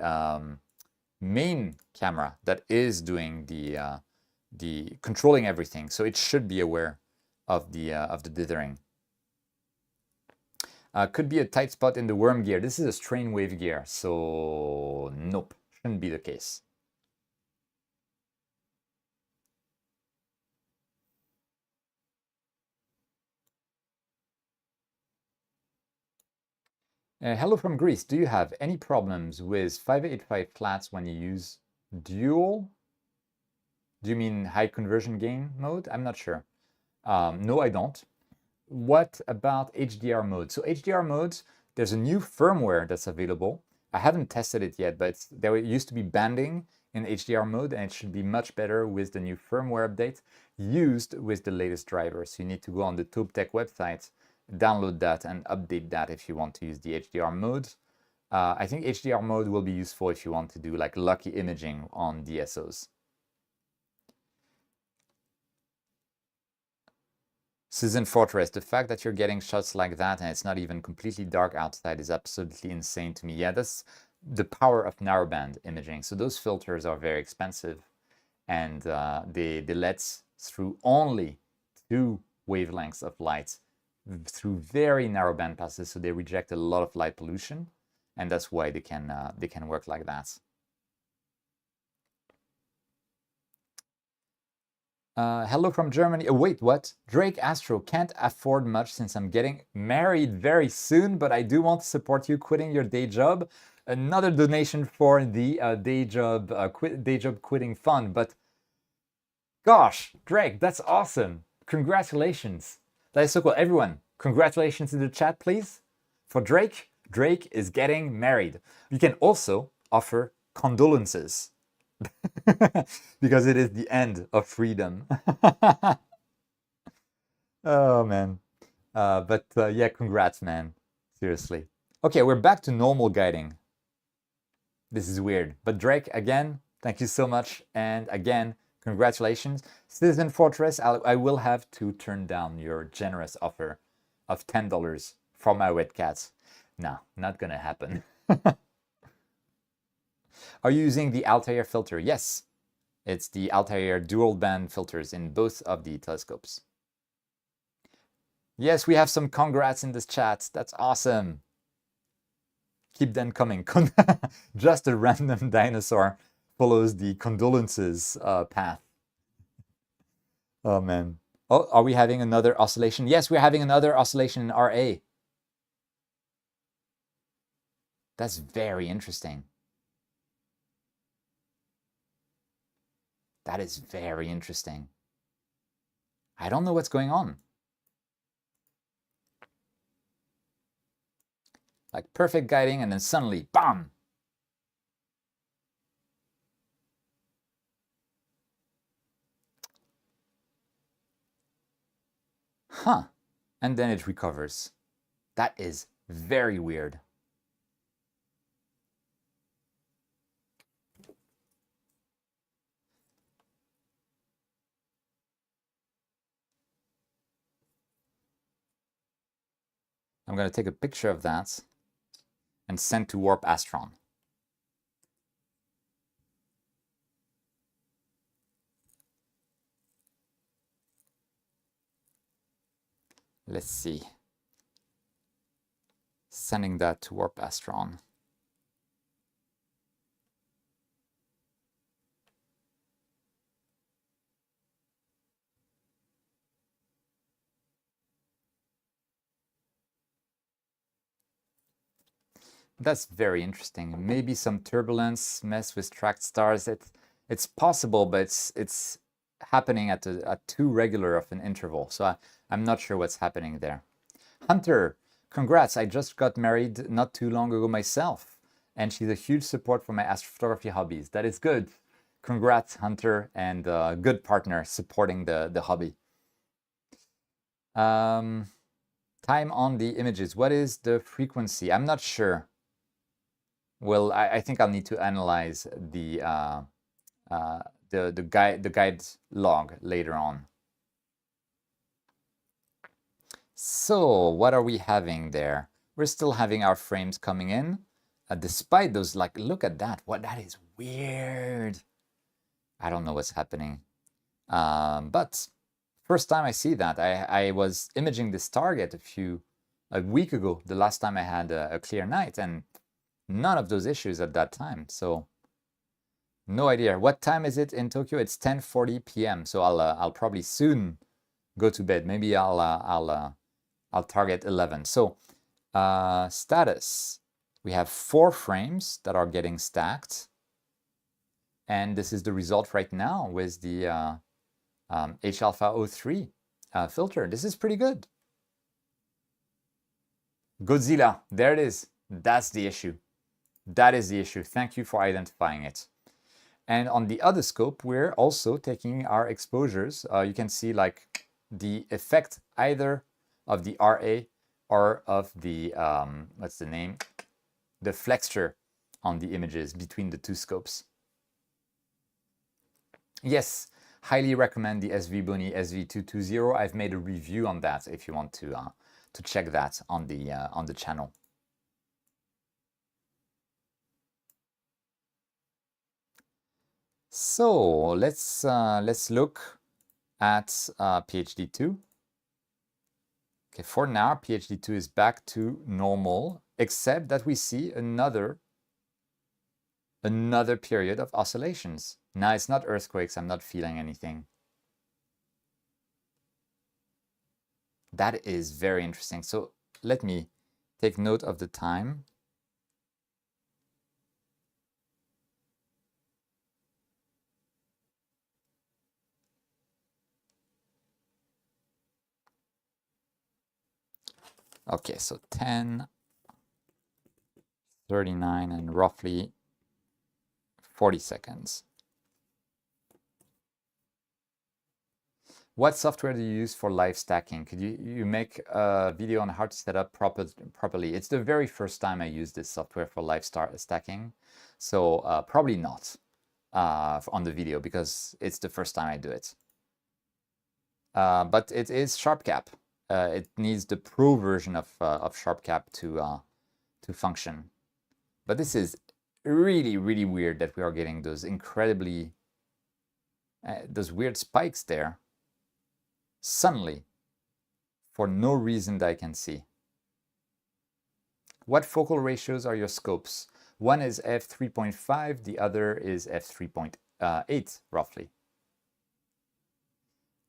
main camera that is doing the controlling everything. So it should be aware of the dithering. Could be a tight spot in the worm gear. This is a strain wave gear, so nope, shouldn't be the case. Hello from Greece. Do you have any problems with 585 flats when you use dual? Do you mean high conversion gain mode? I'm not sure. No, I don't. What about HDR mode? So HDR modes, there's a new firmware that's available. I haven't tested it yet, but there used to be banding in HDR mode, and it should be much better with the new firmware update used with the latest drivers. So you need to go on the TopeTech website, download that, and update that if you want to use the HDR mode. I think HDR mode will be useful if you want to do like lucky imaging on DSOs. Citizen Fortress, the fact that you're getting shots like that and it's not even completely dark outside is absolutely insane to me. Yeah, the power of narrowband imaging. So those filters are very expensive, and they let through only 2 wavelengths of light through very narrow band passes. So they reject a lot of light pollution, and that's why they can work like that. Hello from Germany. Oh, wait, what? Drake Astro, can't afford much since I'm getting married very soon, but I do want to support you quitting your day job. Another donation for the day job quitting fund. But gosh, Drake, that's awesome. Congratulations. That is so cool. Everyone, congratulations in the chat, please. For Drake, Drake is getting married. You can also offer condolences. Because it is the end of freedom. Oh man. But yeah, congrats, man. Seriously. Okay, we're back to normal guiding. This is weird. But Drake, again, thank you so much. And again, congratulations. Citizen Fortress, I will have to turn down your generous offer of $10 for my wet cats. No, not gonna happen. Are you using the Altair filter? Yes. It's the Altair dual band filters in both of the telescopes. Yes, we have some congrats in this chat. That's awesome. Keep them coming. Just a random dinosaur follows the condolences path. Oh man. Oh, are we having another oscillation? Yes, we're having another oscillation in RA. That's very interesting. That is very interesting. I don't know what's going on. Like perfect guiding, and then suddenly, bam! Huh. And then it recovers. That is very weird. I'm going to take a picture of that and send to Warp Astron. Let's see. Sending that to Warp Astron. That's very interesting. Maybe some turbulence mess with tracked stars. It's possible, but it's happening at too regular of an interval. So I'm not sure what's happening there. Hunter, congrats. I just got married not too long ago myself, and she's a huge support for my astrophotography hobbies. That is good. Congrats, Hunter, and good partner supporting the hobby. Time on the images. What is the frequency? I'm not sure. Well, I think I'll need to analyze the guide log later on. So what are we having there? We're still having our frames coming in, despite those, like, look at that. What, that is weird. I don't know what's happening. But first time I see that, I was imaging this target a week ago, the last time I had a clear night, and none of those issues at that time. So no idea. What time is it in Tokyo? It's 10:40 p.m. So I'll probably soon go to bed. Maybe I'll target 11. So status. We have 4 frames that are getting stacked, and this is the result right now with the H alpha 03 filter. This is pretty good. Godzilla. There it is. That's the issue. That is the issue. Thank you for identifying it. And on the other scope, we're also taking our exposures. You can see like the effect either of the RA or of the, what's the name? The flexure on the images between the 2 scopes. Yes, highly recommend the SVBONY SV220. I've made a review on that if you want to check that on the channel. So let's look at PhD 2. Okay, for now, PhD 2 is back to normal, except that we see another period of oscillations. Now it's not earthquakes, I'm not feeling anything. That is very interesting. So let me take note of the time. Okay, so 10:39 and roughly 40 seconds. What software do you use for live stacking? Could you make a video on how to set up properly? It's the very first time I use this software for live stacking, so probably not on the video because it's the first time I do it. But it is SharpCap. It needs the pro version of SharpCap to function. But this is really, really weird that we are getting those incredibly those weird spikes there suddenly for no reason that I can see. What focal ratios are your scopes? One is f3.5, the other is f3.8 roughly.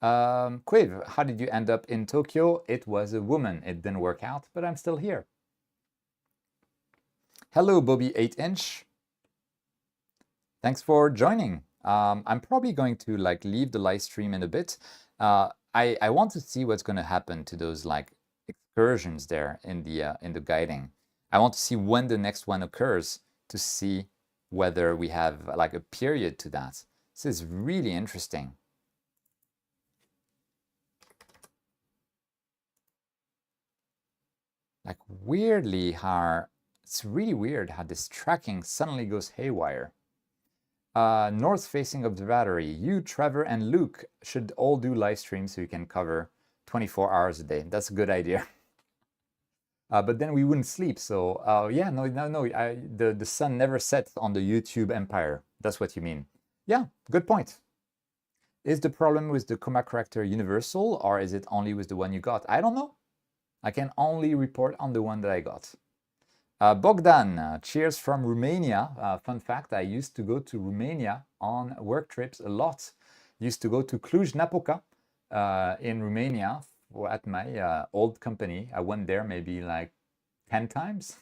Cuiv, how did you end up in Tokyo? It was a woman. It didn't work out, but I'm still here. Hello, Bobby 8-inch. Thanks for joining. I'm probably going to leave the live stream in a bit. I want to see what's going to happen to those excursions there in the guiding. I want to see when the next one occurs to see whether we have a period to that. This is really interesting. Weirdly how it's really weird how this tracking suddenly goes haywire. North-facing observatory. You, Trevor, and Luke should all do live streams so you can cover 24 hours a day. That's a good idea. But then we wouldn't sleep. So yeah, no. The sun never sets on the YouTube empire. That's what you mean. Yeah, good point. Is the problem with the coma corrector universal, or is it only with the one you got? I don't know. I can only report on the one that I got. Bogdan, cheers from Romania. Fun fact, I used to go to Romania on work trips a lot. Used to go to Cluj-Napoca in Romania at my old company. I went there maybe 10 times.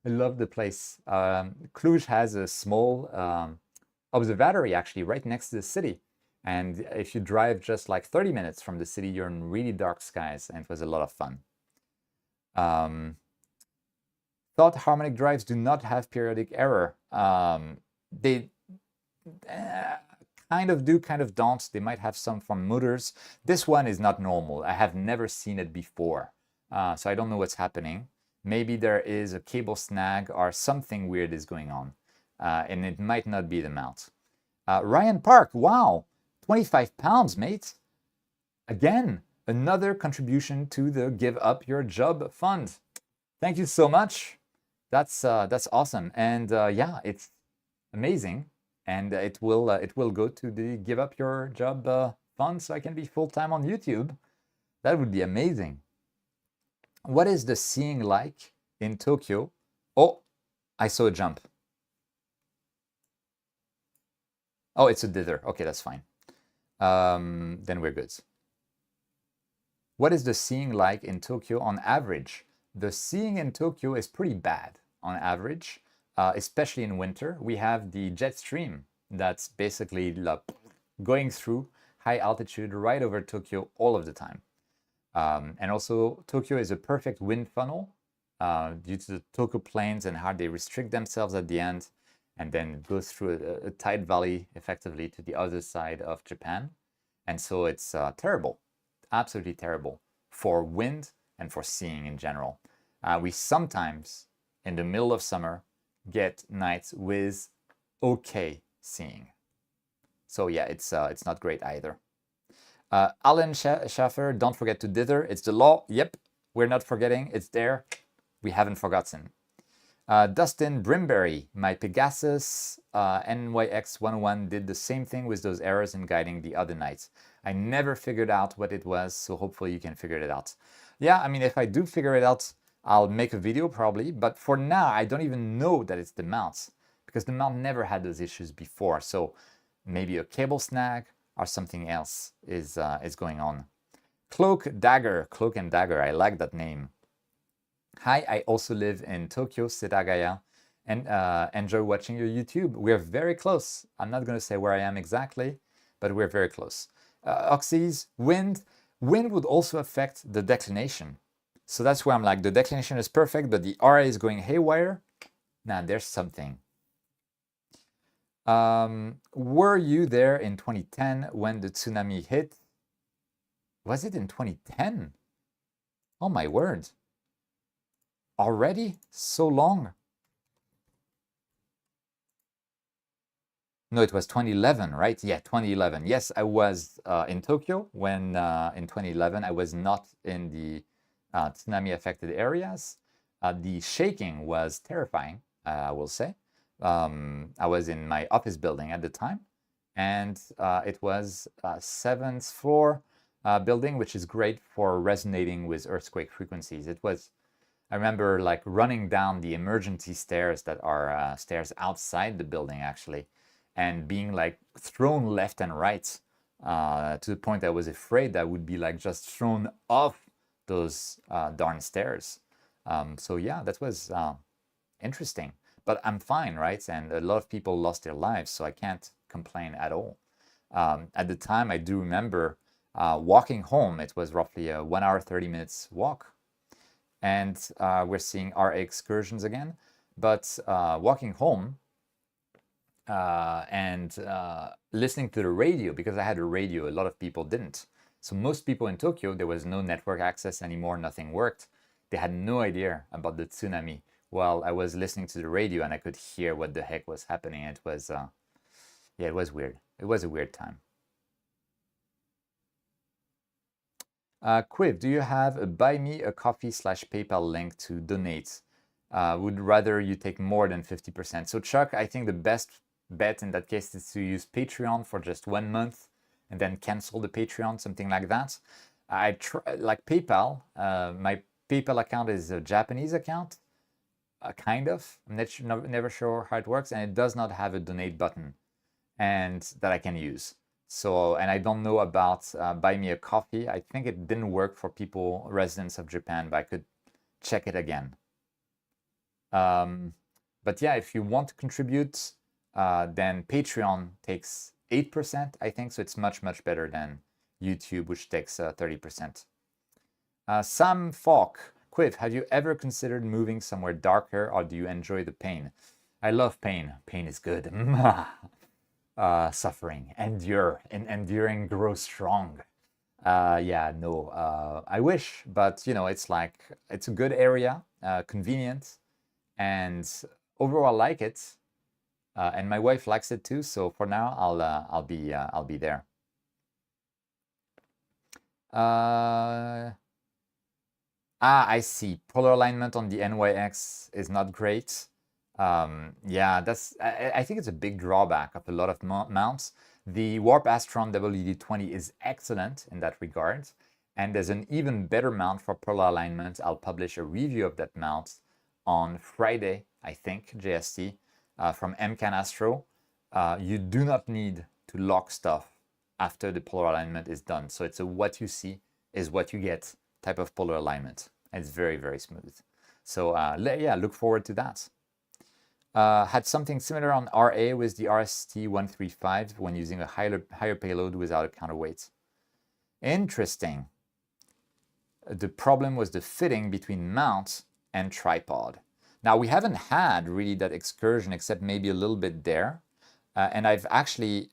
I love the place. Cluj has a small observatory actually right next to the city. And if you drive just 30 minutes from the city, you're in really dark skies, and it was a lot of fun. Thought harmonic drives do not have periodic error. They kind of do, kind of don't. They might have some from motors. This one is not normal. I have never seen it before. So I don't know what's happening. Maybe there is a cable snag or something weird is going on. And it might not be the mount. Ryan Park, wow. 25 pounds, mate. Again, another contribution to the Give Up Your Job Fund. Thank you so much. That's awesome. And yeah, it's amazing. And it will go to the Give Up Your Job Fund so I can be full-time on YouTube. That would be amazing. What is the seeing like in Tokyo? Oh, I saw a jump. Oh, it's a dither. Okay, that's fine. Then we're good. What is the seeing like in Tokyo on average? The seeing in Tokyo is pretty bad on average, especially in winter. We have the jet stream that's basically going through high altitude right over Tokyo all of the time. And also, Tokyo is a perfect wind funnel due to the Tokyo plains and how they restrict themselves at the end, and then go through a tide valley effectively to the other side of Japan. And so it's terrible, absolutely terrible for wind and for seeing in general. We sometimes, in the middle of summer, get nights with okay seeing. So yeah, it's not great either. Alan Schaffer, don't forget to dither. It's the law. Yep, we're not forgetting. It's there. We haven't forgotten. Dustin Brimberry, my Pegasus NYX101 did the same thing with those errors in guiding the other nights. I never figured out what it was, so hopefully you can figure it out. Yeah, I mean, if I do figure it out, I'll make a video probably, but for now, I don't even know that it's the mounts because the mount never had those issues before. So maybe a cable snag or something else is going on. Cloak and Dagger, I like that name. Hi, I also live in Tokyo, Setagaya, and enjoy watching your YouTube. We're very close. I'm not going to say where I am exactly, but we're very close. Oxys, wind would also affect the declination. So that's where I'm like, the declination is perfect, but the RA is going haywire. Now there's something. Were you there in 2010 when the tsunami hit? Was it in 2010? Oh my word. Already? So long? No, it was 2011, right? Yeah, 2011. Yes, I was in Tokyo when in 2011 I was not in the tsunami affected areas. The shaking was terrifying, I will say. I was in my office building at the time, and it was a 7th floor building, which is great for resonating with earthquake frequencies. It was, I remember like running down the emergency stairs that are stairs outside the building actually, and being like thrown left and right to the point I was afraid I would be like just thrown off those darn stairs. So yeah, that was interesting. But I'm fine, right? And a lot of people lost their lives, so I can't complain at all. At the time, I do remember walking home. It was roughly a 1 hour, 30 minutes walk. And we're seeing our excursions again. But walking home and listening to the radio, because I had a radio, a lot of people didn't. So most people in Tokyo, there was no network access anymore, nothing worked. They had no idea about the tsunami. Well, I was listening to the radio and I could hear what the heck was happening. It was, yeah, it was weird. It was a weird time. Cuiv, do you have a buy me a coffee / PayPal link to donate? Would rather you take more than 50%. So Chuck, I think the best bet in that case is to use Patreon for just 1 month and then cancel the Patreon, something like that. I try, like PayPal, my PayPal account is a Japanese account, kind of. I'm never sure how it works, and it does not have a donate button and that I can use. So, and I don't know about buy me a coffee. I think it didn't work for people, residents of Japan, but I could check it again. But yeah, if you want to contribute, then Patreon takes 8%, I think. So it's much, much better than YouTube, which takes 30%. Sam Falk, Cuiv, have you ever considered moving somewhere darker, or do you enjoy the pain? I love pain. Pain is good. Suffering, endure, and enduring grows strong. Yeah, no, I wish, but you know, it's like, it's a good area, convenient, and overall I like it, and my wife likes it too. So for now, I'll be there. I see. Polar alignment on the NYX is not great. Yeah, I think it's a big drawback of a lot of mounts. The Warp Astron WD-20 is excellent in that regard, and there's an even better mount for polar alignment. I'll publish a review of that mount on Friday, I think, JST, from MCAN Astro. You do not need to lock stuff after the polar alignment is done. So it's a what you see is what you get type of polar alignment. It's very, very smooth. So yeah, look forward to that. Had something similar on RA with the RST-135 when using a higher payload without a counterweight. Interesting. The problem was the fitting between mount and tripod. Now, we haven't had really that excursion except maybe a little bit there. And I've actually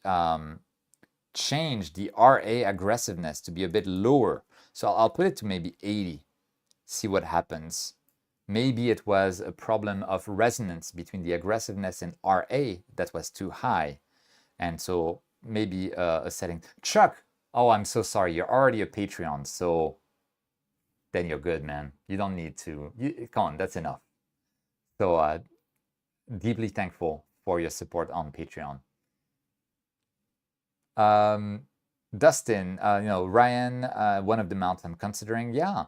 changed the RA aggressiveness to be a bit lower. So I'll put it to maybe 80, see what happens. Maybe it was a problem of resonance between the aggressiveness and RA that was too high. And so maybe a setting. Chuck, oh, I'm so sorry. You're already a Patreon. So then you're good, man. You don't need to. Come on, that's enough. So deeply thankful for your support on Patreon. Dustin, Ryan, one of the mounts I'm considering. Yeah.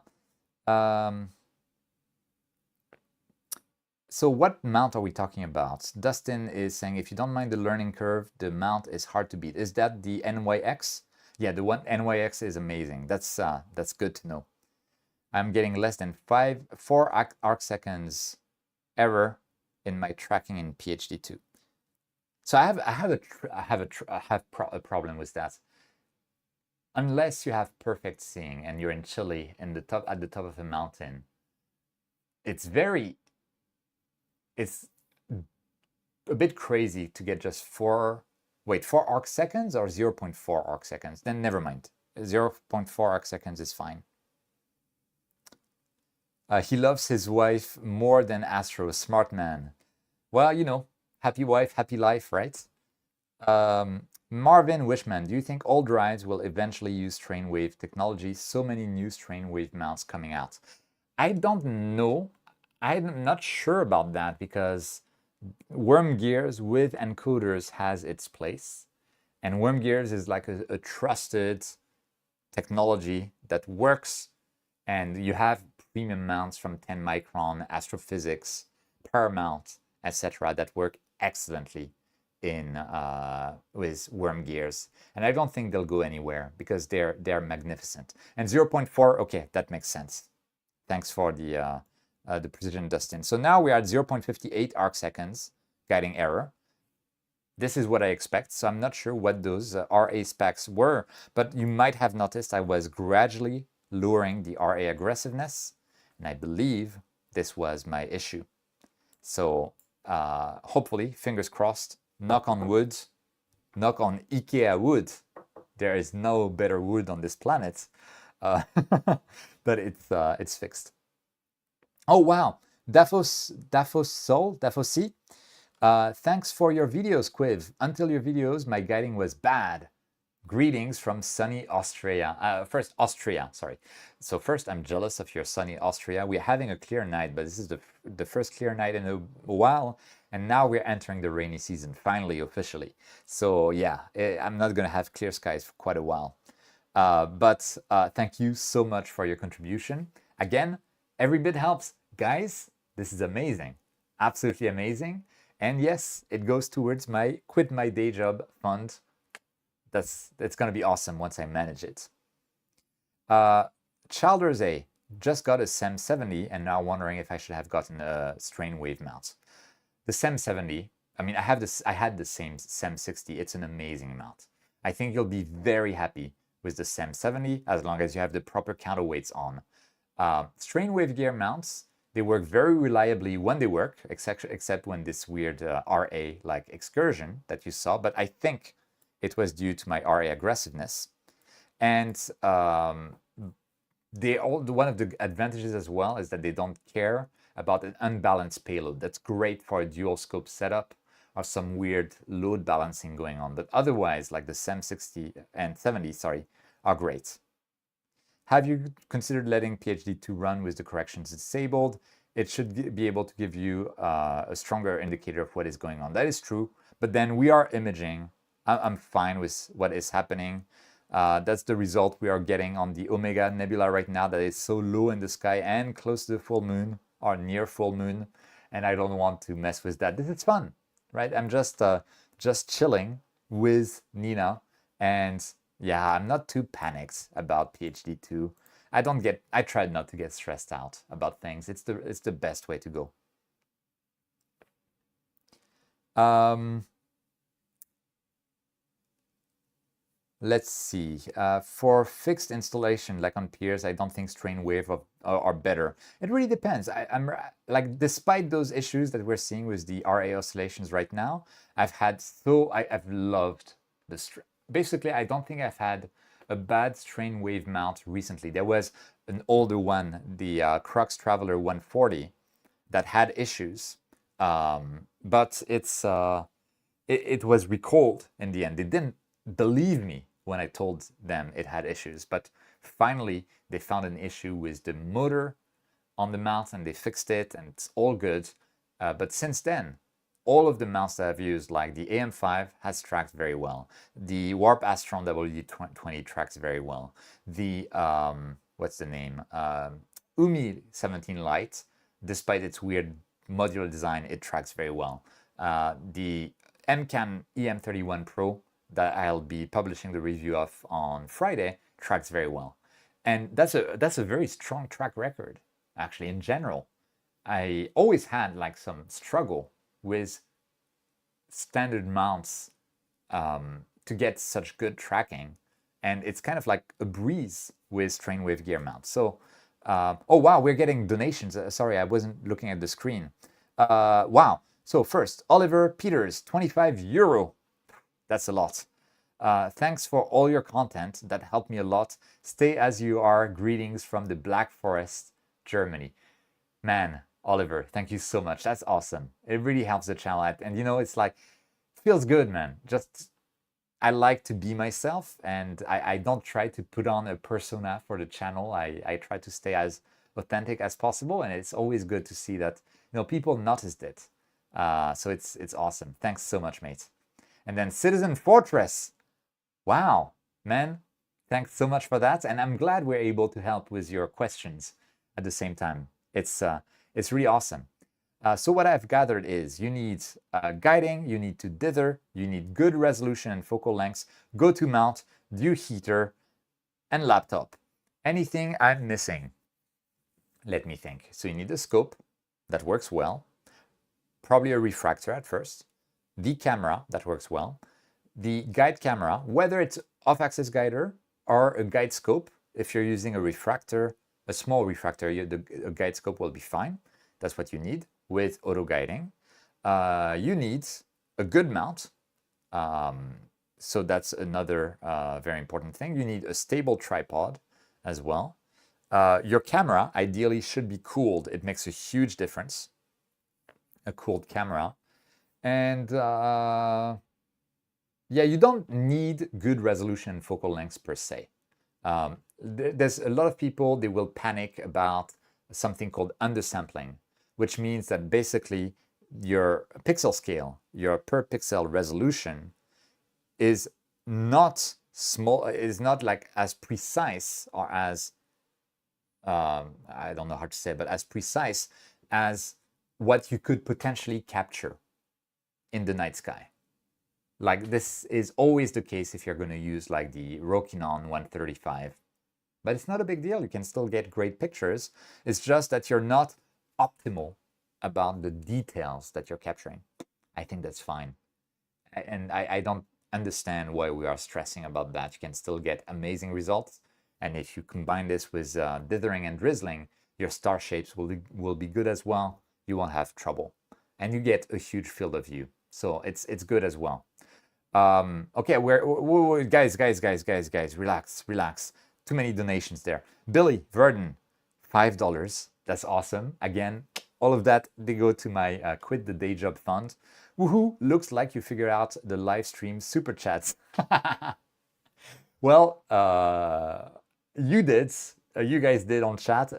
So what mount are we talking about? Dustin is saying, if you don't mind the learning curve, the mount is hard to beat. Is that the NYX? Yeah, the one NYX is amazing. That's good to know. I'm getting less than 4 arc seconds error in my tracking in PhD2. So I have a problem with that. Unless you have perfect seeing and you're in Chile at the top of a mountain, it's a bit crazy to get just 4 arc seconds or 0.4 arc seconds. Then never mind. 0.4 arc seconds is fine. He loves his wife more than Astro, smart man. Well, happy wife, happy life, right? Marvin Wishman, do you think all drives will eventually use strain wave technology? So many new strain wave mounts coming out. I don't know. I'm not sure about that because worm gears with encoders has its place. And worm gears is like a trusted technology that works, and you have premium mounts from 10 micron, Astrophysics, Paramount, etc. that work excellently in with worm gears, and I don't think they'll go anywhere because they're magnificent. And 0.4, okay, that makes sense. Thanks for the precision, Dustin. So now we're at 0.58 arc seconds guiding error. This is what I expect, so I'm not sure what those RA specs were, but you might have noticed I was gradually lowering the RA aggressiveness, and I believe this was my issue. So hopefully, fingers crossed, knock on wood, knock on IKEA wood. There is no better wood on this planet, but it's fixed. Oh wow, Dafos C. Thanks for your videos, Cuiv. Until your videos, my guiding was bad. Greetings from sunny Austria. Austria, sorry. So first, I'm jealous of your sunny Austria. We're having a clear night, but this is the first clear night in a while, and now we're entering the rainy season, finally, officially. So yeah, I'm not going to have clear skies for quite a while. But thank you so much for your contribution. Again, every bit helps. Guys, this is amazing. Absolutely amazing. And yes, it goes towards my quit my day job fund. That's going to be awesome once I manage it. Childers A just got a SEM 70 and now wondering if I should have gotten a strain wave mount. The SEM 70, I mean, I had the same SEM 60. It's an amazing mount. I think you'll be very happy with the SEM 70 as long as you have the proper counterweights on. Strain wave gear mounts, they work very reliably when they work, except when this weird RA like excursion that you saw. But I think it was due to my RA aggressiveness. And one of the advantages as well is that they don't care about an unbalanced payload. That's great for a dual scope setup or some weird load balancing going on. But otherwise, like the SEM 60 and 70, are great. Have you considered letting PhD2 run with the corrections disabled? It should be able to give you a stronger indicator of what is going on. That is true, but then we are imaging. I'm fine with what is happening. That's the result we are getting on the Omega Nebula right now that is so low in the sky and close to the full moon or near full moon, and I don't want to mess with that. This is fun, right? I'm just chilling with Nina, and yeah, I'm not too panicked about PhD2. I tried not to get stressed out about things. It's the best way to go. Let's see. For fixed installation, like on Piers, I don't think strain wave are better. It really depends. I'm like, despite those issues that we're seeing with the RA oscillations right now, I've loved the basically, I don't think I've had a bad strain wave mount recently. There was an older one, the Crux Traveler 140, that had issues, but it was recalled in the end. They didn't believe me when I told them it had issues, but finally they found an issue with the motor on the mount and they fixed it and it's all good. But since then, all of the mounts that I've used, like the AM5, has tracked very well. The Warp Astron WD-20 tracks very well. The, what's the name? Umi 17 Lite, despite its weird modular design, it tracks very well. The MCAN EM31 Pro that I'll be publishing the review of on Friday tracks very well. And that's a very strong track record, actually, in general. I always had like some struggle with standard mounts to get such good tracking, and it's kind of like a breeze with Trainwave gear mounts. So, oh wow, we're getting donations. Sorry, I wasn't looking at the screen. Wow. So first, Oliver Peters, 25 euro. That's a lot. Thanks for all your content. That helped me a lot. Stay as you are. Greetings from the Black Forest, Germany. Man, Oliver, thank you so much. That's awesome. It really helps the channel out. And you know, it's like, it feels good, man. Just, I like to be myself, and I don't try to put on a persona for the channel. I try to stay as authentic as possible, and it's always good to see that, you know, people noticed it. So it's awesome. Thanks so much, mate. And then Citizen Fortress. Wow, man, thanks so much for that. And I'm glad we're able to help with your questions at the same time. It's really awesome. So what I've gathered is you need guiding, you need to dither, you need good resolution and focal lengths, go-to mount, dew heater, and laptop. Anything I'm missing? Let me think. So you need a scope that works well, probably a refractor at first, the camera that works well, the guide camera, whether it's off-axis guider or a guide scope. If you're using a refractor, a small refractor, a guide scope will be fine. That's what you need with auto guiding. You need a good mount. So that's another very important thing. You need a stable tripod as well. Your camera ideally should be cooled. It makes a huge difference, a cooled camera. And yeah, you don't need good resolution and focal lengths per se. There's a lot of people, they will panic about something called undersampling, which means that basically your pixel scale, your per pixel resolution is not small, is not like as precise or as, I don't know how to say, but as precise as what you could potentially capture in the night sky. Like this is always the case if you're going to use like the Rokinon 135, but it's not a big deal. You can still get great pictures. It's just that you're not optimal about the details that you're capturing. I think that's fine. And I don't understand why we are stressing about that. You can still get amazing results. And if you combine this with dithering and drizzling, your star shapes will be good as well. You won't have trouble. And you get a huge field of view. So it's good as well. Okay, guys, relax. Too many donations there. Billy Verdon, $5. That's awesome. Again, all of that, they go to my Quit the Day Job fund. Woohoo, looks like you figured out the live stream super chats. Well, you did. You guys did on chat.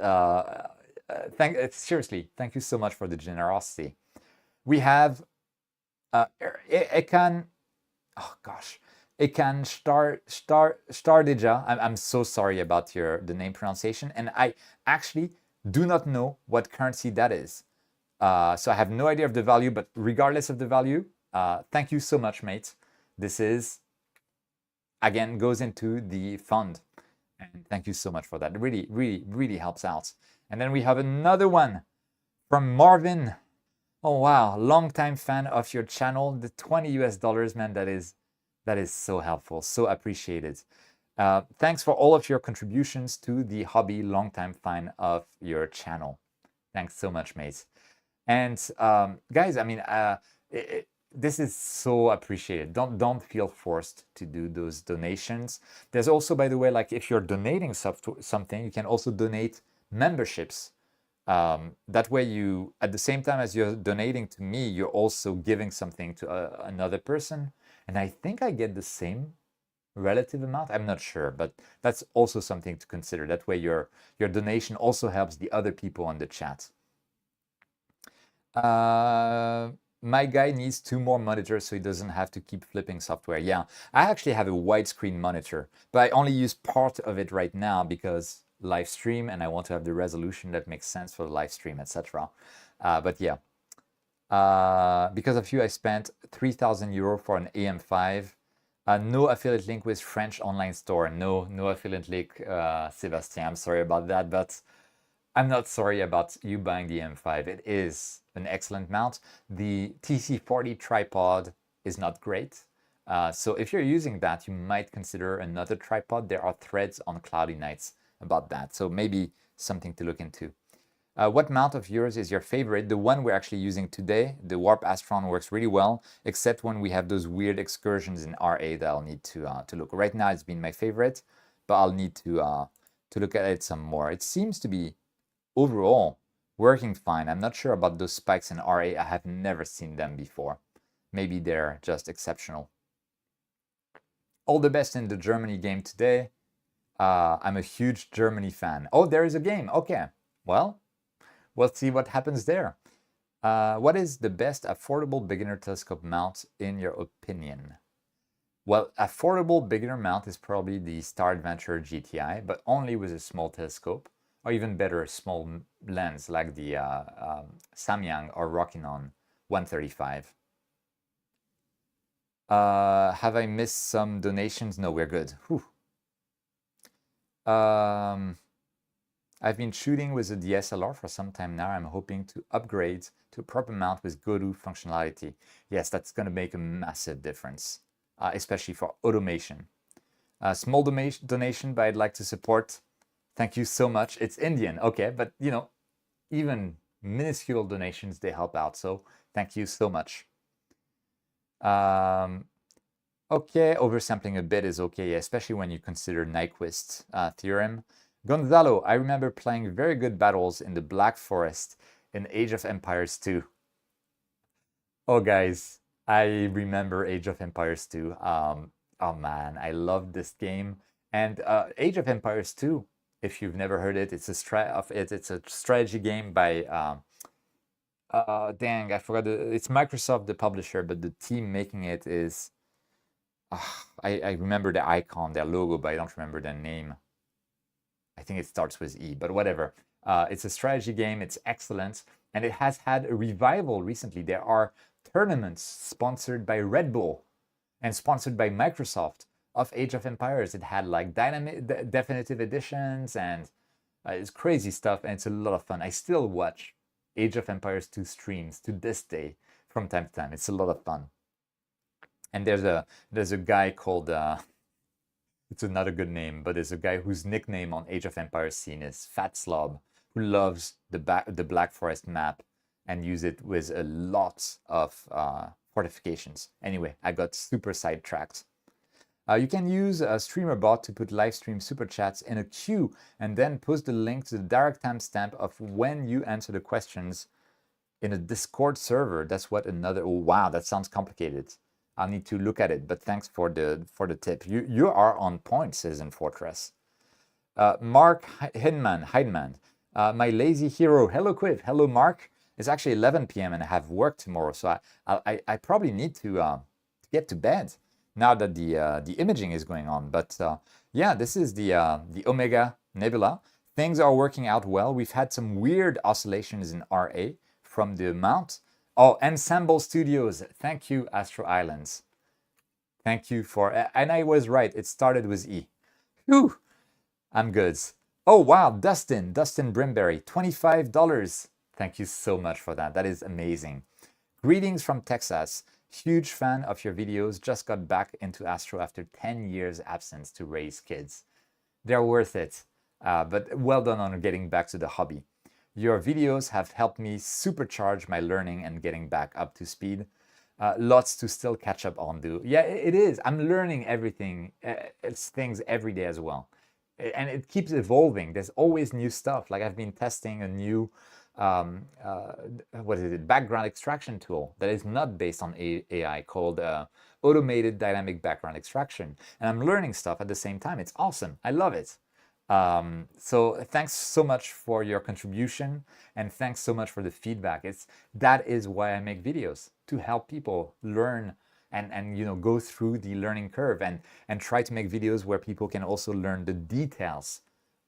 Seriously, thank you so much for the generosity. We have Ekan, oh gosh, Ekan Stardija. I'm so sorry about the name pronunciation, and I actually do not know what currency that is. So I have no idea of the value, but regardless of the value, thank you so much, mate. This is, again, goes into the fund. And thank you so much for that. It really, really, really helps out. And then we have another one from Marvin. Oh, wow. Longtime fan of your channel. The $20 US, man, that is so helpful. So appreciated. Thanks for all of your contributions to the hobby. Longtime fan of your channel. Thanks so much, mate. And guys, I mean, this is so appreciated. Don't feel forced to do those donations. There's also, by the way, like if you're donating something, you can also donate memberships. That way you, at the same time as you're donating to me, you're also giving something to another person. And I think I get the same relative amount. I'm not sure, but that's also something to consider. That way your donation also helps the other people on the chat. My guy needs 2 more monitors so he doesn't have to keep flipping software. Yeah, I actually have a widescreen monitor, but I only use part of it right now because live stream and I want to have the resolution that makes sense for the live stream, etc. But yeah, because of you, I spent 3,000 euro for an AM5. No affiliate link with French online store. No affiliate link, Sebastien. I'm sorry about that, but I'm not sorry about you buying the M5. It is an excellent mount. The TC40 tripod is not great. So if you're using that, you might consider another tripod. There are threads on Cloudy Nights about that. So maybe something to look into. What mount of yours is your favorite? The one we're actually using today, the Warp Astron, works really well, except when we have those weird excursions in RA that I'll need to look. Right now, it's been my favorite, but I'll need to look at it some more. It seems to be overall working fine. I'm not sure about those spikes in RA. I have never seen them before. Maybe they're just exceptional. All the best in the Germany game today. I'm a huge Germany fan. Oh, there is a game. Okay. Well, we'll see what happens there. What is the best affordable beginner telescope mount in your opinion? Well, affordable beginner mount is probably the Star Adventure GTI, but only with a small telescope, or even better, a small lens like the Samyang or Rockinon 135. Have I missed some donations? No, we're good. Whew. I've been shooting with a DSLR for some time now. I'm hoping to upgrade to a proper mount with Go-To functionality. Yes, that's going to make a massive difference, especially for automation. Small donation, but I'd like to support. Thank you so much. It's Indian, okay, but you know, even minuscule donations, they help out. So thank you so much. Okay, oversampling a bit is okay, especially when you consider Nyquist theorem. Gonzalo, I remember playing very good battles in the Black Forest in Age of Empires 2. Oh, guys, I remember Age of Empires 2. Oh man, I love this game. And Age of Empires 2, if you've never heard it, it's a strategy game by dang, I forgot. It's Microsoft, the publisher, but the team making it is. I remember the icon, their logo, but I don't remember their name. I think it starts with E, but whatever. It's a strategy game. It's excellent, and it has had a revival recently. There are tournaments sponsored by Red Bull and sponsored by Microsoft of Age of Empires. It had like dynamic definitive editions, and it's crazy stuff, and it's a lot of fun. I still watch Age of Empires 2 streams to this day from time to time. It's a lot of fun. And there's a guy called it's another good name, but there's a guy whose nickname on Age of Empires scene is Fat Slob, who loves the Black Forest map and use it with a lot of fortifications. Anyway, I got super sidetracked. You can use a streamer bot to put live stream super chats in a queue and then post the link to the direct timestamp of when you answer the questions in a Discord server. That's what another. Oh, wow, that sounds complicated. I'll need to look at it, but thanks for the tip. You are on point, Citizen Fortress. Mark Heidemann, my lazy hero. Hello, Cuiv. Hello, Mark. It's actually 11 p.m. and I have work tomorrow, so I probably need to get to bed now that the imaging is going on. But yeah, this is the Omega Nebula. Things are working out well. We've had some weird oscillations in RA from the mount. Oh, Ensemble Studios. Thank you, Astro Islands. Thank you for... And I was right. It started with E. Whew. I'm good. Oh, wow. Dustin Brimberry. $25. Thank you so much for that. That is amazing. Greetings from Texas. Huge fan of your videos. Just got back into Astro after 10 years absence to raise kids. They're worth it. But well done on getting back to the hobby. Your videos have helped me supercharge my learning and getting back up to speed. Lots to still catch up on, do. Yeah, it is. I'm learning everything, things every day as well. And it keeps evolving. There's always new stuff. Like I've been testing a new, background extraction tool that is not based on AI called automated dynamic background extraction. And I'm learning stuff at the same time. It's awesome. I love it. So thanks so much for your contribution, and thanks so much for the feedback. That is why I make videos, to help people learn and go through the learning curve, and try to make videos where people can also learn the details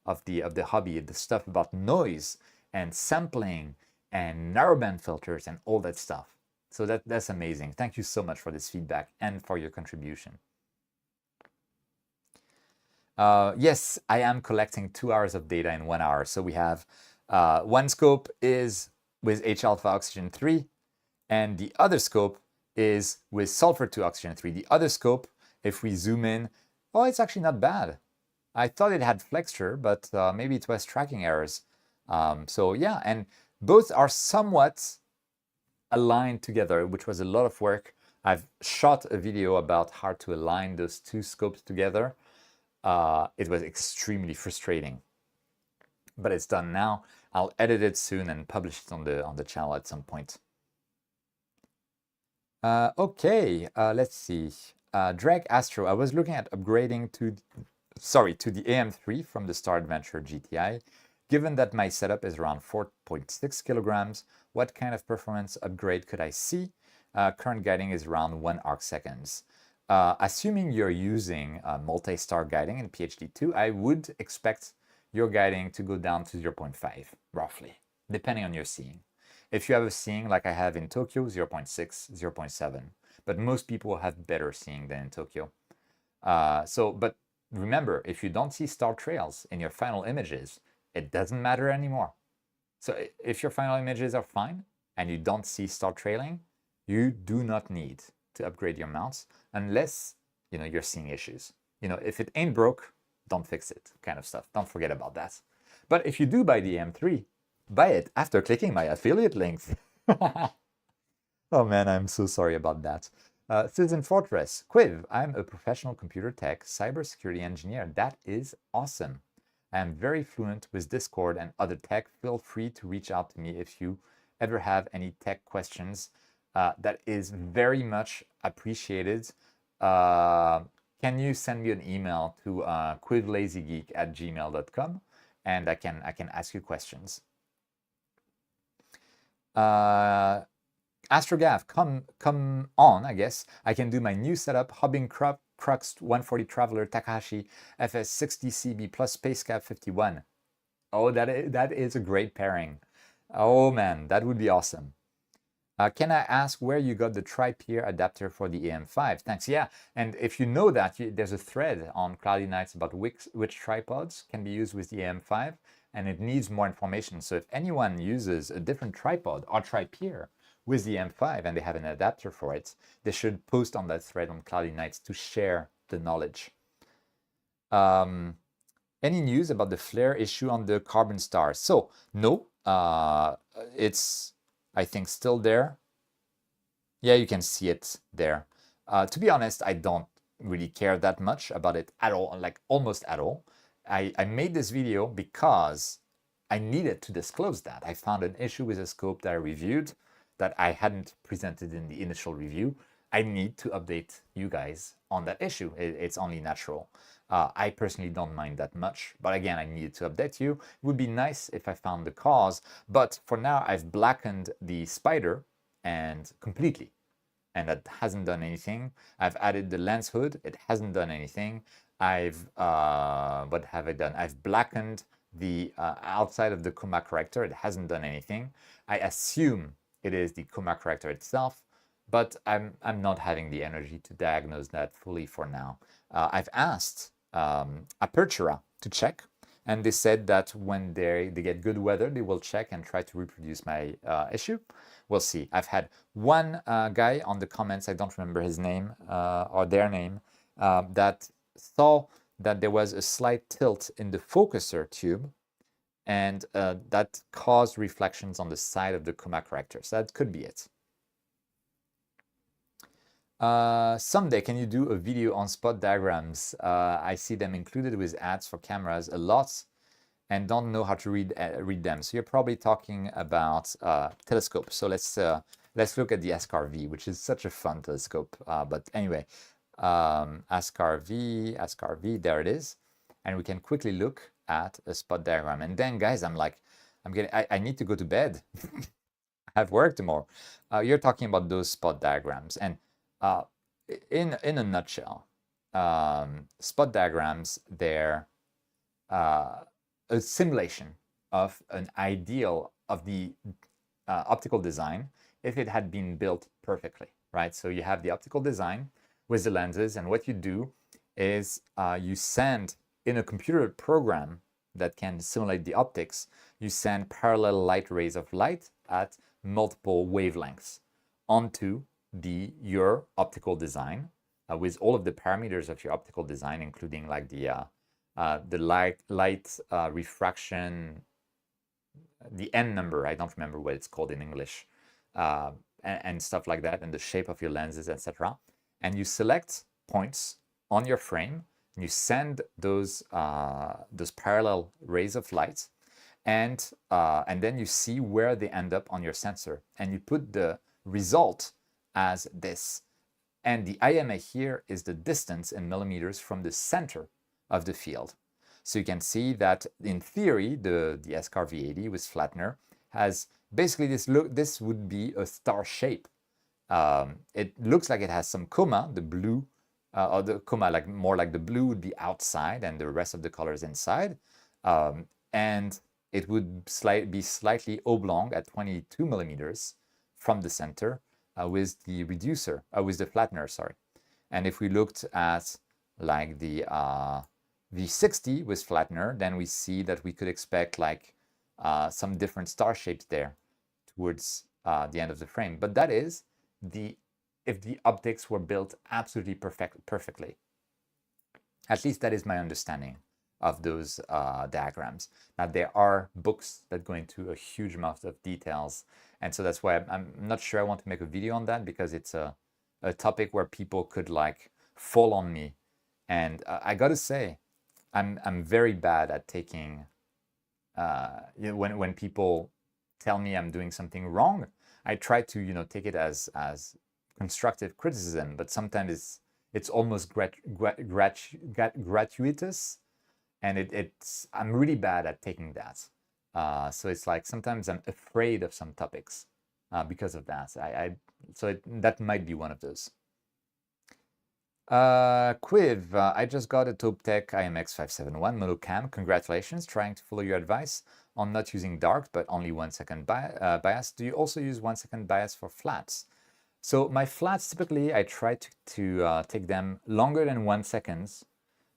of the hobby, the stuff about noise and sampling and narrowband filters and all that stuff. So that's amazing. Thank you so much for this feedback and for your contribution. Yes, I am collecting 2 hours of data in 1 hour. So we have one scope is with H-alpha oxygen 3, and the other scope is with sulfur 2 oxygen 3. The other scope, if we zoom in, oh, it's actually not bad. I thought it had flexure, but maybe it was tracking errors. So yeah, and both are somewhat aligned together, which was a lot of work. I've shot a video about how to align those 2 scopes together. It was extremely frustrating, but it's done now. I'll edit it soon and publish it on the channel at some point. Okay, let's see. Drag Astro, I was looking at upgrading to the AM3 from the Star Adventure GTI. Given that my setup is around 4.6 kilograms, what kind of performance upgrade could I see? Current guiding is around 1 arc seconds. Assuming you're using multi-star guiding in PhD2, I would expect your guiding to go down to 0.5, roughly, depending on your seeing. If you have a seeing like I have in Tokyo, 0.6, 0.7. But most people have better seeing than in Tokyo. But remember, if you don't see star trails in your final images, it doesn't matter anymore. So if your final images are fine and you don't see star trailing, you do not need to upgrade your mounts unless you're seeing issues. If it ain't broke, don't fix it, kind of stuff. Don't forget about that. But if you do buy the M3, buy it after clicking my affiliate links. Oh man, I'm so sorry about that. Citizen Fortress, Cuiv, I'm a professional computer tech cybersecurity engineer. That is awesome. I am very fluent with Discord and other tech. Feel free to reach out to me if you ever have any tech questions. That is very much appreciated. Can you send me an email to quivlazygeek@gmail.com, and I can ask you questions. Astrogav, come on, I guess. I can do my new setup, Hobbing Crux 140 Traveler Takahashi FS60CB plus SpaceCab 51. Oh, that is a great pairing. Oh man, that would be awesome. Can I ask where you got the tri-peer adapter for the AM5? Thanks. Yeah, and if you know that, there's a thread on Cloudy Nights about which tripods can be used with the AM5, and it needs more information. So if anyone uses a different tripod or tri-peer with the AM5 and they have an adapter for it, they should post on that thread on Cloudy Nights to share the knowledge. Any news about the flare issue on the Carbon Star? So no, it's I think still there. Yeah, you can see it there. To be honest, I don't really care that much about it at all, like almost at all. I made this video because I needed to disclose that. I found an issue with a scope that I reviewed that I hadn't presented in the initial review. I need to update you guys on that issue. It's only natural. I personally don't mind that much, but again, I needed to update you. It would be nice if I found the cause, but for now, I've blackened the spider and completely, and that hasn't done anything. I've added the lens hood. It hasn't done anything. What have I done? I've blackened the outside of the coma corrector. It hasn't done anything. I assume it is the coma corrector itself, but I'm not having the energy to diagnose that fully for now. I've asked Apertura to check, and they said that when they get good weather, they will check and try to reproduce my issue. We'll see. I've had one guy on the comments, I don't remember his name or their name, that saw that there was a slight tilt in the focuser tube, and that caused reflections on the side of the coma corrector. So that could be it. Someday, can you do a video on spot diagrams? I see them included with ads for cameras a lot and don't know how to read them. So you're probably talking about telescopes. So let's look at the ASCAR-V, which is such a fun telescope. But anyway, ASCAR-V, there it is. And we can quickly look at a spot diagram. And then, guys, I need to go to bed. I have work tomorrow. You're talking about those spot diagrams. And in a nutshell, spot diagrams, they're a simulation of an ideal of the optical design if it had been built perfectly, right? So you have the optical design with the lenses, and what you do is you send in a computer program that can simulate the optics, you send parallel light rays of light at multiple wavelengths onto your optical design with all of the parameters of your optical design, including like the light refraction, the N number, I don't remember what it's called in English, and stuff like that, and the shape of your lenses, etc. And you select points on your frame, and you send those parallel rays of light, and then you see where they end up on your sensor, and you put the result as this. And the IMA here is the distance in millimeters from the center of the field. So you can see that in theory, the SCAR V80 with flattener has basically this would be a star shape. It looks like it has some coma, the blue, or the coma, more like the blue would be outside and the rest of the colors inside. And it would be slightly oblong at 22 millimeters from the center with the reducer, with the flattener, sorry. And if we looked at like the V60 with flattener, then we see that we could expect like some different star shapes there towards the end of the frame. But that is if the optics were built absolutely perfectly. At least that is my understanding of those diagrams. Now there are books that go into a huge amount of details, and so that's why I'm not sure I want to make a video on that, because it's a topic where people could like fall on me. And I gotta say, I'm very bad at taking when people tell me I'm doing something wrong. I try to take it as constructive criticism, but sometimes it's almost gratuitous, and I'm really bad at taking that. So it's like sometimes I'm afraid of some topics because of that. That might be one of those. Cuiv, I just got a Toptech IMX571 monocam. Congratulations, trying to follow your advice on not using dark, but only 1 second bias. Do you also use 1 second bias for flats? So my flats, typically, I try to take them longer than 1 second.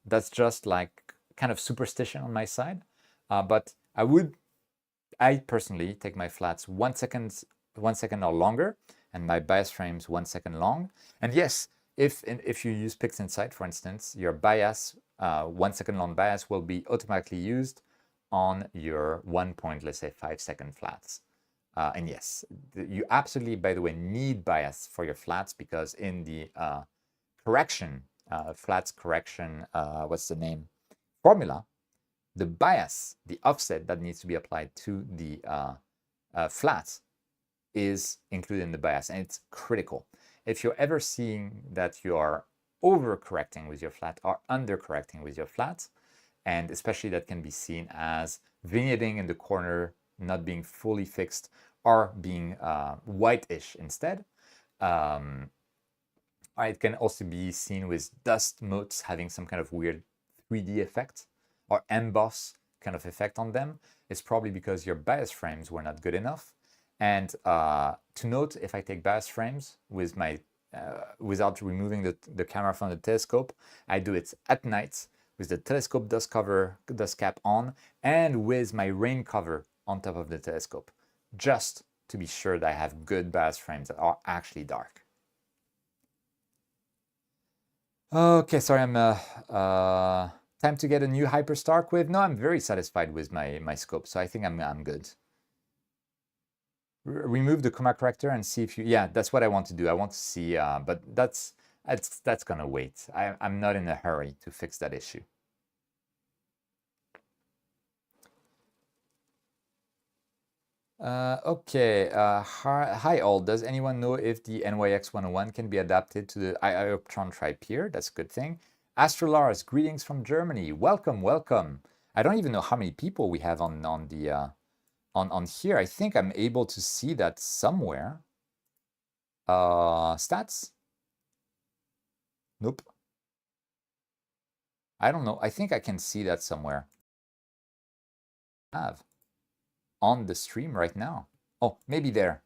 That's just like kind of superstition on my side. But I personally take my flats 1 second or longer, and my bias frames 1 second long. And yes, if you use PixInsight, for instance, your bias, 1 second long bias, will be automatically used on your 1.5 second flats. And yes, you absolutely, by the way, need bias for your flats, because in the correction, flats correction, what's the name, formula, the bias, the offset that needs to be applied to the flats is included in the bias, and it's critical. If you're ever seeing that you are overcorrecting with your flat or undercorrecting with your flat, and especially that can be seen as vignetting in the corner, not being fully fixed, or being whitish instead. It can also be seen with dust motes having some kind of weird 3D effect or emboss kind of effect on them. It's probably because your bias frames were not good enough. And to note, if I take bias frames with my without removing the camera from the telescope, I do it at night with the telescope dust cap on, and with my rain cover on top of the telescope, just to be sure that I have good bias frames that are actually dark. Okay, sorry, time to get a new Hyperstar, Cuiv. No, I'm very satisfied with my scope, so I think I'm good. Remove the coma corrector and see if you, yeah, that's what I want to do. I want to see, but that's gonna wait. I'm not in a hurry to fix that issue. Okay, hi all. Does anyone know if the NYX101 can be adapted to the Ioptron Tri-Pier? That's a good thing. Astrolars, greetings from Germany. Welcome, welcome. I don't even know how many people we have on the on here. I think I'm able to see that somewhere. Stats? Nope. I don't know. I think I can see that somewhere. Have on the stream right now. Oh, maybe there.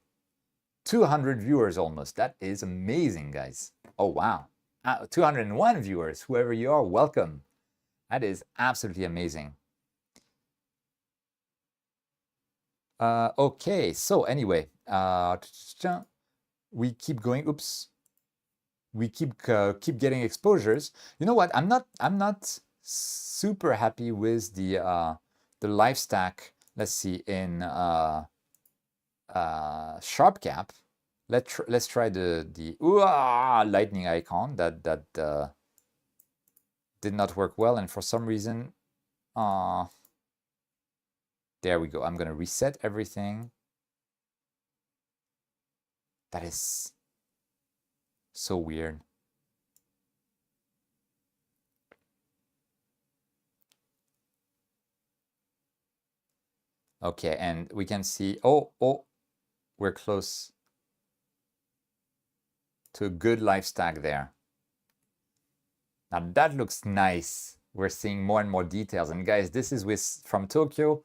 200 viewers almost. That is amazing, guys. Oh, wow. 201 viewers. Whoever you are, welcome. That is absolutely amazing. Okay, so anyway, we keep going. Oops. We keep getting exposures. You know what? I'm not super happy with the life stack. Let's see, in sharp cap. Let's try the lightning icon that did not work well, and for some reason, there we go. I'm gonna reset everything. That is so weird. Okay, and we can see, oh, we're close to a good life stack there. Now that looks nice. We're seeing more and more details. And guys, this is from Tokyo,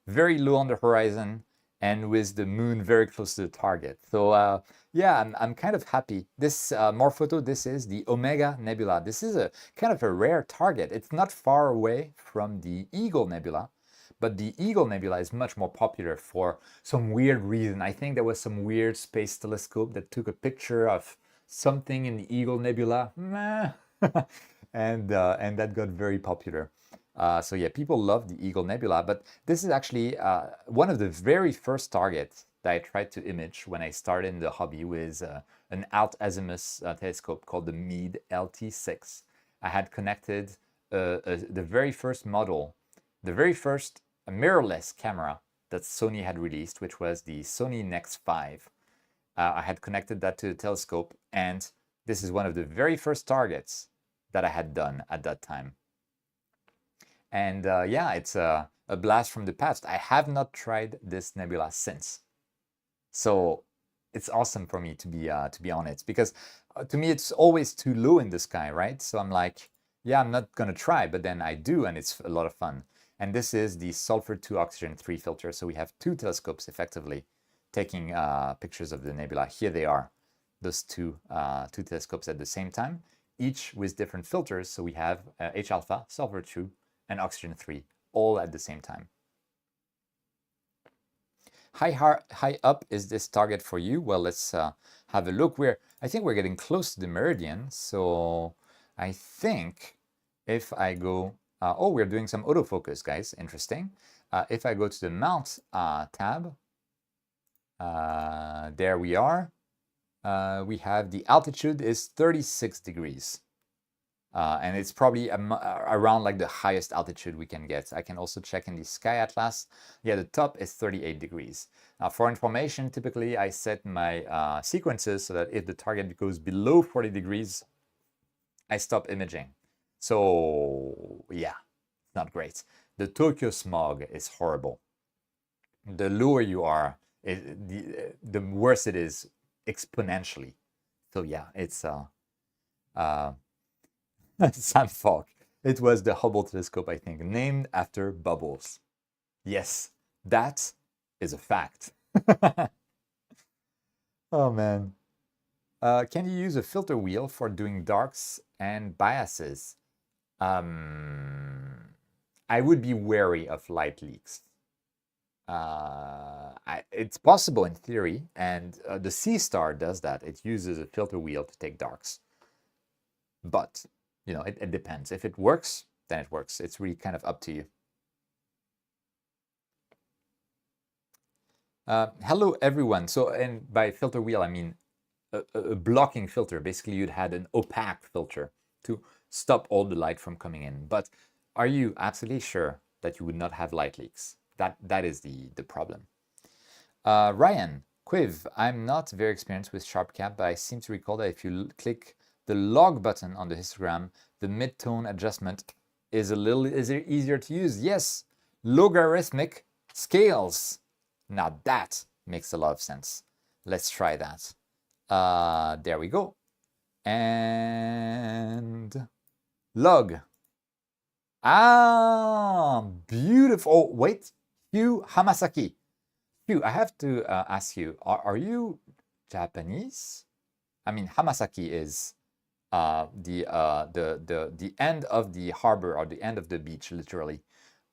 very low on the horizon, and with the moon very close to the target. So yeah, I'm kind of happy. This Morphoto, this is the Omega Nebula. This is a kind of a rare target. It's not far away from the Eagle Nebula, but the Eagle Nebula is much more popular for some weird reason. I think there was some weird space telescope that took a picture of something in the Eagle Nebula, and that got very popular. So yeah, people love the Eagle Nebula, but this is actually one of the very first targets that I tried to image when I started in the hobby with an alt azimuth telescope called the Meade LT6. I had connected the very first model, the very first mirrorless camera that Sony had released, which was the Sony Nex 5. I had connected that to the telescope, and this is one of the very first targets that I had done at that time. And yeah, it's a blast from the past. I have not tried this nebula since. So it's awesome for me to be on it, because to me it's always too low in the sky, right? So I'm like, yeah, I'm not gonna try, but then I do, and it's a lot of fun. And this is the sulfur 2 oxygen 3 filter. So we have two telescopes effectively taking pictures of the nebula. Here they are, those two telescopes at the same time, each with different filters. So we have H alpha, sulfur 2, and oxygen 3, all at the same time. How high up is this target for you? Well, let's have a look. I think we're getting close to the meridian. So I think if I go, oh, we're doing some autofocus, guys. Interesting. If I go to the Mount tab, there we are. We have the altitude is 36 degrees. And it's probably around like the highest altitude we can get. I can also check in the Sky Atlas. Yeah, the top is 38 degrees. Now, for information, typically I set my sequences so that if the target goes below 40 degrees, I stop imaging. So yeah, it's not great. The Tokyo smog is horrible. The lower you are, the worse it is exponentially. So yeah, it's Sam Falk. It was the Hubble telescope, I think, named after bubbles. Yes, that is a fact. Oh man. Can you use a filter wheel for doing darks and biases? I would be wary of light leaks. It's possible in theory, and the Sea Star does that. It uses a filter wheel to take darks. But you know, it depends. If it works, then it works. It's really kind of up to you. Hello, everyone. So, and by filter wheel, I mean a blocking filter. Basically, you'd had an opaque filter to stop all the light from coming in. But are you absolutely sure that you would not have light leaks? That is the problem. Ryan, Cuiv, I'm not very experienced with SharpCap, but I seem to recall that if you click the log button on the histogram, the mid-tone adjustment is a little easier to use. Yes, logarithmic scales. Now that makes a lot of sense. Let's try that. There we go. And log. Ah, beautiful. Oh, wait. Hugh Hamasaki. Hugh, I have to ask you, are you Japanese? I mean, Hamasaki is the end of the harbor or the end of the beach, literally.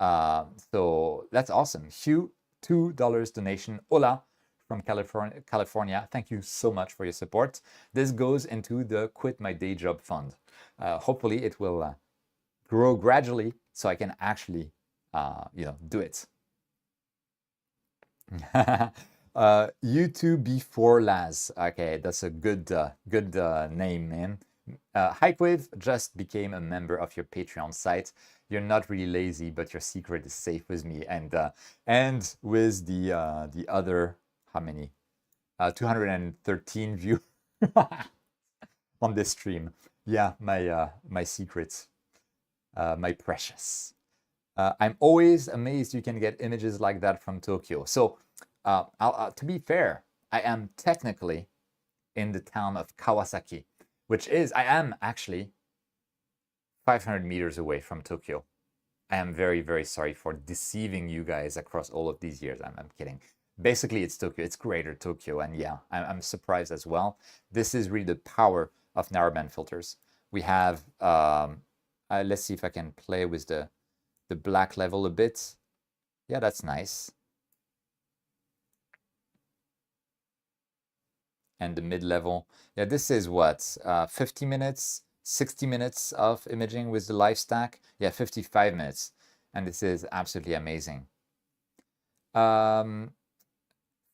So that's awesome. Hugh, $2 donation. Hola from California. Thank you so much for your support. This goes into the Quit My Day Job Fund. Hopefully it will grow gradually so I can actually, do it. U2B4Laz. Okay, that's a good name, man. Hi Cuiv, just became a member of your Patreon site. You're not really lazy, but your secret is safe with me and with the other, how many? 213 views on this stream. Yeah, my secrets, my precious. I'm always amazed you can get images like that from Tokyo. So, to be fair, I am technically in the town of Kawasaki, which is, I am actually 500 meters away from Tokyo. I am very, very sorry for deceiving you guys across all of these years. I'm kidding. Basically, it's Tokyo. It's greater Tokyo. And yeah, I'm surprised as well. This is really the power of narrowband filters. We have, let's see if I can play with the black level a bit. Yeah, that's nice. And the mid-level. Yeah, this is what, 50 minutes, 60 minutes of imaging with the live stack. Yeah, 55 minutes. And this is absolutely amazing. Funny,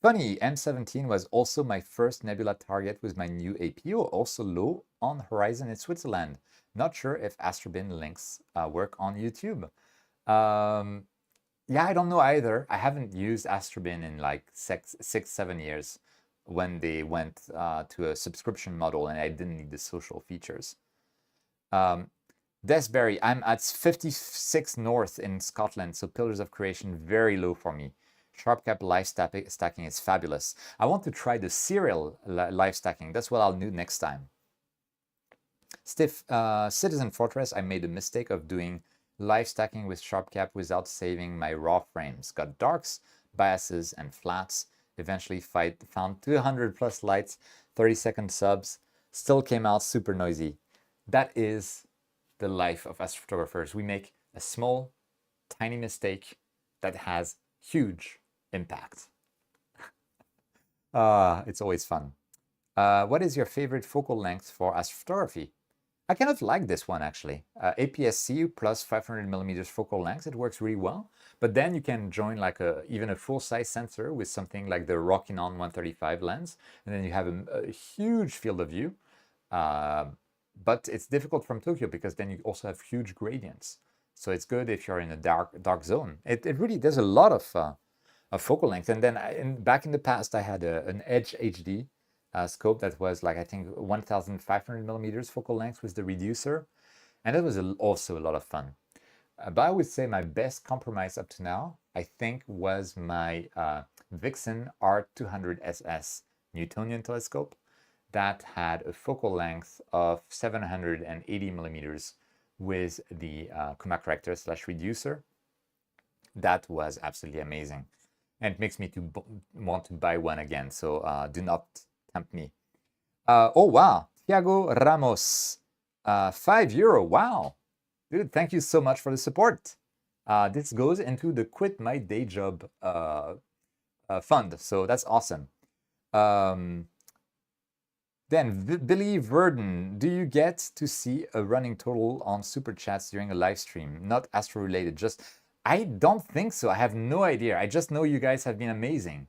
M17 was also my first nebula target with my new APO, also low on horizon in Switzerland. Not sure if Astrobin links work on YouTube. Yeah, I don't know either. I haven't used Astrobin in like 6-7 years when they went to a subscription model and I didn't need the social features. Desbury, I'm at 56 north in Scotland, so Pillars of Creation very low for me. SharpCap live stacking is fabulous. I want to try the serial live stacking. That's what I'll do next time. Stiff Citizen Fortress, I made a mistake of doing live stacking with SharpCap without saving my raw frames. Got darks, biases, and flats. Eventually found 200 plus lights, 30-second subs. Still came out super noisy. That is the life of astrophotographers. We make a small, tiny mistake that has huge impact. It's always fun. What is your favorite focal length for astrophotography? I kind of like this one actually. APS-C plus 500 millimeters focal length. It works really well. But then you can join like even a full-size sensor with something like the Rockinon 135 lens, and then you have a huge field of view. But it's difficult from Tokyo because then you also have huge gradients. So it's good if you're in a dark zone. It really does a lot of focal length. And then back in the past, I had an Edge HD scope that was like, I think 1,500 millimeters focal length with the reducer. And that was also a lot of fun. But I would say my best compromise up to now, I think, was my Vixen R200SS Newtonian telescope that had a focal length of 780 millimeters with the chroma corrector / reducer. That was absolutely amazing. And it makes me to want to buy one again, so do not tempt me. Oh, wow. Thiago Ramos, €5. Wow. Dude, thank you so much for the support. This goes into the Quit My Day Job fund, so that's awesome. Then, Billy Verdon, do you get to see a running total on Super Chats during a live stream? Not astro-related, just... I don't think so. I have no idea. I just know you guys have been amazing.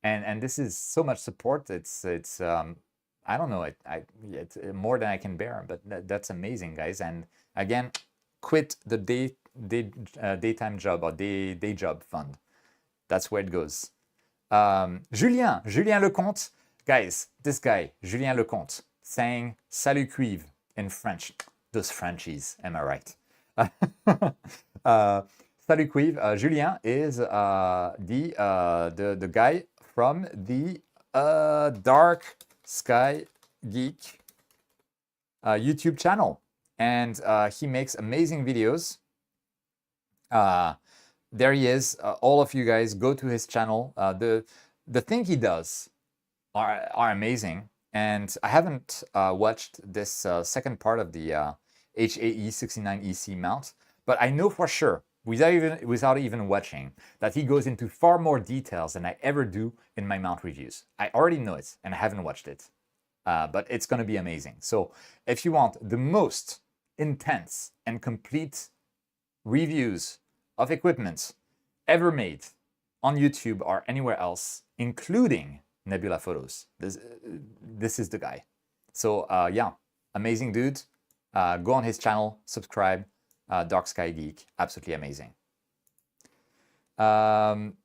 And this is so much support. It's I don't know, it's more than I can bear, but that's amazing, guys. And again, quit the daytime job or day job fund. That's where it goes. Julien Lecomte. Guys, this guy, Julien Lecomte, saying Salut Cuiv in French. Those Frenchies, am I right? Salut Cuiv. Julien is the guy from the Dark Sky Geek YouTube channel, and he makes amazing videos. There he is. All of you guys go to his channel. The thing he does are amazing, and I haven't watched this second part of the HAE 69EC mount, but I know for sure, without even watching, that he goes into far more details than I ever do in my mount reviews. I already know it, and I haven't watched it, but it's going to be amazing. So if you want the most intense and complete reviews of equipment ever made on YouTube or anywhere else, including Nebula photos, this is the guy. So yeah, amazing dude. Go on his channel, subscribe. Dark Sky Geek, absolutely amazing. And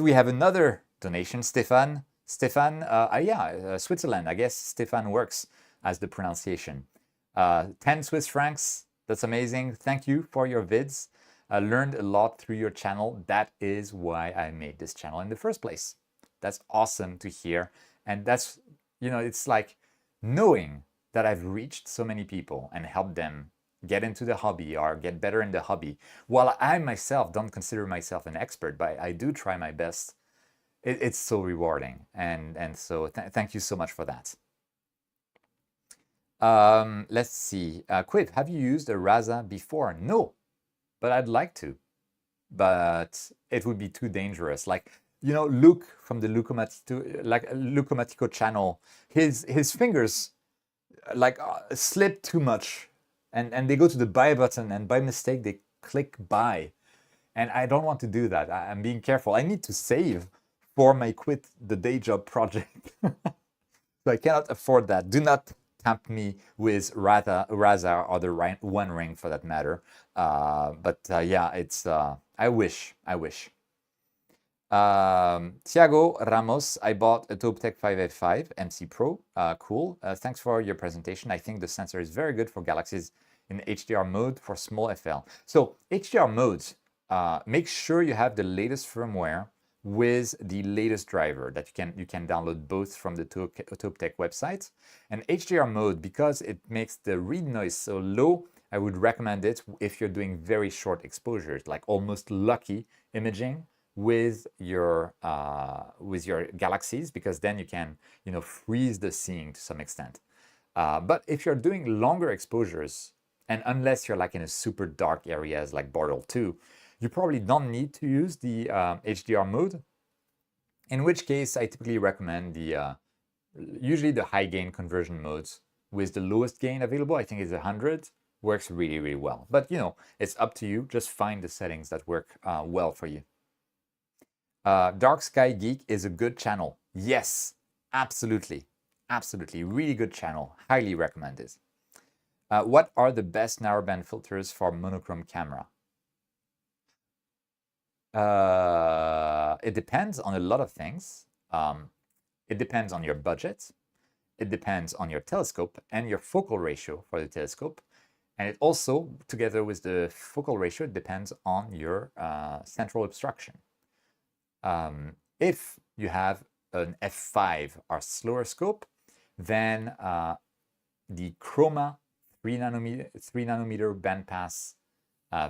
we have another donation, Stefan. Switzerland. I guess Stefan works as the pronunciation. 10 Swiss francs. That's amazing. Thank you for your vids. I learned a lot through your channel. That is why I made this channel in the first place. That's awesome to hear. And that's, it's like knowing that I've reached so many people and helped them get into the hobby or get better in the hobby. While I myself don't consider myself an expert, but I do try my best. It's so rewarding. And so thank you so much for that. Let's see. Cuiv, have you used a Raza before? No, but I'd like to. But it would be too dangerous. Like, Luke from the Lucomatico channel, his fingers slip too much, and they go to the buy button, and by mistake they click buy, and I don't want to do that. I'm being careful. I need to save for my quit the day job project. So I cannot afford that. Do not tempt me with Raza or the One Ring for that matter. But yeah, it's I wish. Thiago Ramos, I bought a Toptech 585 MC Pro. Cool. Thanks for your presentation. I think the sensor is very good for galaxies in HDR mode for small FL. So HDR modes, make sure you have the latest firmware with the latest driver that you can download both from the Toptech website. And HDR mode, because it makes the read noise so low, I would recommend it if you're doing very short exposures, like almost lucky imaging with your galaxies, because then you can freeze the seeing to some extent. But if you're doing longer exposures, and unless you're like in a super dark areas like Bortle 2, you probably don't need to use the HDR mode, in which case I typically recommend the usually the high gain conversion modes with the lowest gain available. I think it's 100. Works really, really well. But it's up to you. Just find the settings that work well for you. Dark Sky Geek is a good channel. Yes, absolutely. Absolutely. Really good channel. Highly recommended. What are the best narrowband filters for monochrome camera? It depends on a lot of things. It depends on your budget. It depends on your telescope and your focal ratio for the telescope. And it also, together with the focal ratio, it depends on your central obstruction. If you have an f5 or slower scope, then the Chroma 3 nanometer bandpass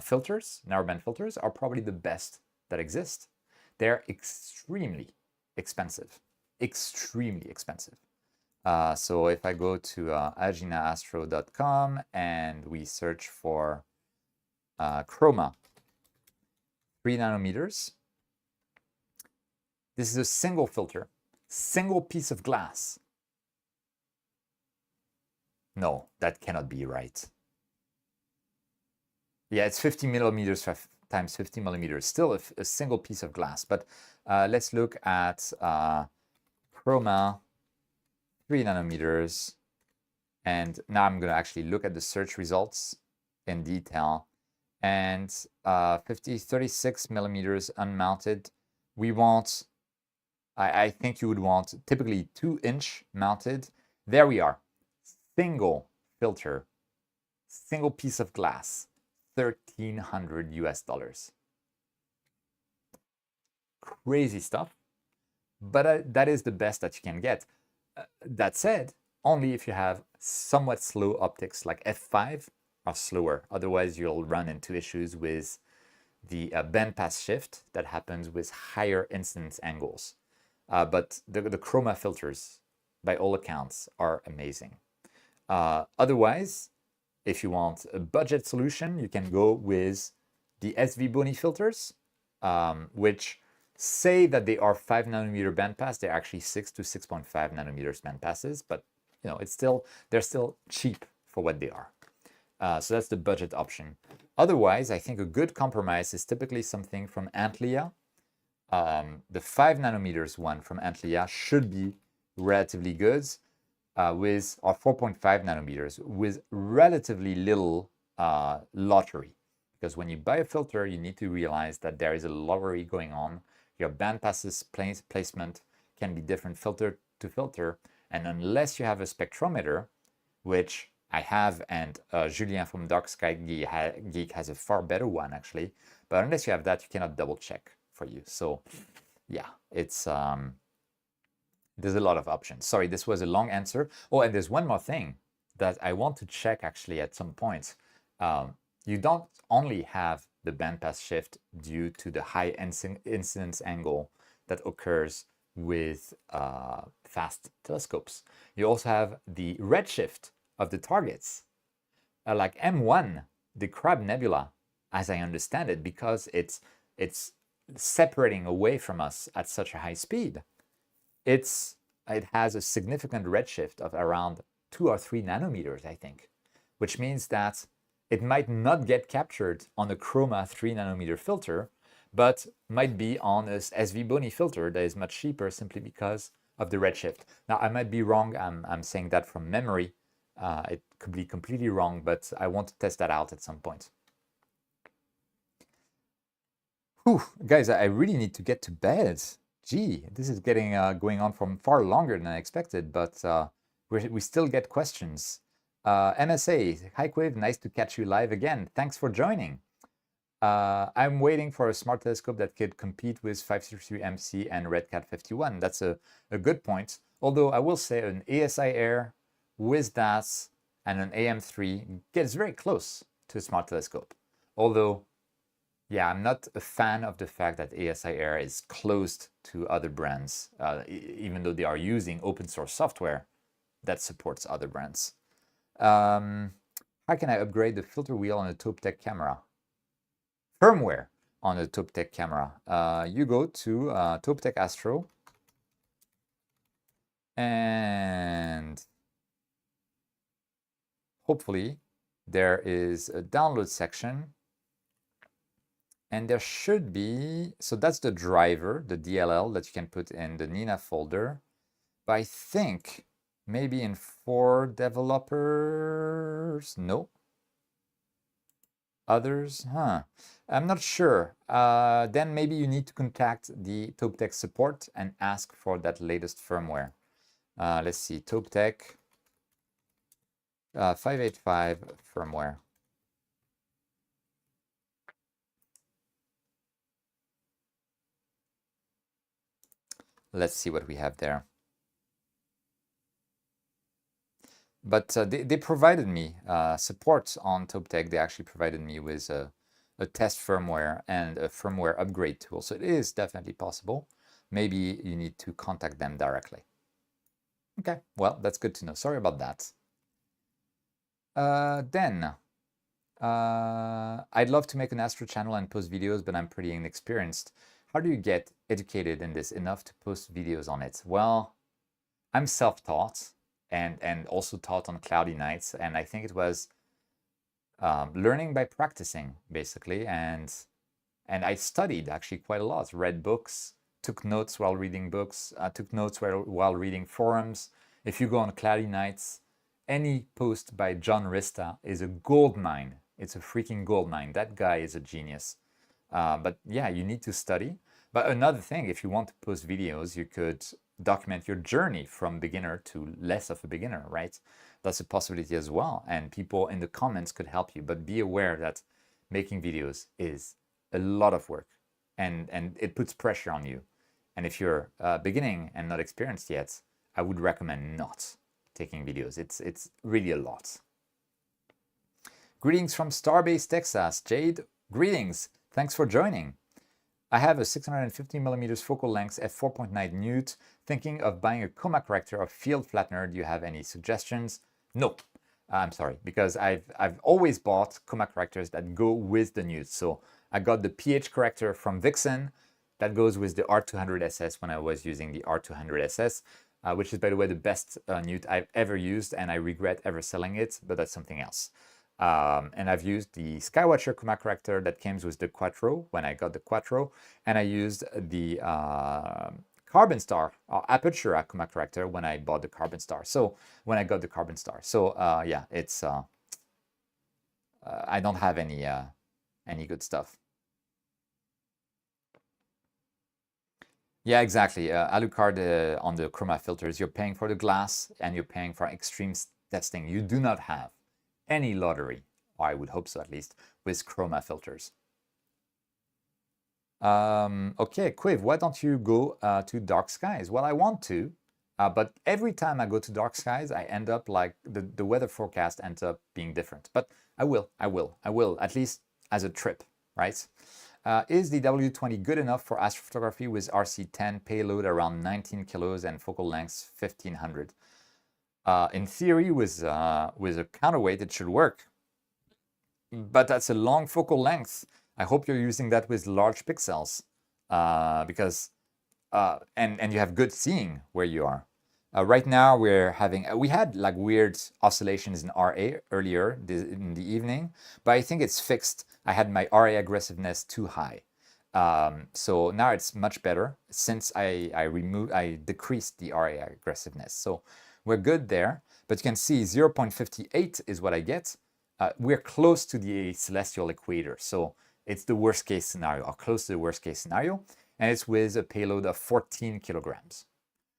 filters, narrowband filters, are probably the best that exist. They're extremely expensive, extremely expensive. So if I go to aginaastro.com and we search for Chroma 3 nanometers, this is a single filter, single piece of glass. No, that cannot be right. Yeah, it's 50 millimeters times 50 millimeters, still a single piece of glass. But let's look at Chroma 3 nanometers. And now I'm going to actually look at the search results in detail. And 36 millimeters unmounted. We want, I think you would want typically 2-inch mounted. There we are. Single filter, single piece of glass, $1,300 US. Crazy stuff, but that is the best that you can get. That said, only if you have somewhat slow optics like f5 are slower. Otherwise, you'll run into issues with the bandpass shift that happens with higher incidence angles. But the chroma filters, by all accounts, are amazing. Otherwise, if you want a budget solution, you can go with the SV Boni filters, which say that they are 5 nanometer bandpass. They're actually 6 to 6.5 nanometers bandpasses, but you know, they're still cheap for what they are. So that's the budget option. Otherwise, I think a good compromise is typically something from Antlia. The 5 nanometers one from Antlia should be relatively good, with our 4.5 nanometers with relatively little lottery. Because when you buy a filter, you need to realize that there is a lottery going on. Your bandpasses placement can be different filter to filter, and unless you have a spectrometer, which I have, and Julien from Dark Sky Geek has a far better one actually, but unless you have that, you cannot double check for you. So yeah, it's there's a lot of options. Sorry, this was a long answer. Oh, and there's one more thing that I want to check actually at some point. You don't only have the bandpass shift due to the high incidence angle that occurs with fast telescopes. You also have the redshift of the targets. Like M1, the Crab Nebula, as I understand it, because it's separating away from us at such a high speed, it has a significant redshift of around 2 or 3 nanometers, I think, which means that it might not get captured on a chroma 3 nanometer filter, but might be on a SV Boni filter that is much cheaper simply because of the redshift. Now, I might be wrong. I'm saying that from memory. It could be completely wrong, but I want to test that out at some point. Whew, guys, I really need to get to bed. Gee, this is getting going on for far longer than I expected, but we still get questions. MSA, hi Cuiv, nice to catch you live again. Thanks for joining. I'm waiting for a smart telescope that could compete with 533 MC and RedCat 51. That's a good point. Although I will say an ASI Air with that and an AM3 gets very close to a smart telescope. Although, yeah, I'm not a fan of the fact that ASI Air is closed to other brands, even though they are using open source software that supports other brands. How can I upgrade the filter wheel on a TaupeTech camera? Firmware on a TaupeTech camera. You go to TaupeTech Astro, and hopefully there is a download section, and there should be, so that's the driver, the DLL that you can put in the Nina folder. But I think maybe in for developers, no. Others, I'm not sure. Then maybe you need to contact the TaupeTech support and ask for that latest firmware. Let's see, TaupeTech 585 firmware. Let's see what we have there. But they provided me support on TaupeTech. They actually provided me with a test firmware and a firmware upgrade tool. So it is definitely possible. Maybe you need to contact them directly. Okay, well, that's good to know. Sorry about that. I'd love to make an Astro channel and post videos, but I'm pretty inexperienced. How do you get educated in this enough to post videos on it? Well, I'm self-taught and also taught on cloudy nights, and I think it was learning by practicing, basically, and I studied actually quite a lot, read books, took notes while reading books, took notes while reading forums. If you go on cloudy nights, any post by John Rista is a gold mine. It's a freaking gold mine. That guy is a genius. But yeah, you need to study. But another thing, if you want to post videos, you could document your journey from beginner to less of a beginner, right? That's a possibility as well. And people in the comments could help you. But be aware that making videos is a lot of work, and it puts pressure on you. And if you're beginning and not experienced yet, I would recommend not taking videos. It's really a lot. Greetings from Starbase, Texas. Jade, greetings. Thanks for joining. I have a 650mm focal length f 4.9 newt. Thinking of buying a chroma corrector or field flattener. Do you have any suggestions? No, I'm sorry, because I've always bought chroma correctors that go with the newt. So I got the pH corrector from Vixen that goes with the R200SS when I was using the R200SS, which is, by the way, the best newt I've ever used, and I regret ever selling it, but that's something else. And I've used the Skywatcher chroma corrector that came with the Quattro when I got the Quattro, and I used the Carbon Star Aperture chroma corrector when I bought the Carbon Star. So when I got the Carbon Star. So yeah, it's I don't have any good stuff. Yeah, exactly. Alucard on the chroma filters, you're paying for the glass and you're paying for extreme testing. You do not have any lottery, or I would hope so at least, with chroma filters. Okay, Cuiv, why don't you go to dark skies? Well, I want to, but every time I go to dark skies, I end up like the weather forecast ends up being different. But I will, at least as a trip, right? Is the W20 good enough for astrophotography with RC10 payload around 19 kilos and focal length 1500? In theory, with a counterweight, it should work. But that's a long focal length. I hope you're using that with large pixels, because and you have good seeing where you are. Right now we had like weird oscillations in RA earlier in the evening, but I think it's fixed. I had my RA aggressiveness too high. So now it's much better since I decreased the RA aggressiveness. So we're good there, but you can see 0.58 is what I get. We're close to the celestial equator, so it's the worst case scenario, or close to the worst case scenario, and it's with a payload of 14 kilograms.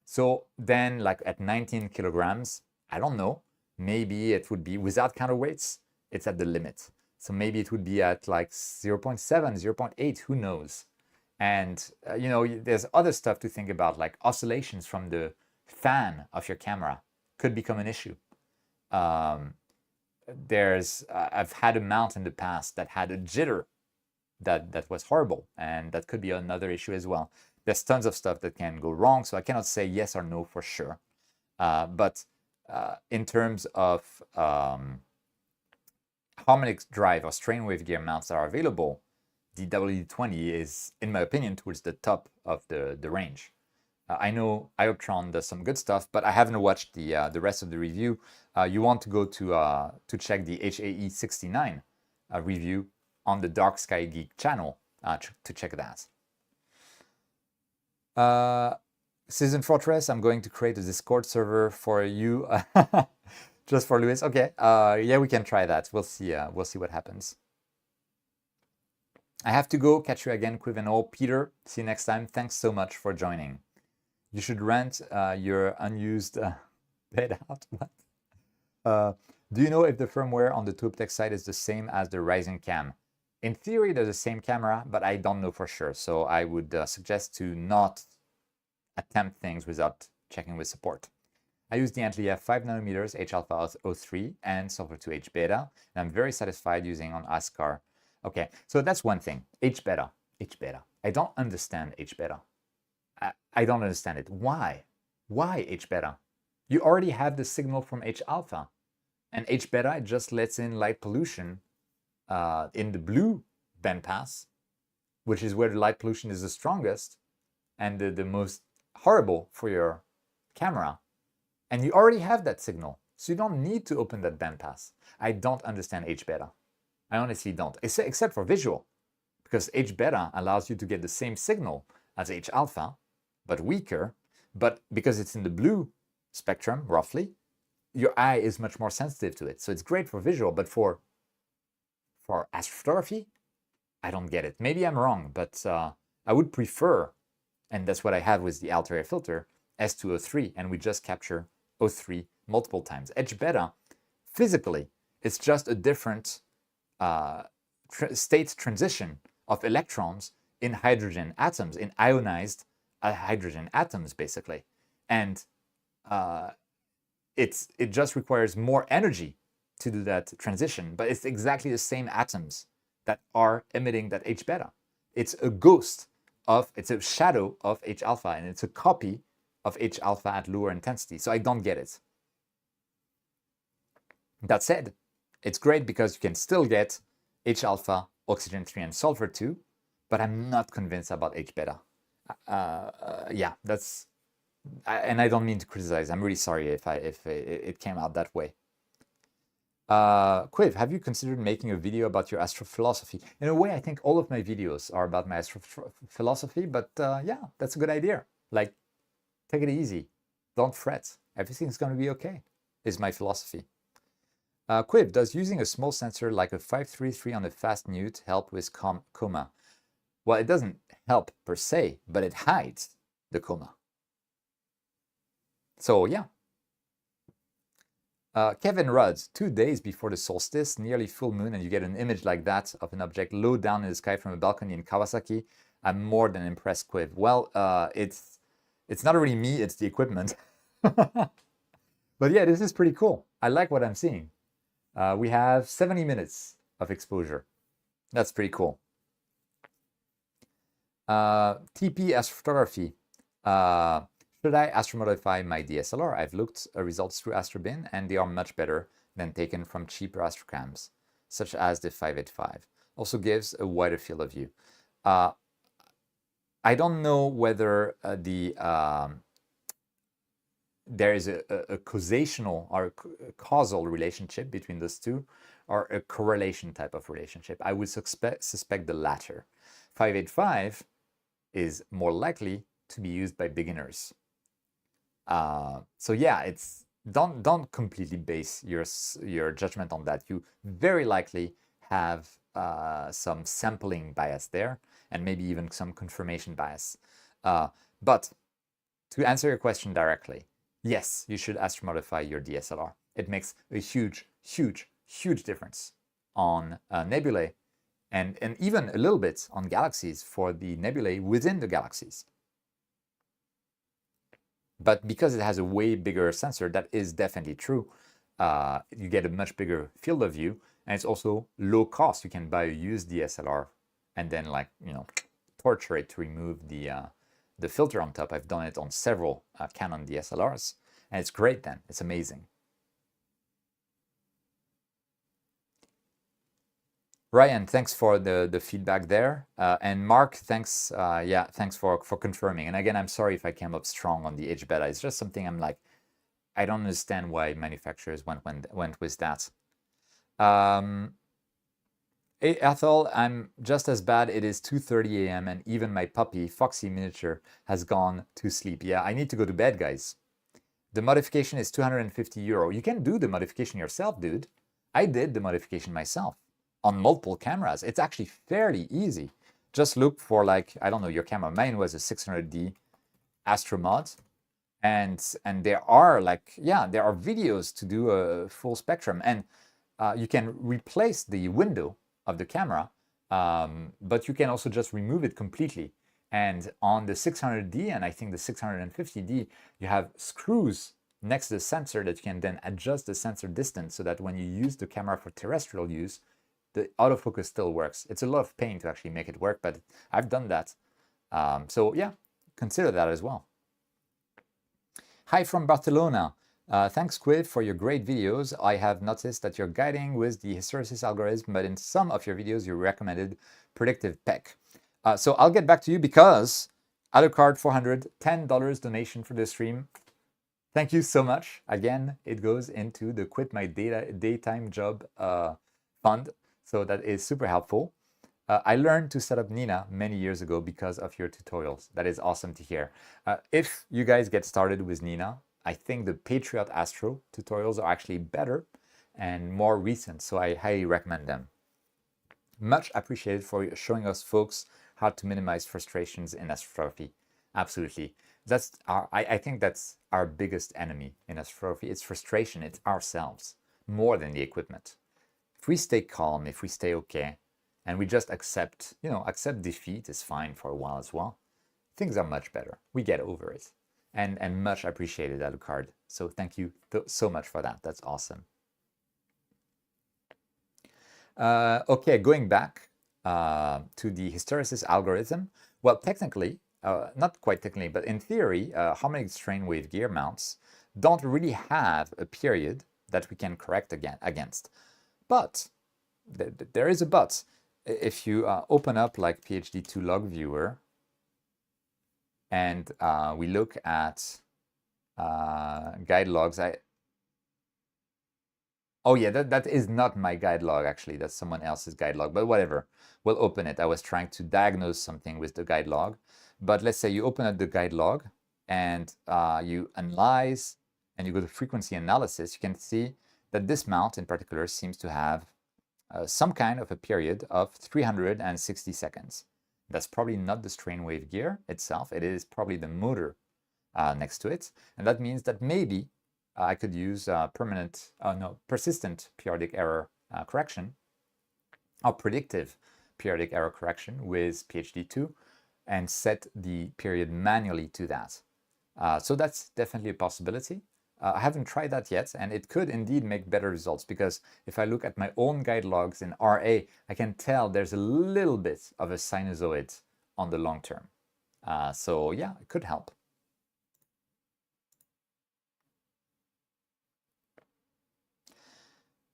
So then, like at 19 kilograms, I don't know, maybe it would be without counterweights, it's at the limit. So maybe it would be at like 0.7, 0.8, who knows? And you know, there's other stuff to think about, like oscillations from the fan of your camera could become an issue. I've had a mount in the past that had a jitter that was horrible, and that could be another issue as well. There's tons of stuff that can go wrong, so I cannot say yes or no for sure. But in terms of harmonic drive or strain wave gear mounts that are available, the W20 is, in my opinion, towards the top of the range. I know Ioptron does some good stuff, but I haven't watched the rest of the review. You want to go to check the HAE 69 review on the Dark Sky Geek channel to check that. Season Fortress, I'm going to create a Discord server for you, just for Louis. Okay, yeah, we can try that. We'll see what happens. I have to go. Catch you again, Cuiv and all. Peter, see you next time. Thanks so much for joining. You should rent your unused bed out. Do you know if the firmware on the TubeTech site is the same as the Ryzen Cam? In theory, they're the same camera, but I don't know for sure. So I would suggest to not attempt things without checking with support. I use the Antley 5nm H-alpha 03 and Sulfur 2 H-beta, and I'm very satisfied using on ASCAR. Okay, so that's one thing. H-beta. I don't understand H-beta. I don't understand it. Why? Why H-beta? You already have the signal from H-alpha, and H-beta just lets in light pollution in the blue bandpass, which is where the light pollution is the strongest and the most horrible for your camera. And you already have that signal, so you don't need to open that bandpass. I don't understand H-beta. I honestly don't, except for visual, because H-beta allows you to get the same signal as H-alpha, but weaker. But because it's in the blue spectrum, roughly, your eye is much more sensitive to it. So it's great for visual, but for astrophotography, I don't get it. Maybe I'm wrong, but I would prefer, and that's what I have with the Altair filter, S2O3, and we just capture O3 multiple times. H beta, physically, it's just a different state transition of electrons in hydrogen atoms, in ionized hydrogen atoms, basically. And it just requires more energy to do that transition, but it's exactly the same atoms that are emitting that H beta. It's a ghost of, it's a shadow of H alpha, and it's a copy of H alpha at lower intensity. So I don't get it. That said, it's great because you can still get H alpha, oxygen 3, and sulfur 2, but I'm not convinced about H beta. Yeah, that's, and I don't mean to criticize. I'm really sorry if it came out that way. Cuiv, have you considered making a video about your astrophilosophy? In a way, I think all of my videos are about my astrophilosophy, but yeah, that's a good idea. Like, take it easy. Don't fret. Everything's going to be okay, is my philosophy. Cuiv, does using a small sensor like a 533 on a fast newt help with coma? Well, it doesn't help per se, but it hides the coma. So yeah. Kevin Rudds, 2 days before the solstice, nearly full moon, and you get an image like that of an object low down in the sky from a balcony in Kawasaki. I'm more than impressed, Cuiv. Well, it's not really me, it's the equipment. But yeah, this is pretty cool. I like what I'm seeing. We have 70 minutes of exposure. That's pretty cool. TP Astrophotography. Should I astromodify my DSLR? I've looked results through Astrobin, and they are much better than taken from cheaper astrocams, such as the 585. Also gives a wider field of view. I don't know whether there is a causational or a causal relationship between those two, or a correlation type of relationship. I would suspect the latter. 585 is more likely to be used by beginners. So yeah, it's don't completely base your judgment on that. You very likely have some sampling bias there, and maybe even some confirmation bias. But to answer your question directly, yes, you should astromodify your DSLR. It makes a huge, huge, huge difference on nebulae, and even a little bit on galaxies for the nebulae within the galaxies. But because it has a way bigger sensor, that is definitely true. You get a much bigger field of view, and it's also low cost. You can buy a used DSLR and then, like, you know, torture it to remove the filter on top. I've done it on several Canon DSLRs, and it's great then. It's amazing. Ryan, thanks for the feedback there. And Mark, thanks, yeah, thanks for confirming. And again, I'm sorry if I came up strong on the H beta. It's just something I'm like, I don't understand why manufacturers went with that. Ethel, I'm just as bad. It is 2:30 a.m. and even my puppy, Foxy Miniature, has gone to sleep. Yeah, I need to go to bed, guys. The modification is 250 euro. You can do the modification yourself, dude. I did the modification myself on multiple cameras. It's actually fairly easy. Just look for, like, I don't know, your camera. Mine was a 600D Astro Mod. And there are, like, yeah, there are videos to do a full spectrum. And you can replace the window of the camera, but you can also just remove it completely. And on the 600D and I think the 650D, you have screws next to the sensor that you can then adjust the sensor distance so that when you use the camera for terrestrial use, the autofocus still works. It's a lot of pain to actually make it work, but I've done that. So yeah, consider that as well. Hi from Barcelona. Thanks, Cuiv, for your great videos. I have noticed that you're guiding with the hysteresis algorithm, but in some of your videos you recommended predictive PEC. So I'll get back to you because Alucard 400, $10 donation for the stream. Thank you so much. Again, it goes into the Quit My Daytime Job fund. So that is super helpful. I learned to set up Nina many years ago because of your tutorials. That is awesome to hear. If you guys get started with Nina, I think the Patriot Astro tutorials are actually better and more recent, so I highly recommend them. Much appreciated for showing us folks how to minimize frustrations in astrophotography. Absolutely. that's I think that's our biggest enemy in astrophotography. It's frustration. It's ourselves more than the equipment. If we stay calm, if we stay okay, and we just accept, accept defeat is fine for a while as well, things are much better. We get over it. And much appreciated, Alucard. So thank you so much for that. That's awesome. Okay, going back to the hysteresis algorithm. Well, technically, not quite technically, but in theory, harmonic strain wave gear mounts don't really have a period that we can correct against. But there is a but. If you open up like PhD2 log viewer and we look at guide logs, oh yeah, that is not my guide log actually, that's someone else's guide log, but whatever, we'll open it. I was trying to diagnose something with the guide log, but let's say you open up the guide log and you analyze and you go to frequency analysis, you can see that this mount in particular seems to have some kind of a period of 360 seconds. That's probably not the strain wave gear itself, it is probably the motor next to it, and that means that maybe I could use persistent periodic error correction or predictive periodic error correction with PhD2 and set the period manually to that. So that's definitely a possibility. I haven't tried that yet, and it could indeed make better results, because if I look at my own guide logs in RA, I can tell there's a little bit of a sinusoid on the long term. So yeah, it could help.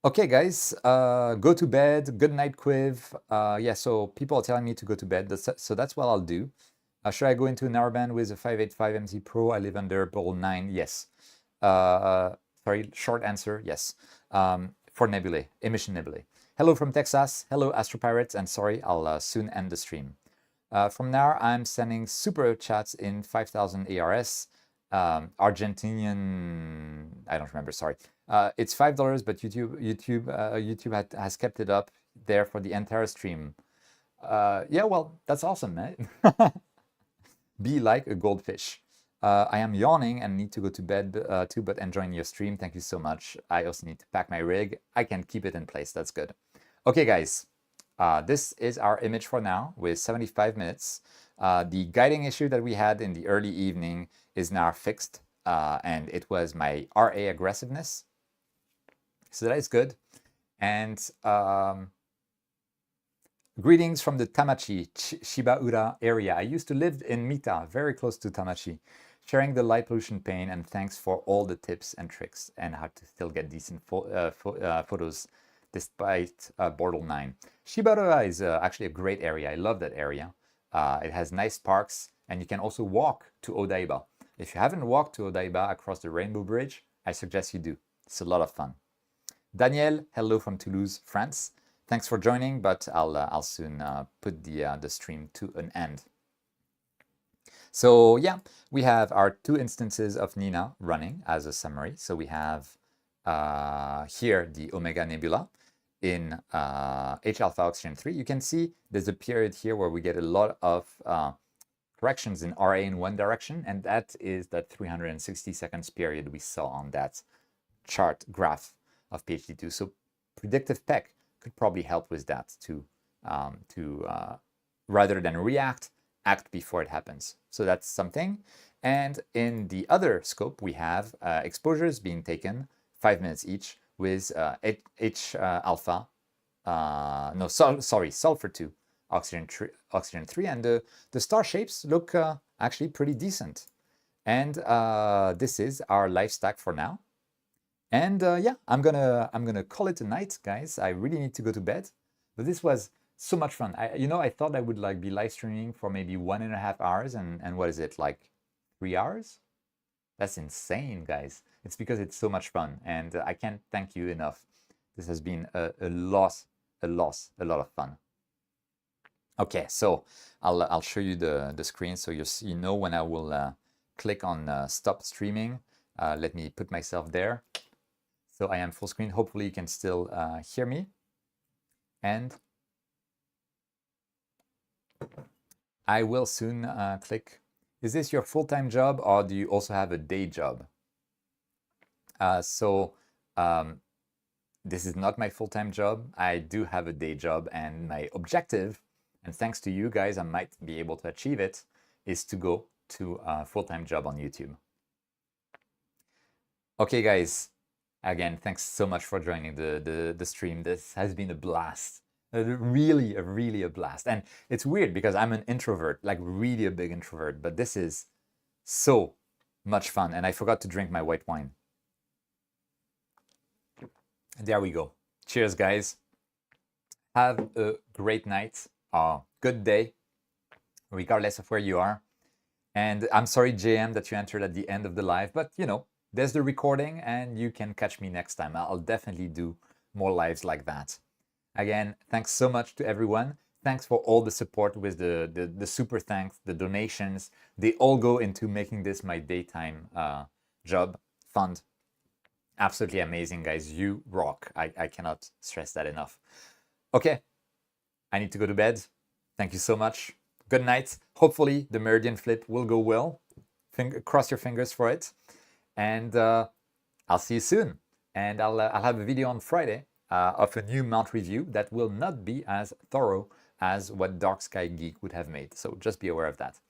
Okay, guys, go to bed. Good night, Cuiv. Yeah, so people are telling me to go to bed, so that's what I'll do. Should I go into a narrowband with a 585 MZ Pro? I live under Ball 9. Yes. Sorry, short answer, yes. For nebulae, emission nebulae. Hello from Texas. Hello, Astropirates, and sorry, I'll soon end the stream. From now, I'm sending super chats in 5,000 ARS. Argentinian, I don't remember, sorry. It's $5, but YouTube has kept it up there for the entire stream. Yeah, well, that's awesome, man. Be like a goldfish. I am yawning and need to go to bed too, but enjoying your stream. Thank you so much. I also need to pack my rig. I can keep it in place. That's good. Okay, guys. This is our image for now with 75 minutes. The guiding issue that we had in the early evening is now fixed, and it was my RA aggressiveness. So that is good. And greetings from the Tamachi, Shibaura area. I used to live in Mita, very close to Tamachi, sharing the light pollution pain, and thanks for all the tips and tricks and how to still get decent photos despite Bortle 9. Shibaura is actually a great area. I love that area. It has nice parks, and you can also walk to Odaiba. If you haven't walked to Odaiba across the Rainbow Bridge, I suggest you do. It's a lot of fun. Daniel, hello from Toulouse, France. Thanks for joining, but I'll soon put the stream to an end. So yeah, we have our 2 instances of Nina running as a summary. So we have here the Omega Nebula in H alpha oxygen 3. You can see there's a period here where we get a lot of corrections in RA in one direction, and that is that 360 seconds period we saw on that chart graph of PhD2. So predictive PEC could probably help with that to rather than react, act before it happens. So that's something. And in the other scope, we have exposures being taken 5 minutes each with sulfur 2, oxygen 3, and the star shapes look actually pretty decent. And this is our life stack for now. And yeah, I'm gonna call it a night, guys. I really need to go to bed, but this was so much fun. I thought I would like be live streaming for maybe 1.5 hours, and what is it, like 3 hours? That's insane, guys. It's because it's so much fun, and I can't thank you enough. This has been a lot of fun. Okay, so I'll show you the screen so you know when I will click on stop streaming. Let me put myself there. So I am full screen. Hopefully you can still hear me. And I will soon click is this your full-time job or do you also have a day job? This is not my full-time job. I do have a day job, and my objective, and thanks to you guys, I might be able to achieve it, is to go to a full-time job on YouTube. Okay, guys, again, thanks so much for joining the stream. This has been a blast. Really a blast. And it's weird because I'm an introvert, like really a big introvert, but this is so much fun. And I forgot to drink my white wine. There we go. Cheers, guys. Have a great night, good day, regardless of where you are. And I'm sorry, JM, that you entered at the end of the live, but you know, there's the recording and you can catch me next time. I'll definitely do more lives like that. Again, thanks so much to everyone. Thanks for all the support with the super thanks, the donations. They all go into making this my daytime job fund. Absolutely amazing, guys. You rock. I cannot stress that enough. Okay, I need to go to bed. Thank you so much. Good night. Hopefully the meridian flip will go well. Cross your fingers for it. And I'll see you soon. And I'll have a video on Friday of a new mount review that will not be as thorough as what Dark Sky Geek would have made. So just be aware of that.